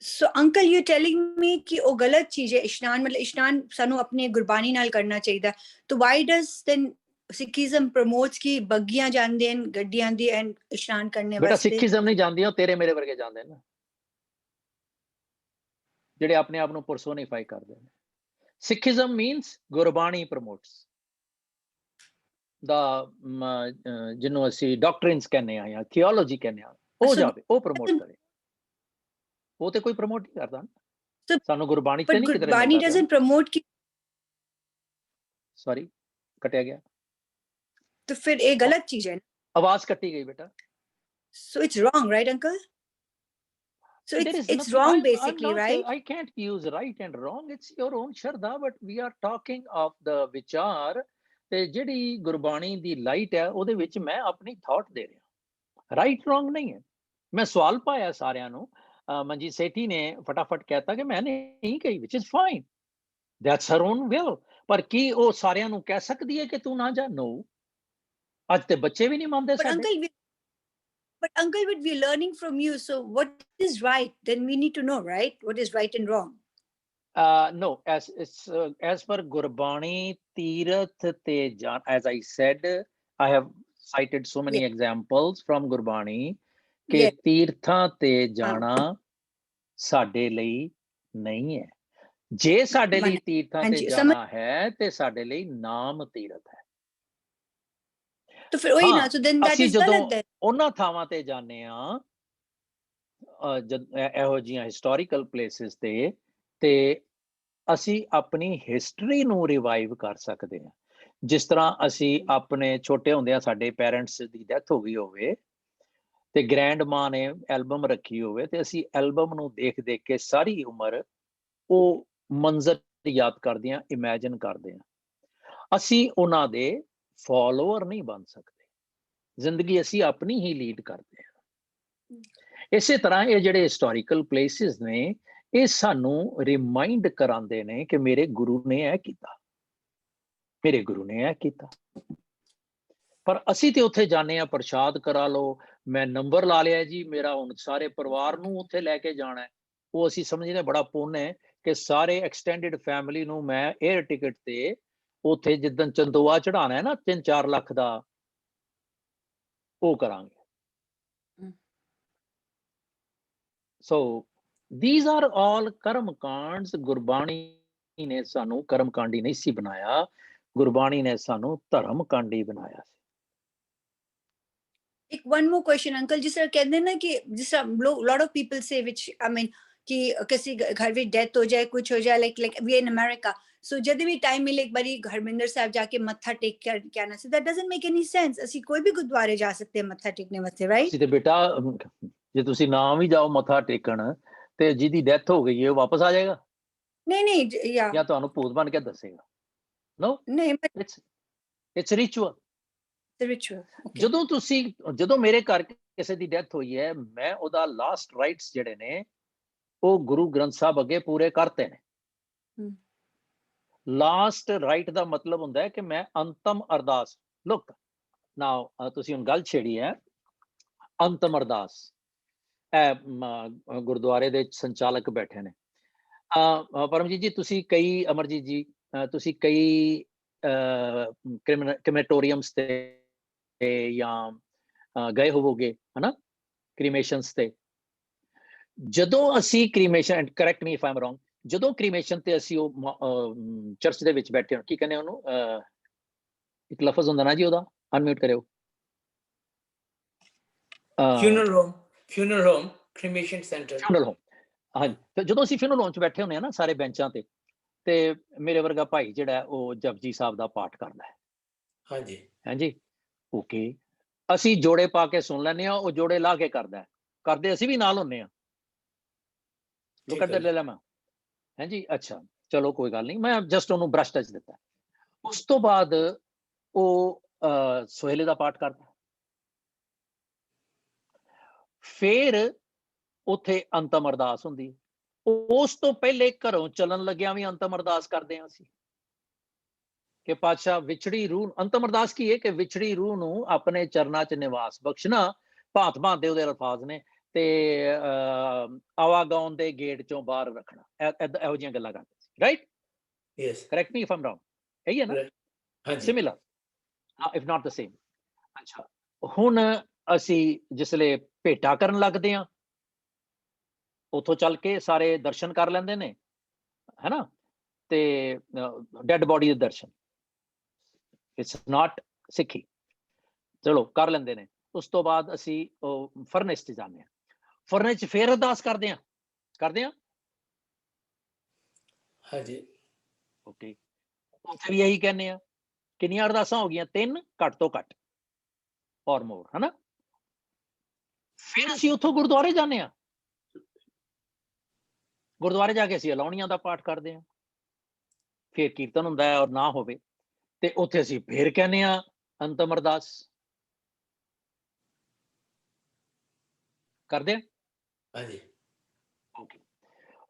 So uncle, you're telling me कि ਉਹ ਗਲਤ ਚੀਜ਼ ਹੈ ਇਸ਼ਨਾਨ, ਮਤਲਬ ਇਸ਼ਨਾਨ ਸਾਨੂੰ ਆਪਣੇ ਗੁਰਬਾਣੀ ਨਾਲ ਕਰਨਾ ਚਾਹੀਦਾ। तो why does then Sikhism promotes ਕਿ ਬੱਗੀਆਂ ਜਾਂਦੇ ਹਨ ਗੱਡੀਆਂ ਦੀ ਐਂਡ ਇਸ਼ਨਾਨ ਕਰਨੇ ਬੇਟਾ ਵਾਸਤੇ? ਸਿੱਖੀਜ਼ਮ ਨਹੀਂ ਜਾਂਦੀਆਂ, ਤੇਰੇ ਮੇਰੇ ਵਰਗੇ ਜਾਂਦੇ ਨੇ, ਜਿਹੜੇ ਆਪਣੇ ਆਪ ਨੂੰ ਪਰਸੋਨੀਫਾਈ ਕਰਦੇ ਨੇ। ਸਿੱਖੀਜ਼ਮ ਮੀਨਸ ਗੁਰਬਾਣੀ ਪ੍ਰਮੋਟਸ ਦਾ, ਜਿਹਨੂੰ ਅਸੀਂ ਡਾਕਟਰਿਨਸ ਕਹਿੰਦੇ ਆ ਜਾਂ ਥਿਓਲੋਜੀ ਕਹਿੰਦੇ ਆ, ਉਹ ਜਾਵੇ, ਉਹ ਪ੍ਰਮੋਟ ਕਰੇ। ਉਹ ਤੇ ਕੋਈ ਪ੍ਰਮੋਟ ਨਹੀਂ ਕਰਦਾ ਨਾ, ਸਾਨੂੰ ਗੁਰਬਾਣੀ ਚ ਨਹੀਂ ਕਿਧਰੇ ਮਿਲਦਾ। ਗੁਰਬਾਣੀ ਡਸਨਟ ਪ੍ਰਮੋਟ ਕਿ, ਸੌਰੀ ਕਟਿਆ ਗਿਆ। तो फिर ये गलत चीज है। आवाज कटी गई बेटा। So it's wrong, right, uncle? So it's wrong basically, right? I can't use right and wrong. It's your own shraddha, but we are talking of the vichar। ਤੇ ਜਿਹੜੀ ਗੁਰਬਾਣੀ ਦੀ ਲਾਈਟ ਹੈ ਉਹਦੇ ਵਿੱਚ ਮੈਂ ਆਪਣੀ ਥਾਟ ਦੇ ਰਿਹਾ, ਰਾਈਟ ਰੋਂਗ ਨਹੀਂ ਹੈ। ਮੈਂ ਸਵਾਲ ਪਾਇਆ ਸਾਰਿਆਂ ਨੂੰ, ਮਨਜੀਤ ਸੇਠੀ ਨੇ ਫਟਾਫਟ ਕਹਿਤਾ ਕਿ ਮੈਂ ਨਹੀਂ ਕਹੀ, which is fine, that's her own will। ਪਰ ਕੀ ਉਹ ਸਾਰਿਆਂ ਨੂੰ ਕਹਿ ਸਕਦੀ ਹੈ ਕਿ ਤੂੰ ਨਾ ਜਾ? No। ਅੱਜ ਤੇ ਬੱਚੇ ਵੀ ਨਹੀਂ ਮੰਨਦੇ ਸਾਡੇ। But uncle, we're learning from you, so what is right? Then we need to know, right? What is right and wrong? No, as per Gurbani, Tirath te jaan, as I said, I have cited so many examples from Gurbani ਕਿ ਤੀਰਥਾਂ ਤੇ ਜਾਣਾ ਸਾਡੇ ਲਈ ਨਹੀਂ ਹੈ। ਜੇ ਸਾਡੇ ਲਈ ਤੀਰਥਾਂ ਤੇ ਜਾਣਾ ਹੈ ਤੇ ਸਾਡੇ ਲਈ ਨਾਮ ਤੀਰਥ ਹੈ। तो फिर वही ना, so then that is गलत then। ਉਹਨਾਂ ਥਾਵਾਂ ਤੇ ਜਾਂਦੇ ਆ, ਇਹੋ ਜਿਹੀਆਂ ਹਿਸਟੋਰੀਕਲ ਪਲੇਸਿਸ ਤੇ ਅਸੀਂ ਆਪਣੀ ਹਿਸਟਰੀ ਨੂੰ ਰਿਵਾਈਵ ਕਰ ਸਕਦੇ ਹਾਂ। ਜਿਸ ਤਰ੍ਹਾਂ ਅਸੀਂ ਆਪਣੇ ਛੋਟੇ ਹੁੰਦਿਆਂ ਸਾਡੇ ਪੇਰੈਂਟਸ ਦੀ ਡੈਥ ਹੋ ਗਈ ਹੋਵੇ ਤੇ ਗ੍ਰੈਂਡ ਮਾਂ ਨੇ ਐਲਬਮ ਰੱਖੀ ਹੋਵੇ ਤੇ ਅਸੀਂ ਐਲਬਮ ਨੂੰ ਦੇਖ ਦੇਖ ਕੇ ਸਾਰੀ ਉਮਰ ਉਹ ਮੰਜ਼ਰ ਯਾਦ ਕਰਦੇ ਹਾਂ, ਇਮੈਜਿਨ ਕਰਦੇ ਹਾਂ। ਅਸੀਂ ਉਹਨਾਂ ਦੇ ਫੋਲੋਅਰ ਨਹੀਂ ਬਣ ਸਕਦੇ, ਜ਼ਿੰਦਗੀ ਅਸੀਂ ਆਪਣੀ ਹੀ ਲੀਡ ਕਰਦੇ ਹਾਂ। ਇਸੇ ਤਰ੍ਹਾਂ ਇਹ ਜਿਹੜੇ ਹਿਸਟੋਰੀਕਲ ਪਲੇਸਿਸ ਨੇ, ਇਹ ਸਾਨੂੰ ਰਿਮਾਈਂਡ ਕਰਾਉਂਦੇ ਨੇ ਕਿ ਮੇਰੇ ਗੁਰੂ ਨੇ ਇਹ ਕੀਤਾ, ਮੇਰੇ ਗੁਰੂ ਨੇ ਇਹ ਕੀਤਾ। ਪਰ ਅਸੀਂ ਤੇ ਉੱਥੇ ਜਾਂਦੇ ਹਾਂ, ਪ੍ਰਸ਼ਾਦ ਕਰਾ ਲਓ, ਮੈਂ ਨੰਬਰ ਲਾ ਲਿਆ ਜੀ, ਮੇਰਾ ਹੁਣ ਸਾਰੇ ਪਰਿਵਾਰ ਨੂੰ ਉੱਥੇ ਲੈ ਕੇ ਜਾਣਾ ਹੈ। ਉਹ ਅਸੀਂ ਸਮਝਦੇ ਬੜਾ ਪੁੰਨ ਹੈ ਕਿ ਸਾਰੇ ਐਕਸਟੈਂਡਡ ਫੈਮਿਲੀ ਨੂੰ ਮੈਂ 에ਅਰ ਟਿਕਟ ਤੇ ਉੱਥੇ ਜਿੱਦਣ ਚੰਦੋਆ ਚੜਾਉਣਾ ਹੈ ਨਾ 3-4 ਲੱਖ ਦਾ, ਉਹ ਕਰਾਂਗੇ। ਸੋ these are all ਕਰਮ ਕਾਂਡਸ। ਗੁਰਬਾਣੀ ਨੇ ਸਾਨੂੰ ਕਰਮ ਕਾਂਡੀ ਨਹੀਂ ਸੀ ਬਣਾਇਆ, ਗੁਰਬਾਣੀ ਨੇ ਸਾਨੂੰ ਧਰਮ ਕਾਂਡੀ ਬਣਾਇਆ ਸੀ। ਇੱਕ one more question, uncle, ਜਿਸ ਤਰ੍ਹਾਂ ਕਹਿੰਦੇ ਨਾ ਕਿ ਜਿਸ ਤਰ੍ਹਾਂ lot of people say, which I mean, ਕਿ ਕਿਸੇ ਘਰ ਵਿੱਚ ਡੈਥ ਹੋ ਜਾਏ, ਕੁਝ ਹੋ ਜਾਏ, like we in America, so ਜਦ ਵੀ ਟਾਈਮ ਮਿਲੇ ਇੱਕ ਵਾਰੀ ਹਰਮਿੰਦਰ ਸਾਹਿਬ ਜਾ ਕੇ ਮੱਥਾ ਟੇਕ ਕੇ ਆਣਾ ਸੀ। that doesn't make any sense। ਅਸੀਂ ਕੋਈ ਵੀ ਗੁਰਦੁਆਰੇ ਜਾ ਸਕਦੇ ਹਾਂ ਮੱਥਾ ਟੇਕਣੇ ਵਾਸਤੇ, right? ਅਸੀਂ ਤੇ ਬੇਟਾ, ਜੇ ਤੁਸੀਂ ਨਾ ਵੀ ਜਾਓ ਮੱਥਾ ਟੇਕਣ ਤੇ ਜਿਹਦੀ ਡੈਥ ਹੋ ਗਈ ਹੈ ਉਹ ਵਾਪਸ ਆ ਜਾਏਗਾ? ਨਹੀਂ ਜਾਂ ਤੁਹਾਨੂੰ ਭੂਤ ਬਣ ਕੇ ਦੱਸੇਗਾ? ਨੋ, ਨਹੀਂ, ਇਟਸ ਰਿਚੁਅਲ। ਜਦੋਂ ਮੇਰੇ ਘਰ ਕਿਸੇ ਦੀ ਡੈਥ ਹੋਈ ਹੈ, ਮੈਂ ਉਹਦਾ ਲਾਸਟ ਰਾਈਟਸ ਜਿਹੜੇ ਨੇ ਉਹ ਗੁਰੂ ਗ੍ਰੰਥ ਸਾਹਿਬ ਅੱਗੇ ਪੂਰੇ ਕਰਤੇ ਨੇ। ਲਾਸਟ ਰਾਈਟ ਦਾ ਮਤਲਬ ਹੁੰਦਾ ਹੈ ਕਿ ਮੈਂ ਅੰਤਮ ਅਰਦਾਸ, ਲੁੱਕ ਨਾਓ ਤੁਸੀਂ ਹੁਣ ਗੱਲ ਛੇੜੀ ਹੈ, ਅੰਤਮ ਅਰਦਾਸ। ਗੁਰਦੁਆਰੇ ਦੇ ਸੰਚਾਲਕ ਬੈਠੇ ਨੇ। ਪਰਮਜੀਤ ਜੀ, ਤੁਸੀਂ ਕਈ, ਅਮਰਜੀਤ ਜੀ, ਤੁਸੀਂ ਕਈ ਕ੍ਰਿਮੇਟੋਰੀਅਮਸ ਤੇ ਜਾਂ ਗਏ ਹੋਵੋਗੇ, ਹਨਾ, ਕ੍ਰੀਮੇਸ਼ਨਸ ਤੇ। ਜਦੋਂ ਅਸੀਂ cremation, correct me if I am wrong, ਜਦੋਂ ਕ੍ਰੀਮੇਸ਼ਨ ਤੇ ਅਸੀਂ ਉਹ ਚਰਚ ਦੇ ਵਿੱਚ ਬੈਠੇ ਹਾਂ, ਕੀ ਕਹਿੰਦੇ ਉਹਨੂੰ, ਇੱਕ ਲਫ਼ਜ਼ ਹੁੰਦਾ ਨਾ ਜੀ ਉਹਦਾ, ਅਨਮਿਊਟ ਕਰਿਓ। Funeral home, cremation centre. Funeral home, ਹਾਂਜੀ। ਤੇ ਜਦੋਂ ਅਸੀਂ ਫਿਊਨਰਲ ਹੋਮ 'ਚ ਬੈਠੇ ਹੁੰਦੇ ਹਾਂ ਨਾ ਸਾਰੇ ਬੈਂਚਾਂ ਤੇ ਮੇਰੇ ਵਰਗਾ ਭਾਈ ਜਿਹੜਾ ਉਹ ਜਪਜੀ ਸਾਹਿਬ ਦਾ ਪਾਠ ਕਰਦਾ ਹੈ। ਹਾਂਜੀ, ਓਕੇ। ਅਸੀਂ ਜੋੜੇ ਪਾ ਕੇ ਸੁਣ ਲੈਂਦੇ ਹਾਂ, ਉਹ ਜੋੜੇ ਲਾ ਕੇ ਕਰਦਾ, ਕਰਦੇ ਅਸੀਂ ਵੀ ਨਾਲ ਹੁੰਦੇ ਹਾਂ। ਲੈ ਲਾ ਮੈਂ, ਹਾਂਜੀ, ਅੱਛਾ ਚਲੋ ਕੋਈ ਗੱਲ ਨਹੀਂ, ਮੈਂ ਜਸਟ ਉਹਨੂੰ ਬ੍ਰਸ਼ ਟੱਚ ਦਿੱਤਾ। ਉਸ ਤੋਂ ਬਾਅਦ ਉਹ ਸੋਹੇਲੇ ਦਾ ਪਾਠ ਕਰਦਾ, ਫਿਰ ਉੱਥੇ ਅੰਤਮ ਅਰਦਾਸ ਹੁੰਦੀ। ਉਸ ਤੋਂ ਪਹਿਲੇ ਘਰੋਂ ਚੱਲਣ ਲੱਗਿਆ ਵੀ ਅੰਤਮ ਅਰਦਾਸ ਕਰਦੇ ਹਾਂ ਅਸੀਂ ਕਿ ਪਾਤਸ਼ਾਹ ਵਿਛੜੀ ਰੂਹ, ਅੰਤਮ ਅਰਦਾਸ ਕੀ ਹੈ ਕਿ ਵਿਛੜੀ ਰੂਹ ਨੂੰ ਆਪਣੇ ਚਰਨਾਂ 'ਚ ਨਿਵਾਸ ਬਖਸ਼ਣਾ। ਭਾਂਤ ਭਾਂਤ ਦੇ ਉਹਦੇ ਅਲਫਾਜ਼ ਨੇ, ਤੇ ਆਵਾਗਾਉਣ ਦੇ ਗੇਟ 'ਚੋਂ ਬਾਹਰ ਰੱਖਣਾ, ਇਹੋ ਜਿਹੀਆਂ ਗੱਲਾਂ ਕਰਦੇ ਸੀ, right? Yes, correct me if I'm wrong, ਇਹੀ ਹੈ ਨਾ? Similar, if not the same. ਅੱਛਾ, ਹੁਣ ਅਸੀਂ ਜਿਸਲੇ ਭੇਟਾ ਕਰਨ ਲੱਗਦੇ ਹਾਂ, ਉੱਥੋਂ ਚੱਲ ਕੇ ਸਾਰੇ ਦਰਸ਼ਨ ਕਰ ਲੈਂਦੇ ਨੇ, ਹੈਨਾ, ਤੇ ਡੈਡ ਬੋਡੀ ਦੇ ਦਰਸ਼ਨ, ਇਟਸ ਨਾਟ ਸਿੱਖੀ, ਚਲੋ ਕਰ ਲੈਂਦੇ ਨੇ। ਉਸ ਤੋਂ ਬਾਅਦ ਅਸੀਂ ਉਹ ਫਰਨਿਸ 'ਚ ਜਾਂਦੇ ਹਾਂ, ਫਰਨਿਸ 'ਚ ਫੇਰ ਅਰਦਾਸ ਕਰਦੇ ਹਾਂ। ਹਾਂਜੀ, ਓਕੇ। ਉੱਥੇ ਵੀ ਇਹੀ ਕਹਿੰਦੇ ਆ। ਕਿੰਨੀਆਂ ਅਰਦਾਸਾਂ ਹੋ ਗਈਆਂ? 3 ਘੱਟ ਤੋਂ ਘੱਟ, ਔਰ ਮੋਰ, ਹਨਾ। ਫਿਰ ਅਸੀਂ ਉੱਥੋਂ ਗੁਰਦੁਆਰੇ ਜਾਂਦੇ ਹਾਂ, ਗੁਰਦੁਆਰੇ ਜਾ ਕੇ ਅਸੀਂ ਅਲਾਉਣੀਆਂ ਦਾ ਪਾਠ ਕਰਦੇ ਹਾਂ, ਫਿਰ ਕੀਰਤਨ ਹੁੰਦਾ ਹੈ, ਔਰ ਨਾ ਹੋਵੇ ਤੇ ਉੱਥੇ ਅਸੀਂ ਫੇਰ ਕਹਿੰਦੇ ਹਾਂ ਅੰਤਮ ਅਰਦਾਸ ਕਰਦੇ ਹਾਂ। ਹਾਂਜੀ, ਓਕੇ।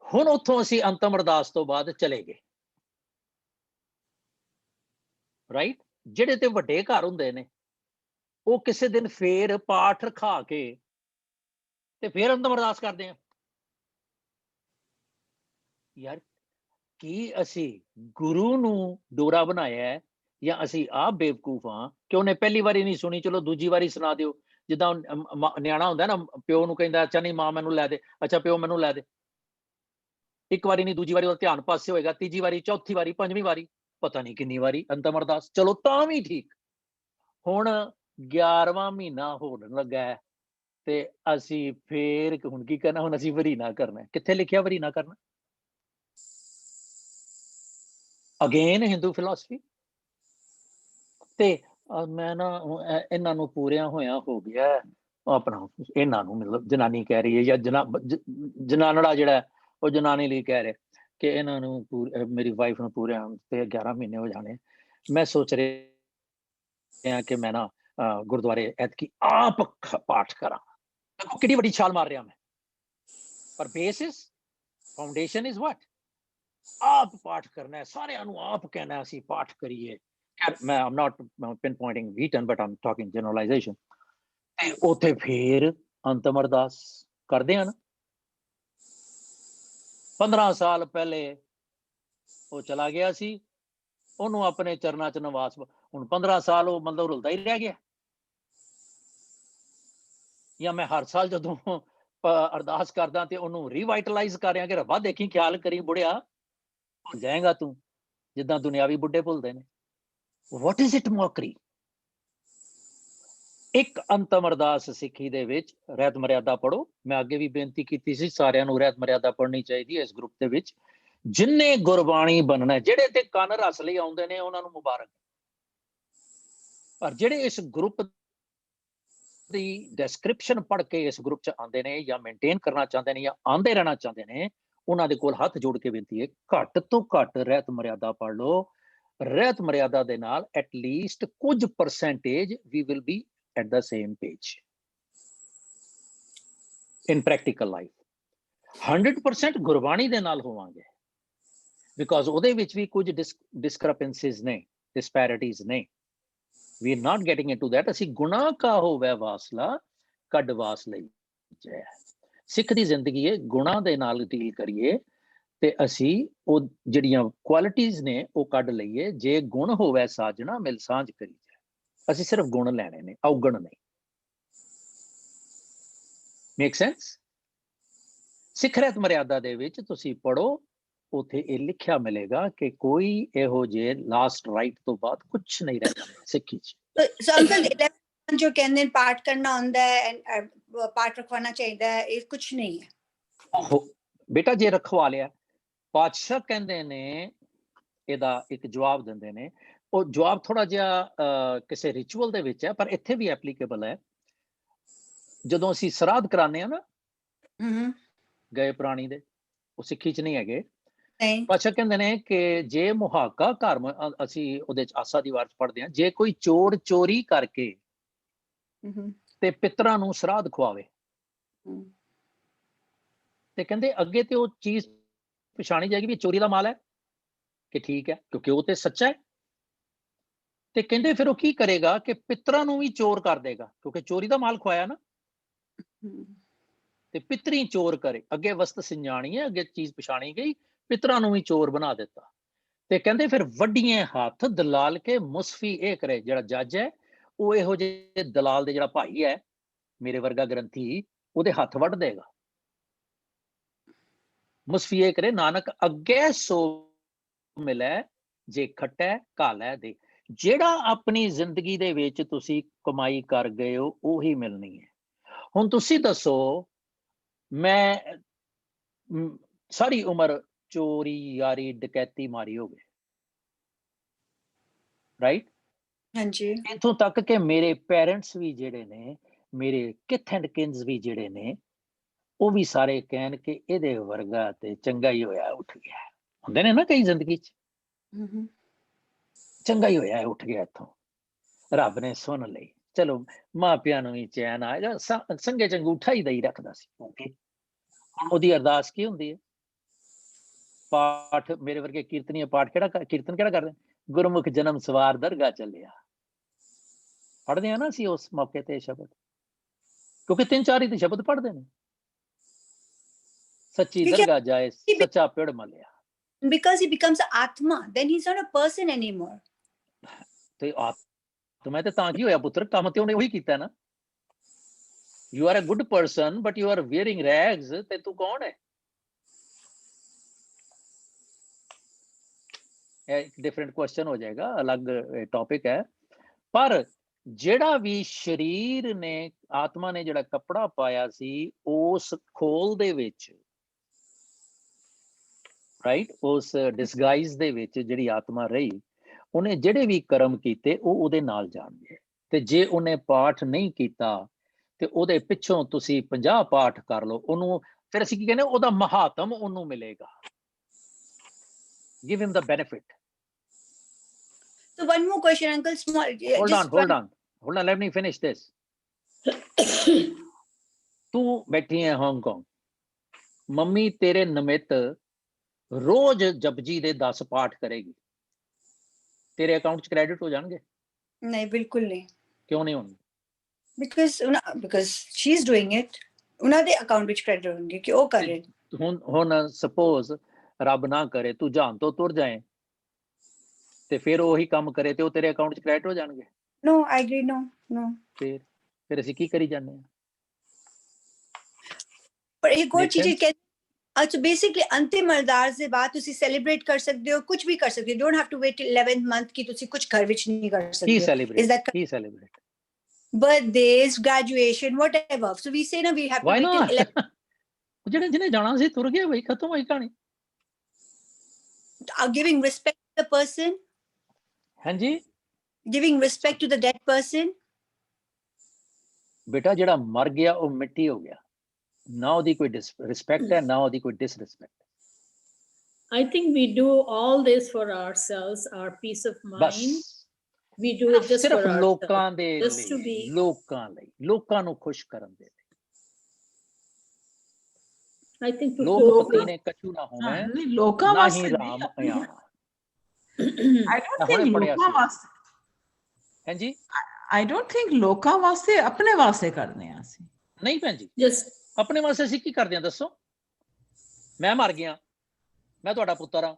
ਹੁਣ ਉੱਥੋਂ ਅਸੀਂ ਅੰਤਮ ਅਰਦਾਸ ਤੋਂ ਬਾਅਦ ਚਲੇ ਗਏ, ਰਾਈਟ? ਜਿਹੜੇ ਤੇ ਵੱਡੇ ਘਰ ਹੁੰਦੇ ਨੇ ਉਹ ਕਿਸੇ ਦਿਨ ਫੇਰ ਪਾਠ ਰਖਾ ਕੇ ਤੇ ਫੇਰ ਅੰਤਮ ਅਰਦਾਸ ਕਰਦੇ ਆ। ਯਾਰ, ਕੀ ਅਸੀਂ ਗੁਰੂ ਨੂੰ ਡੋਰਾ ਬਣਾਇਆ ਜਾਂ ਅਸੀਂ ਆਪ ਬੇਵਕੂਫ ਹਾਂ ਕਿ ਉਹਨੇ ਪਹਿਲੀ ਵਾਰੀ ਨਹੀਂ ਸੁਣੀ, ਚਲੋ ਦੂਜੀ ਵਾਰੀ ਸੁਣਾ ਦਿਓ। ਜਿੱਦਾਂ ਨਿਆਣਾ ਹੁੰਦਾ ਨਾ, ਪਿਓ ਨੂੰ ਕਹਿੰਦਾ ਅੱਛਾ ਨਹੀਂ ਮਾਂ ਮੈਨੂੰ ਲੈ ਦੇ, ਅੱਛਾ ਪਿਓ ਮੈਨੂੰ ਲੈ ਦੇ। ਇੱਕ ਵਾਰੀ ਨਹੀਂ, ਦੂਜੀ ਵਾਰੀ ਉਹਦਾ ਧਿਆਨ ਪਾਸੇ ਹੋਏਗਾ, ਤੀਜੀ ਵਾਰੀ, ਚੌਥੀ ਵਾਰੀ, ਪੰਜਵੀਂ ਵਾਰੀ, ਪਤਾ ਨਹੀਂ ਕਿੰਨੀ ਵਾਰੀ ਅੰਤਮ ਅਰਦਾਸ, ਚਲੋ ਤਾਂ ਵੀ ਠੀਕ। ਹੁਣ 11ਵਾਂ ਮਹੀਨਾ ਹੋਣ ਲੱਗਾ ਹੈ ਤੇ ਅਸੀਂ ਫੇਰ ਹੁਣ ਕੀ ਕਰਨਾ? ਹੁਣ ਅਸੀਂ ਵਰੀਨਾ ਕਰਨਾ। ਕਿੱਥੇ ਲਿਖਿਆ ਵਰੀਨਾ ਕਰਨਾ? Again Hindu philosophy. ਤੇ ਮੈਂ ਨਾ ਇਹਨਾਂ ਨੂੰ ਪੂਰਿਆਂ ਹੋਇਆ ਹੋ ਗਿਆ ਆਪਣਾ ਇਹਨਾਂ ਨੂੰ ਮਤਲਬ ਜਨਾਨੀ ਕਹਿ ਰਹੀ ਹੈ ਜਾਂ ਜਨਾਨੜਾ ਜਿਹੜਾ ਉਹ ਜਨਾਨੀ ਲਈ ਕਹਿ ਰਿਹਾ ਕਿ ਇਹਨਾਂ ਨੂੰ ਮੇਰੀ ਵਾਈਫ ਨੂੰ ਪੂਰੇ ਤੇ 11 ਮਹੀਨੇ ਹੋ ਜਾਣੇ। ਮੈਂ ਸੋਚ ਰਿਹਾ ਕਿ ਮੈਂ ਨਾ ਗੁਰਦੁਆਰੇ ਐਤਕੀ ਆਪ ਪਾਠ ਕਰਾਂ। ਦੇਖੋ ਕਿੰਨੀ ਵੱਡੀ ਛਾਲ ਮਾਰ ਰਿਹਾ ਮੈਂ, ਪਰ ਬੇਸਿਸ ਫਾਊਂਡੇਸ਼ਨ ਇਜ਼ ਵਾਟ, ਆਪ ਪਾਠ ਕਰਨਾ ਹੈ, ਸਾਰਿਆਂ ਨੂੰ ਆਪ ਕਹਿਣਾ ਅਸੀਂ ਪਾਠ ਕਰੀਏ। ਮੈਂ ਆਮ ਨਾਟ ਪਿਨ ਪੁਆਇੰਟਿੰਗ ਵੀਟਨ ਬਟ ਆਮ ਟਾਕਿੰਗ ਜਨਰਲਾਈਜੇਸ਼ਨ। ਤੇ ਉੱਥੇ ਫੇਰ ਅੰਤਮ ਅਰਦਾਸ ਕਰਦੇ ਹਨ। 15 ਸਾਲ ਪਹਿਲੇ ਉਹ ਚਲਾ ਗਿਆ ਸੀ, ਉਹਨੂੰ ਆਪਣੇ ਚਰਨਾਂ 'ਚ ਨਿਵਾਸ, ਹੁਣ 15 ਸਾਲ ਉਹ ਮਤਲਬ ਰੁਲਦਾ ਹੀ ਰਹਿ ਗਿਆ। ਜਾਂ ਮੈਂ ਹਰ ਸਾਲ ਜਦੋਂ ਅਰਦਾਸ ਕਰਦਾ ਤੇ ਉਹਨੂੰ ਰੀਵਾਈਟਲਾਈਜ਼ ਕਰ ਰਿਹਾ ਕਿ ਰੱਬਾ ਦੇਖੀ ਖਿਆਲ ਕਰੀ ਬੁੜਿਆ, ਭੁੱਲ ਜਾਏਗਾ ਤੂੰ ਜਿੱਦਾਂ ਦੁਨਿਆਵੀ ਬੁੱਢੇ ਭੁੱਲਦੇ ਨੇ। What is it mockery? ਇੱਕ ਅੰਤਮ ਅਰਦਾਸ ਸਿੱਖੀ ਦੇ ਵਿੱਚ ਰਹਿਤ ਮਰਿਆਦਾ ਪੜੋ। ਮੈਂ ਅੱਗੇ ਵੀ ਬੇਨਤੀ ਕੀਤੀ ਸੀ ਸਾਰਿਆਂ ਨੂੰ ਰਹਿਤ ਮਰਿਆਦਾ ਪੜ੍ਹਨੀ ਚਾਹੀਦੀ ਹੈ ਇਸ ਗਰੁੱਪ ਦੇ ਵਿੱਚ। ਜਿੰਨੇ ਗੁਰਬਾਣੀ ਬਣਨਾ, ਜਿਹੜੇ ਤੇ ਕੰਨ ਰਸ ਲਈ ਆਉਂਦੇ ਨੇ ਉਹਨਾਂ ਨੂੰ ਮੁਬਾਰਕ, ਪਰ ਜਿਹੜੇ ਇਸ ਗਰੁੱਪ ਦੀ ਡਿਸਕ੍ਰਿਪਸ਼ਨ ਪੜ੍ਹ ਕੇ ਇਸ ਗਰੁੱਪ 'ਚ ਆਉਂਦੇ ਨੇ ਜਾਂ ਮੇਨਟੇਨ ਕਰਨਾ ਚਾਹੁੰਦੇ ਨੇ ਜਾਂ ਆਉਂਦੇ ਰਹਿਣਾ ਚਾਹੁੰਦੇ ਨੇ, ਉਹਨਾਂ ਦੇ ਕੋਲ ਹੱਥ ਜੋੜ ਕੇ ਬੇਨਤੀ ਹੈ ਘੱਟ ਤੋਂ ਘੱਟ ਰਹਿਤ ਮਰਿਆਦਾ ਪੜ੍ਹ ਲਓ। ਰਹਿਤ ਮਰਿਆਦਾ ਦੇ ਨਾਲ ਐਟਲੀਸਟ ਕੁਝ ਪਰਸੈਂਟੇਜ ਵੀ will be at the same page in practical life। 100% Gurbani ਦੇ ਨਾਲ ਹੋਵਾਂਗੇ because ਉਹਦੇ ਵਿੱਚ ਵੀ ਕੁਝ discrepancies ਨੇ, disparities ਨੇ। we are not getting into that। ਅਸੀਂ ਗੁਨਾਹ ਕਾ ਹੋਵੇ ਵਾਸਲਾ ਕੱਢ ਵਾਸ ਲਈ ਜੈ। ਸਿੱਖ ਦੀ ਜ਼ਿੰਦਗੀ ਹੈ ਗੁਨਾਹ ਦੇ ਨਾਲ ਡੀਲ ਕਰੀਏ ਤੇ ਅਸੀਂ ਉਹ ਜਿਹੜੀਆਂ ਕੁਆਲਿਟੀਜ਼ ਨੇ ਉਹ ਕੱਢ ਲਈਏ। ਜੇ ਗੁਣ ਹੋਵੇ ਸਾਜਣਾ ਮਿਲ ਸਾਂਝ ਕਰੀ ਜਾਏ। ਅਸੀਂ ਸਿਰਫ ਗੁਣ ਲੈਣੇ ਨੇ, ਔਗਣ ਨਹੀਂ। Make sense? ਸਿੱਖ ਰਹਿਤ ਮਰਿਆਦਾ ਦੇ ਵਿੱਚ ਤੁਸੀਂ ਪੜੋ, ਉੱਥੇ ਇਹ ਲਿਖਿਆ ਮਿਲੇਗਾ ਕਿ ਕੋਈ ਇਹੋ ਜਿਹੇ ਲਾਸਟ ਰਾਈਟ ਤੋਂ ਬਾਅਦ ਕੁਛ ਨਹੀਂ ਰਹਿ ਜਾਂਦਾ ਸਿੱਖੀ 'ਚ। ਸੋ ਅੰਕਲ ਜੋ ਕਹਿੰਦੇ ਪਾਠ ਕਰਨਾ ਹੁੰਦਾ ਹੈ, ਪਾਠ ਰਖਵਾਉਣਾ ਚਾਹੀਦਾ ਹੈ, ਇਹ ਕੁਛ ਨਹੀਂ ਹੈ। ਬੇਟਾ ਜੇ ਰਖਵਾ ਲਿਆ, ਪਾਤਸ਼ਾਹ ਕਹਿੰਦੇ ਨੇ ਇਹਦਾ ਇੱਕ ਜਵਾਬ ਦਿੰਦੇ ਨੇ। ਉਹ ਜਵਾਬ ਥੋੜਾ ਜਿਹਾ ਕਿਸੇ ਰਿਚੁਅਲ ਦੇ ਵਿੱਚ ਹੈ ਪਰ ਇੱਥੇ ਵੀ ਐਪਲੀਕੇਬਲ ਹੈ। ਜਦੋਂ ਅਸੀਂ ਸਰਾਧ ਕਰਾਉਂਦੇ ਹਾਂ ਨਾ ਗਏ ਪ੍ਰਾਣੀ ਦੇ, ਉਹ ਸਿੱਖੀ 'ਚ ਨਹੀਂ ਹੈਗੇ। ਪਾਤਸ਼ਾਹ ਕਹਿੰਦੇ ਨੇ ਕਿ ਜੇ ਮੁਹਾਕਾ ਘਰ, ਅਸੀਂ ਉਹਦੇ 'ਚ ਆਸਾ ਦੀ ਵਾਰ 'ਚ ਪੜ੍ਹਦੇ ਹਾਂ, ਜੇ ਕੋਈ ਚੋਰ ਚੋਰੀ ਕਰਕੇ ਤੇ ਪਿਤਰਾਂ ਨੂੰ ਸਰਾਧ ਖਵਾਵੇ ਤੇ ਕਹਿੰਦੇ ਅੱਗੇ ਤੇ ਉਹ ਚੀਜ਼ ਪਛਾਣੀ ਜਾਏਗੀ ਵੀ ਚੋਰੀ ਦਾ ਮਾਲ ਹੈ ਕਿ ਠੀਕ ਹੈ, ਕਿਉਂਕਿ ਉਹ ਤੇ ਸੱਚਾ ਹੈ। ਤੇ ਕਹਿੰਦੇ ਫਿਰ ਉਹ ਕੀ ਕਰੇਗਾ ਕਿ ਪਿਤਰਾਂ ਨੂੰ ਵੀ ਚੋਰ ਕਰ ਦੇਗਾ, ਕਿਉਂਕਿ ਚੋਰੀ ਦਾ ਮਾਲ ਖਵਾਇਆ ਨਾ। ਤੇ ਪਿਤਰੀ ਚੋਰ ਕਰੇ, ਅੱਗੇ ਵਸਤ ਸਿੰਜਾਣੀ ਹੈ, ਅੱਗੇ ਚੀਜ਼ ਪਛਾਣੀ ਗਈ, ਪਿਤਰਾਂ ਨੂੰ ਵੀ ਚੋਰ ਬਣਾ ਦਿੱਤਾ। ਤੇ ਕਹਿੰਦੇ ਫਿਰ ਵੱਡੀਆਂ ਹੱਥ ਦਲਾਲ ਕੇ ਮੁਸਫੀ ਇਹ ਕਰੇ, ਜਿਹੜਾ ਜੱਜ ਹੈ ਉਹ ਇਹੋ ਜਿਹੇ ਦਲਾਲ ਦੇ, ਜਿਹੜਾ ਭਾਈ ਹੈ ਮੇਰੇ ਵਰਗਾ ਗ੍ਰੰਥੀ, ਉਹਦੇ ਹੱਥ ਵੱਢ ਦੇਗਾ। ਮੁਸਫੀ ਇਹ ਕਰੇ ਨਾਨਕ ਅੱਗੇ ਸੋ ਮਿਲੇ ਜੇ ਖੱਟੈ ਘਾਲੈ ਦੇ। ਜਿਹੜਾ ਆਪਣੀ ਜ਼ਿੰਦਗੀ ਦੇ ਵਿੱਚ ਤੁਸੀਂ ਕਮਾਈ ਕਰ ਗਏ ਹੋ ਉਹੀ ਮਿਲਣੀ ਹੈ। ਹੁਣ ਤੁਸੀਂ ਦੱਸੋ, ਮੈਂ ਸਾਰੀ ਉਮਰ ਚੋਰੀ ਯਾਰੀ ਡਕੈਤੀ ਮਾਰੀ ਹੋਵੇ, ਰਾਈਟ? ਹਾਂਜੀ। ਇੱਥੋਂ ਤੱਕ ਕਿ ਮੇਰੇ ਪੇਰੈਂਟਸ ਵੀ ਜਿਹੜੇ ਨੇ, ਮੇਰੇ ਕਿਥ ਐਂਡ ਕਿਨਸ ਵੀ ਜਿਹੜੇ ਨੇ, ਉਹ ਵੀ ਸਾਰੇ ਕਹਿਣ ਕਿ ਇਹਦੇ ਵਰਗਾ ਤੇ ਚੰਗਾ ਹੀ ਹੋਇਆ ਉੱਠ ਗਿਆ। ਹੁੰਦੇ ਨੇ ਨਾ ਕਈ ਜ਼ਿੰਦਗੀ 'ਚ, ਚੰਗਾ ਹੀ ਹੋਇਆ ਉੱਠ ਗਿਆ ਇੱਥੋਂ, ਰੱਬ ਨੇ ਸੁਣ ਲਈ। ਚਲੋ ਮਾਂ ਪਿਆਂ ਨੂੰ ਵੀ ਚੈਨ ਆਏਗਾ, ਸੰਗੇ ਚ ਅੰਗੂਠਾ ਹੀ ਦਈ ਰੱਖਦਾ ਸੀ। ਉਹਦੀ ਅਰਦਾਸ ਕੀ ਹੁੰਦੀ ਹੈ? ਪਾਠ ਮੇਰੇ ਵਰਗੇ ਕੀਰਤਨੀਏ ਪਾਠ ਕੀਰਤਨ ਕਿਹੜਾ ਕਰਦੇ? ਗੁਰਮੁਖ ਜਨਮ ਸਵਾਰ ਦਰਗਾਹ ਚੱਲਿਆ, ਪੜ੍ਹਦੇ ਆ ਨਾ ਅਸੀਂ ਉਸ ਮੌਕੇ ਤੇ ਸ਼ਬਦ, ਕਿਉਂਕਿ 3-4 ਹੀ ਤੇ ਸ਼ਬਦ ਪੜ੍ਹਦੇ ਨੇ। ਸੱਚੀ ਦਰਗਾਹ ਜਾਏ ਸੱਚਾ ਪਿੜ ਮਲਿਆ। Because he becomes Atma, then he's not a person anymore. ਤੇ ਆਤਮਾ ਤੇ ਤਾਂ ਕੀ ਹੋਇਆ ਪੁੱਤਰ? ਕੰਮ ਤੇ ਉਹਨੇ ਉਹੀ ਕੀਤਾ ਨਾ। You are a good person, but you are wearing rags। ਤੇ ਤੂੰ ਕੌਣ ਹੈ? ਇਹ ਡਿਫਰੈਂਟ ਕੁਐਸਚਨ ਹੋ ਜਾਏਗਾ, ਅਲੱਗ ਟੌਪਿਕ ਹੈ। ਪਰ ਜਿਹੜਾ ਵੀ ਸਰੀਰ ਨੇ, ਆਤਮਾ ਨੇ ਜਿਹੜਾ ਕੱਪੜਾ ਪਾਇਆ ਸੀ, ਉਸ ਖੋਲ ਦੇ ਵਿੱਚ, ਰਾਈਟ, ਉਸ ਡਿਸਗਾਈਜ਼ ਦੇ ਵਿੱਚ ਜਿਹੜੀ ਆਤਮਾ ਰਹੀ, ਉਹਨੇ ਜਿਹੜੇ ਵੀ ਕਰਮ ਕੀਤੇ ਉਹ ਉਹਦੇ ਨਾਲ ਜਾਣਗੇ। ਤੇ ਜੇ ਉਹਨੇ ਪਾਠ ਨਹੀਂ ਕੀਤਾ ਤੇ ਉਹਦੇ ਪਿੱਛੋਂ ਤੁਸੀਂ 50 ਪਾਠ ਕਰ ਲਓ, ਉਹਨੂੰ ਫਿਰ ਅਸੀਂ ਕੀ ਕਹਿੰਦੇ, ਉਹਦਾ ਮਹਾਤਮ ਉਹਨੂੰ ਮਿਲੇਗਾ। Give him the benefit. So one more question, Uncle. Small. Hold on. Let me finish this. ਤੂੰ ਬੈਠੀ ਹੈ ਹਾਂਗਕਾਂਗ, ਮੰਮੀ ਤੇਰੇ ਨਿਮਿਤ ਰੋਜ਼ ਜਪਜੀ ਦੇ 10 ਪਾਠ ਕਰੇਗੀ, ਤੇਰੇ ਅਕਾਊਂਟ 'ਚ ਕ੍ਰੈਡਿਟ ਹੋ ਜਾਣਗੇ? ਨਹੀਂ, ਬਿਲਕੁਲ ਨਹੀਂ। ਕਿਉਂ ਨਹੀਂ ਹੋਣਗੇ? because she is doing it. ਉਹਨਾਂ ਦੇ ਅਕਾਊਂਟ ਵਿੱਚ ਕ੍ਰੈਡਿਟ ਹੋਣਗੇ ਕਿ ਉਹ ਕਰ ਰਹੇ। ਹੁਣ ਸਪੋਜ਼ ਰੱਬ ਨਾ ਕਰੇ ਤੂੰ ਜਾਨ ਤੋਂ ਤੁਰ ਜਾਏ ਤੇ ਫਿਰ ਉਹੀ ਕੰਮ ਕਰੇ ਤੇ ਉਹ ਤੇਰੇ ਅਕਾਊਂਟ 'ਚ ਕ੍ਰੈਡਿਟ ਹੋ ਜਾਣਗੇ? No, I agree. No. ਫਿਰ ਅਸੀਂ ਕੀ ਕਰੀ ਜਾਂਦੇ ਹਾਂ? ਪਰ ਇੱਕ ਹੋਰ ਚੀਜ਼ ਕਿ ਅੱਛਾ, ਬੇਸਿਕਲੀ ਅੰਤਿਮ ਅਰਦਾਸ ਦੇ ਬਾਅਦ ਤੁਸੀਂ ਸੈਲੀਬ੍ਰੇਟ ਕਰ ਸਕਦੇ ਹੋ, ਕੁਝ ਵੀ ਕਰ ਸਕਦੇ ਹੋ। Don't have to wait 11th month ਕਿ ਤੁਸੀਂ ਕੁਝ ਘਰ ਵਿੱਚ ਨਹੀਂ ਕਰ ਸਕਦੇ। ਕੀ celebrate? Birthdays, graduation, whatever. So we say, no, we have to wait till 11th. ਜਿਹਨੇ ਜਾਣਾ ਸੀ ਤੁਰ ਗਿਆ ਬਈ, ਖਤਮ ਹੋਈ ਕਹਾਣੀ। Giving respect to the person. ਹਾਂਜੀ, giving respect to the dead person. ਬੇਟਾ ਜਿਹੜਾ ਮਰ ਗਿਆ ਉਹ ਮਿੱਟੀ ਹੋ ਗਿਆ, ਨਾ ਉਹਦੀ ਕੋਈ ਰਿਸਪੈਕਟ ਹੈ, ਨਾ ਉਹਦੀ ਕੋਈ disrespect. I think we do all this for ourselves, our peace of mind. We do it just for ourselves. ਲੋਕਾਂ ਦੇ ਲਈ, ਲੋਕਾਂ ਨੂੰ ਖੁਸ਼ ਕਰਨ ਦੇ ਲਈ। I think ਲੋਕ ਪਤੀ ਨੇ ਕਛੂ ਨਾ ਹੋਵੇ, ਨਹੀਂ ਲੋਕਾਂ ਵਾਸਤੇ ਰਾਮ ਆਇਆ। I don't think ਲੋਕਾਂ ਵਾਸਤੇ। ਹਾਂਜੀ, I don't think ਲੋਕਾਂ ਵਾਸਤੇ, ਆਪਣੇ ਵਾਸਤੇ ਕਰਦੇ ਆ ਅਸੀਂ। ਨਹੀਂ ਭੈਣ ਜੀ, just ਆਪਣੇ ਵਾਸਤੇ ਅਸੀਂ ਕੀ ਕਰਦੇ ਆ ਦੱਸੋ? ਮੈਂ ਮਰ ਗਿਆ, ਮੈਂ ਤੁਹਾਡਾ ਪੁੱਤਰ ਆ,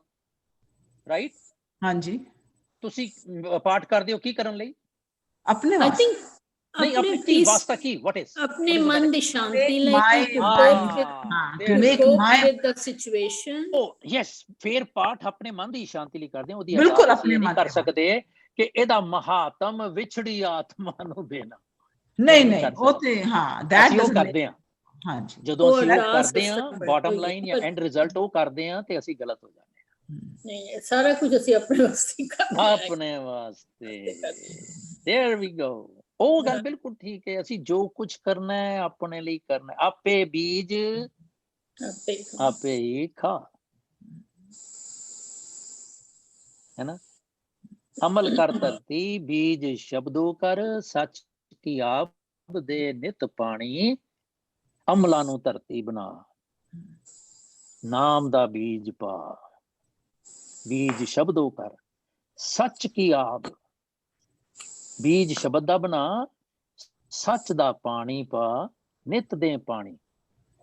ਰਾਈਟ? ਹਾਂਜੀ। ਤੁਸੀਂ ਪਾਠ ਕਰਦੇ ਹੋ ਕੀ ਕਰਨ ਲਈ? ਆਪਣੇ ਵਾਸਤੇ। I think ਨਹੀਂ, ਆਪਣੇ ਕੀ ਵਾਸਤਾ ਕੀ? What is? ਆਪਣੇ ਮਨ ਦੀ ਸ਼ਾਂਤੀ ਲਈ, to make with the situation. Oh yes, ਫੇਰ ਪਾਠ ਆਪਣੇ ਮਨ ਦੀ ਸ਼ਾਂਤੀ ਲਈ ਕਰਦੇ ਆ। ਉਹਦੀ ਬਿਲਕੁਲ ਆਪਣੇ ਮਨ ਕਰ ਸਕਦੇ ਕਿ ਇਹਦਾ ਮਹਾਤਮ ਵਿਛੜੀ ਆਤਮਾ ਨੂੰ ਦੇਣਾ। ਨਹੀਂ ਉਹ ਤੇ ਹਾਂ, that ਉਹ ਕਰਦੇ ਆ। ਹਾਂਜੀ, ਜਦੋਂ ਅਸੀਂ ਉਹ ਕਰਦੇ ਆ, ਬਾਟਮ ਲਾਈਨ ਜਾਂ ਐਂਡ ਰਿਜ਼ਲਟ ਉਹ ਕਰਦੇ ਆ ਤੇ ਅਸੀਂ ਗਲਤ ਹੋ ਜਾਂਦੇ ਆ। ਨਹੀਂ, ਸਾਰਾ ਕੁਝ ਅਸੀਂ ਆਪਣੇ ਵਾਸਤੇ ਕਰਦੇ ਆ। ਆਪਣੇ ਵਾਸਤੇ। There we go. ਉਹ ਗੱਲ ਬਿਲਕੁਲ ਠੀਕ ਹੈ। ਅਸੀਂ ਜੋ ਕੁਝ ਕਰਨਾ ਹੈ ਆਪਣੇ ਲਈ ਕਰਨਾ। ਆਪੇ ਬੀਜ ਆਪੇ ਹੀ ਖਾ, ਹੈ ਨਾ? ਅਮਲ ਕਰ ਧਰਤੀ, ਬੀਜ ਸ਼ਬਦੋ ਕਰ, ਸੱਚ ਕੀ ਆਪ ਦੇ ਨਿਤ ਪਾਣੀ, ਅਮਲਾਂ ਨੂੰ ਧਰਤੀ ਬਣਾ, ਨਾਮ ਦਾ ਬੀਜ ਪਾ, ਬੀਜ ਸ਼ਬਦੋ ਕਰ, ਸੱਚ ਕੀ ਆਪ, ਬੀਜ ਸ਼ਬਦ ਦਾ ਬਣਾ, ਸੱਚ ਦਾ ਪਾਣੀ ਪਾ, ਨਿਤ ਦੇ ਪਾਣੀ,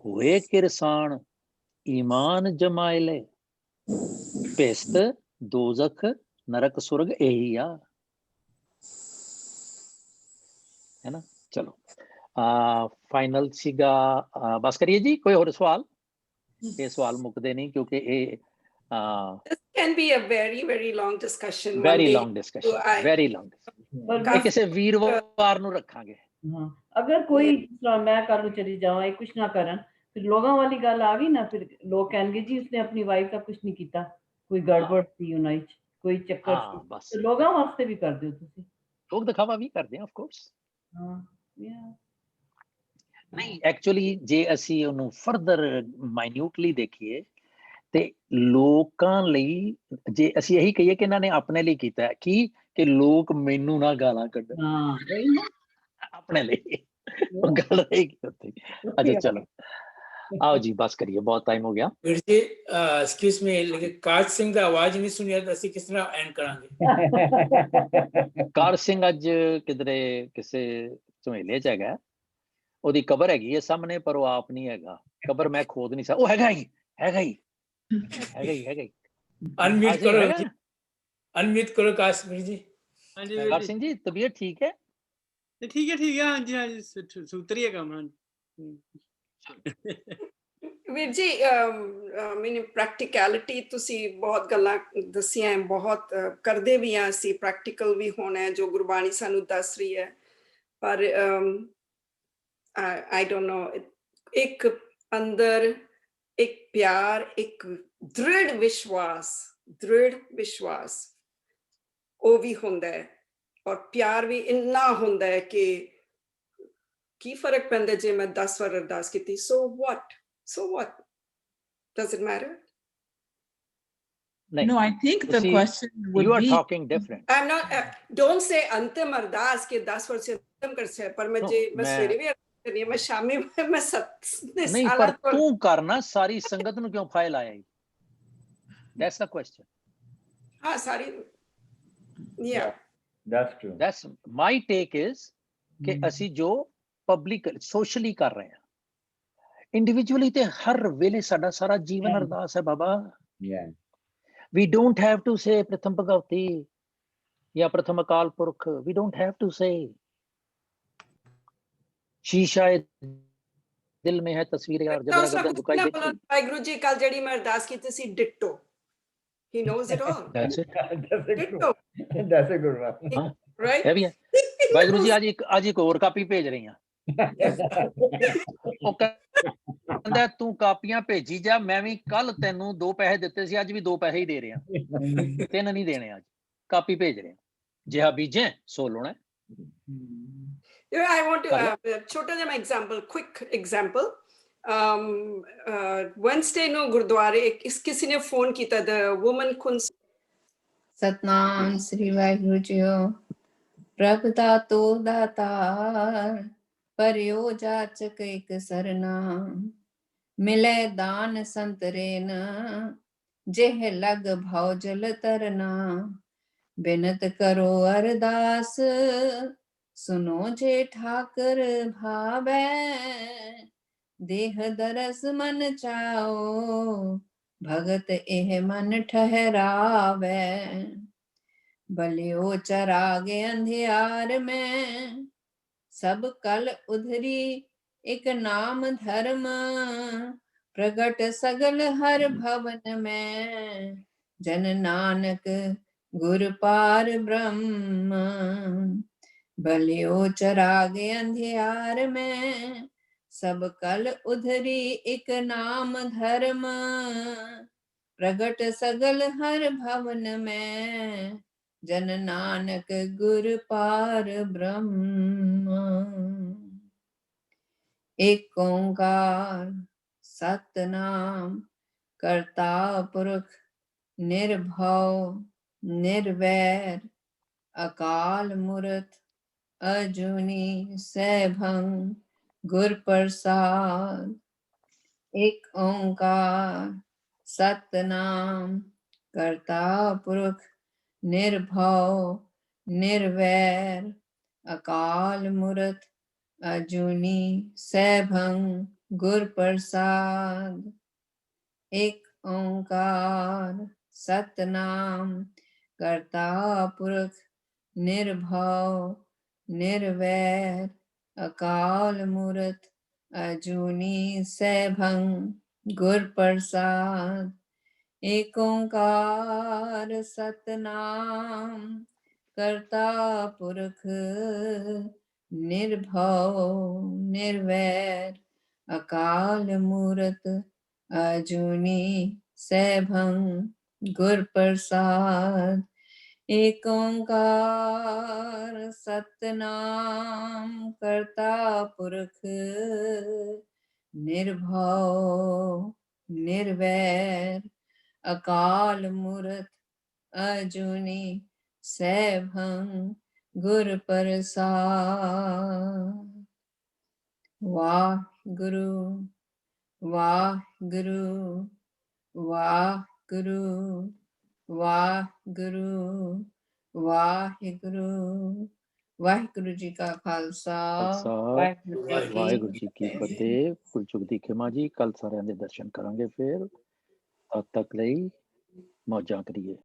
ਹੋਏ ਕਿਰਸਾਨ ਈਮਾਨ ਜਮਾਏ ਲੈ, ਭਿਸਤ ਦੋਜ਼ਖ ਨਰਕ ਸੁਰਗ ਇਹੀ ਆ, ਹੈ ਨਾ? ਚਲੋ ਫਾਈਨਲ ਸੀਗਾ, ਬਸ ਕਰੀਏ ਜੀ। ਕੋਈ ਹੋਰ ਸਵਾਲ? ਇਹ ਸਵਾਲ ਮੁੱਕਦੇ ਨਹੀਂ ਕਿਉਂਕਿ ਇਹ this can be a very long discussion. very long discussion. ਕਿਸੇ ਵੀਰਵਾਰ ਨੂੰ ਰੱਖਾਂਗੇ। ਅਗਰ ਕੋਈ ਮੈਂ ਕੱਲ ਨੂੰ ਚਲੀ ਜਾਵਾਂ, ਇਹ ਕੁਛ ਨਾ ਕਰਨ, ਫਿਰ ਲੋਕਾਂ ਵਾਲੀ ਗੱਲ ਆ ਗਈ ਨਾ, ਫਿਰ ਲੋਕ ਕਹਿਣਗੇ ਜੀ ਉਸਨੇ ਆਪਣੀ ਵਾਈਫ ਦਾ ਕੁਛ ਨਹੀਂ ਕੀਤਾ, ਕੋਈ ਗੜਬੜ ਸੀ ਉਹਨਾਂ ਵਿੱਚ, ਕੋਈ ਚੱਕਰ ਸੀ। ਲੋਕਾਂ ਵਾਸਤੇ ਵੀ ਕਰਦੇ ਹੋ ਤੁਸੀਂ? ਲੋਕ ਦਿਖਾਵਾ ਵੀ ਕਰਦੇ ਆ, ਆਫ ਕੋਰਸ। ਨਹੀਂ, ਐਕਚੁਅਲੀ ਜੇ ਅਸੀਂ ਉਹਨੂੰ ਫਰਦਰ ਮਾਈਨਿਊਟਲੀ ਦੇਖੀਏ ਤੇ ਲੋਕਾਂ ਲਈ, ਜੇ ਅਸੀਂ ਇਹੀ ਕਹੀਏ ਕਿ ਇਹਨਾਂ ਨੇ ਆਪਣੇ ਲਈ ਕੀਤਾ ਹੈ, ਕਿ ਲੋਕ ਮੈਨੂੰ ਨਾ ਗਾਲਾਂ ਕੱਢਣ, ਆਪਣੇ ਲਈ ਉਹ ਗੱਲ ਰਹੇਗੀ ਉੱਥੇ। ਅੱਛਾ ਚਲੋ आओ जी, बस करिए, बहुत टाइम हो गया। ਵੀਰ ਜੀ ਐਕਸਕਿਊਜ਼ ਮੀ, ਲੇਕਿਨ ਕਾਰ ਸਿੰਘ ਦਾ ਆਵਾਜ਼ ਨਹੀਂ ਸੁਣੀ ਤਾਂ ਅਸੀਂ ਕਿਸ ਤਰ੍ਹਾਂ ਐਂਡ ਕਰਾਂਗੇ? ਕਾਰ ਸਿੰਘ ਅੱਜ ਕਿਧਰੇ ਕਿਸੇ ਝਮੇਲੇ ਚ ਹੈਗਾ, ਉਹਦੀ ਕਬਰ ਹੈਗੀ ਹੈ ਸਾਹਮਣੇ, ਪਰ ਉਹ ਆਪ ਨਹੀਂ ਹੈਗਾ। ਕਬਰ ਮੈਂ ਖੋਦ ਨਹੀਂ ਸਕਦਾ। ਉਹ ਹੈਗਾ ਹੀ ਅਨਮਿਊਟ ਕਰੋ ਜੀ, ਅਨਮਿਊਟ ਕਰੋ ਕਾਰ ਸਿੰਘ ਜੀ। ਹਾਂਜੀ ਕਾਰ ਸਿੰਘ ਜੀ, ਤਬੀਅਤ ਠੀਕ ਹੈ? ਠੀਕ ਹੈ। ਹਾਂਜੀ ਸੂਤਰੀ ਹੈ ਕੰਮ। ਵੀਰ ਜੀ, ਮੈਨੂੰ ਪ੍ਰੈਕਟੀਕੈਲਿਟੀ ਤੁਸੀਂ ਬਹੁਤ ਗੱਲਾਂ ਦੱਸੀਆਂ, ਬਹੁਤ ਕਰਦੇ ਵੀ ਆ ਅਸੀਂ, ਪ੍ਰੈਕਟੀਕਲ ਵੀ ਹੋਣਾ ਜੋ ਗੁਰਬਾਣੀ ਸਾਨੂੰ ਦੱਸ ਰਹੀ ਹੈ। ਪਰ ਆਈ ਡੋਂਟ ਨੋ, ਇੱਕ ਅੰਦਰ ਇੱਕ ਪਿਆਰ, ਇੱਕ ਦ੍ਰਿੜ ਵਿਸ਼ਵਾਸ ਉਹ ਵੀ ਹੁੰਦਾ ਹੈ, ਔਰ ਪਿਆਰ ਵੀ ਇੰਨਾ ਹੁੰਦਾ ਹੈ ਕਿ ਕੀ ਫਰਕ ਪੈਂਦਾ ਜੇ ਮੈਂ 10 ਵਾਰ ਅਰਦਾਸ ਕੀਤੀ? So what does it matter? No, I think the question would you are be talking different. I'm not don't say ਅੰਤਿਮ ਅਰਦਾਸ ਕੇ 10 ਵਾਰ ਸੇ ਅੰਤਿਮ ਕਰ ਸੇ, ਪਰ ਮੈਂ ਜੇ ਮੈਂ ਸਵੇਰੇ ਵੀ ਅਰਦਾਸ ਕਰਨੀ ਹੈ, ਮੈਂ ਸ਼ਾਮੀ ਮੈਂ 7 ਨਹੀਂ, ਪਰ ਤੂੰ ਕਰਨਾ ਸਾਰੀ ਸੰਗਤ ਨੂੰ ਕਿਉਂ ਫਾਇਲ ਆਇਆ? That's the question. ਹਾਂ ਸਾਰੀ yeah that's true. That's my take is ਕਿ ਅਸੀਂ ਜੋ ਪਬਲਿਕ ਸੋਸ਼ਲੀ ਕਰ ਰਹੇ ਹਾਂ, ਇੰਡੀਵਿਜੂਅਲੀ ਤੇ ਹਰ ਵੇਲੇ ਸਾਡਾ ਸਾਰਾ ਜੀਵਨ ਅਰਦਾਸ ਹੈ ਬਾਬਾ। Yeah. We don't have to say ਪ੍ਰਥਮ ਭਗਵਤੀ ਜਾਂ ਪ੍ਰਥਮ Akal Purakh, we don't have to say ਸ਼ੀਸ਼ਾ ਦਿਲ ਮੇਂ ਹੈ ਤਸਵੀਰ ਯਾਰ ਜਬਰ ਗਰਦਨ ਝੁਕਾਈ ਦੇ। ਵਾਹਿਗੁਰੂ ਜੀ ਕੱਲ ਜਿਹੜੀ ਮੈਂ ਅਰਦਾਸ ਕੀਤੀ ਸੀ ditto, he knows it all. That's it. Ditto. That's a good one. Right? ਇਹ ਵੀ ਹੈ। ਵਾਹਿਗੁਰੂ ਜੀ ਅੱਜ ਇੱਕ ਹੋਰ ਕਾਪੀ ਭੇਜ ਰਹੀ ਹਾਂ। ਉਹ ਕਹਿੰਦਾ ਤੂੰ ਕਾਪੀਆਂ ਭੇਜੀ ਜਾ, ਮੈਂ ਵੀ ਕੱਲ ਤੈਨੂੰ 2 ਪੈਸੇ ਦਿੱਤੇ ਸੀ, ਅੱਜ ਵੀ 2 ਪੈਸੇ ਹੀ ਦੇ ਰਿਹਾ, 3 ਨਹੀਂ ਦੇਣੇ, ਅੱਜ ਕਾਪੀ ਭੇਜ ਰਿਹਾ। ਜਿਹਾ ਬੀਜੇ ਸੋ ਲਾਉਣਾ। I want to ਛੋਟਾ ਜਿਹਾ example, quick example. Wednesday ਨੂੰ ਗੁਰਦੁਆਰੇ ਕਿਸੇ ਨੇ ਫੋਨ ਕੀਤਾ, the woman couldn't. Satnam Sri Waheguru JIO. ਪ੍ਰਭ ਦਾਤੋ ਦਾਤਾਰ ਪਰਿਓ ਜਾਚਕ ਇਕ ਸਰਨਾ, ਮਿਲੇ ਦਾਨ ਸੰਤਰੇਨ ਜਿਹ ਲਗ ਭਉ ਜਲ ਤਰਨਾ। ਬਿਨਤ ਕਰੋ ਅਰਦਾਸ ਸੁਨੋ ਜੇ ਠਾਕਰ ਭਾਵੈ, ਦੇਹ ਦਰਸ ਮਨ ਚਾਓ ਭਗਤ ਇਹ ਮਨ ਠਹਿਰਾਵੇ। ਬਲਿਓ ਚਰਾਗੇ ਅੰਧਿਆਰ ਮੈਂ ਸਭ ਕਲ ਉਧਰੀ ਇਕ ਨਾਮ ਧਰਮ, ਪ੍ਰਗਟ ਸਗਲ ਹਰ ਭਵਨ ਮੈਂ ਜਨ ਨਾਨਕ ਗੁਰ ਪਾਰ ਬ੍ਰਹਮ। ਬਲਿਓ ਚਰਾਗੇ ਅੰਧਿਆਰ ਮੈਂ ਸਭ ਕਲ ਉਧਰੀ ਇਕ ਨਾਮ ਧਰਮ, ਪ੍ਰਗਟ ਸਗਲ ਹਰ ਭਵਨ ਮੈਂ ਜਨ ਨਾਨਕ ਗੁਰ ਪਾਰ ਬ੍ਰਹਮ। ਏਕ ਓੰਕਾਰ ਸਤਨਾਮ ਕਰਤਾ ਪੁਰਖ ਨਿਰਭਉ ਨਿਰਵੈਰ ਅਕਾਲ ਮੂਰਤ ਅਜੂਨੀ ਸੈਭੰ ਗੁਰ ਪ੍ਰਸਾਦ। ਏਕ ਓੰਕਾਰ ਸਤਨਾਮ ਕਰਤਾ ਪੁਰਖ ਨਿਰਭਉ ਨਿਰਵੈਰ ਅਕਾਲ ਮੂਰਤ ਅਜੂਨੀ ਸੈਭੰ ਗੁਰ ਪ੍ਰਸਾਦ। ਏਕ ਓੰਕਾਰ ਸਤਨਾਮ ਕਰਤਾ ਪੁਰਖ ਨਿਰਭਉ ਨਿਰਵੈਰ ਅਕਾਲ ਮੂਰਤ ਅਜੂਨੀ ਸੈਭੰ ਗੁਰ ਪ੍ਰਸਾਦ। ਏਕ ਓੰਕਾਰ ਸਤਨਾਮ ਕਰਤਾ ਪੁਰਖ ਨਿਰਭਉ ਨਿਰਵੈਰ ਅਕਾਲ ਮੂਰਤ ਅਜੂਨੀ ਸੈਭੰ ਗੁਰ ਪ੍ਰਸਾਦ। ਏਕ ਓੰਕਾਰ ਸਤਨਾਮ ਕਰਤਾ ਪੁਰਖ ਨਿਰਭਉ ਨਿਰਵੈਰ ਅਕਾਲ ਮੂਰਤ ਅਜੂਨੀ ਸੈਭੰ ਗੁਰ ਪ੍ਰਸਾਦ। ਵਾਹਿਗੁਰੂ ਵਾਹਿਗੁਰੂ ਵਾਹਿਗੁਰੂ ਵਾਹਿਗੁਰੂ ਵਾਹਿਗੁਰੂ। ਵਾਹਿਗੁਰੂ ਜੀ ਕਾ ਖਾਲਸਾ ਵਾਹਿਗੁਰੂ ਜੀ ਕੀ ਫਤਿਹ। ਭੁੱਲ ਚੁੱਕ ਦੀ ਖਿਮਾ ਜੀ। ਕੱਲ ਸਾਰਿਆਂ ਦੇ ਦਰਸ਼ਨ ਕਰਾਂਗੇ ਫਿਰ। ਤਦ ਤੱਕ ਲਈ ਮੌਜਾਂ ਕਰੀਏ।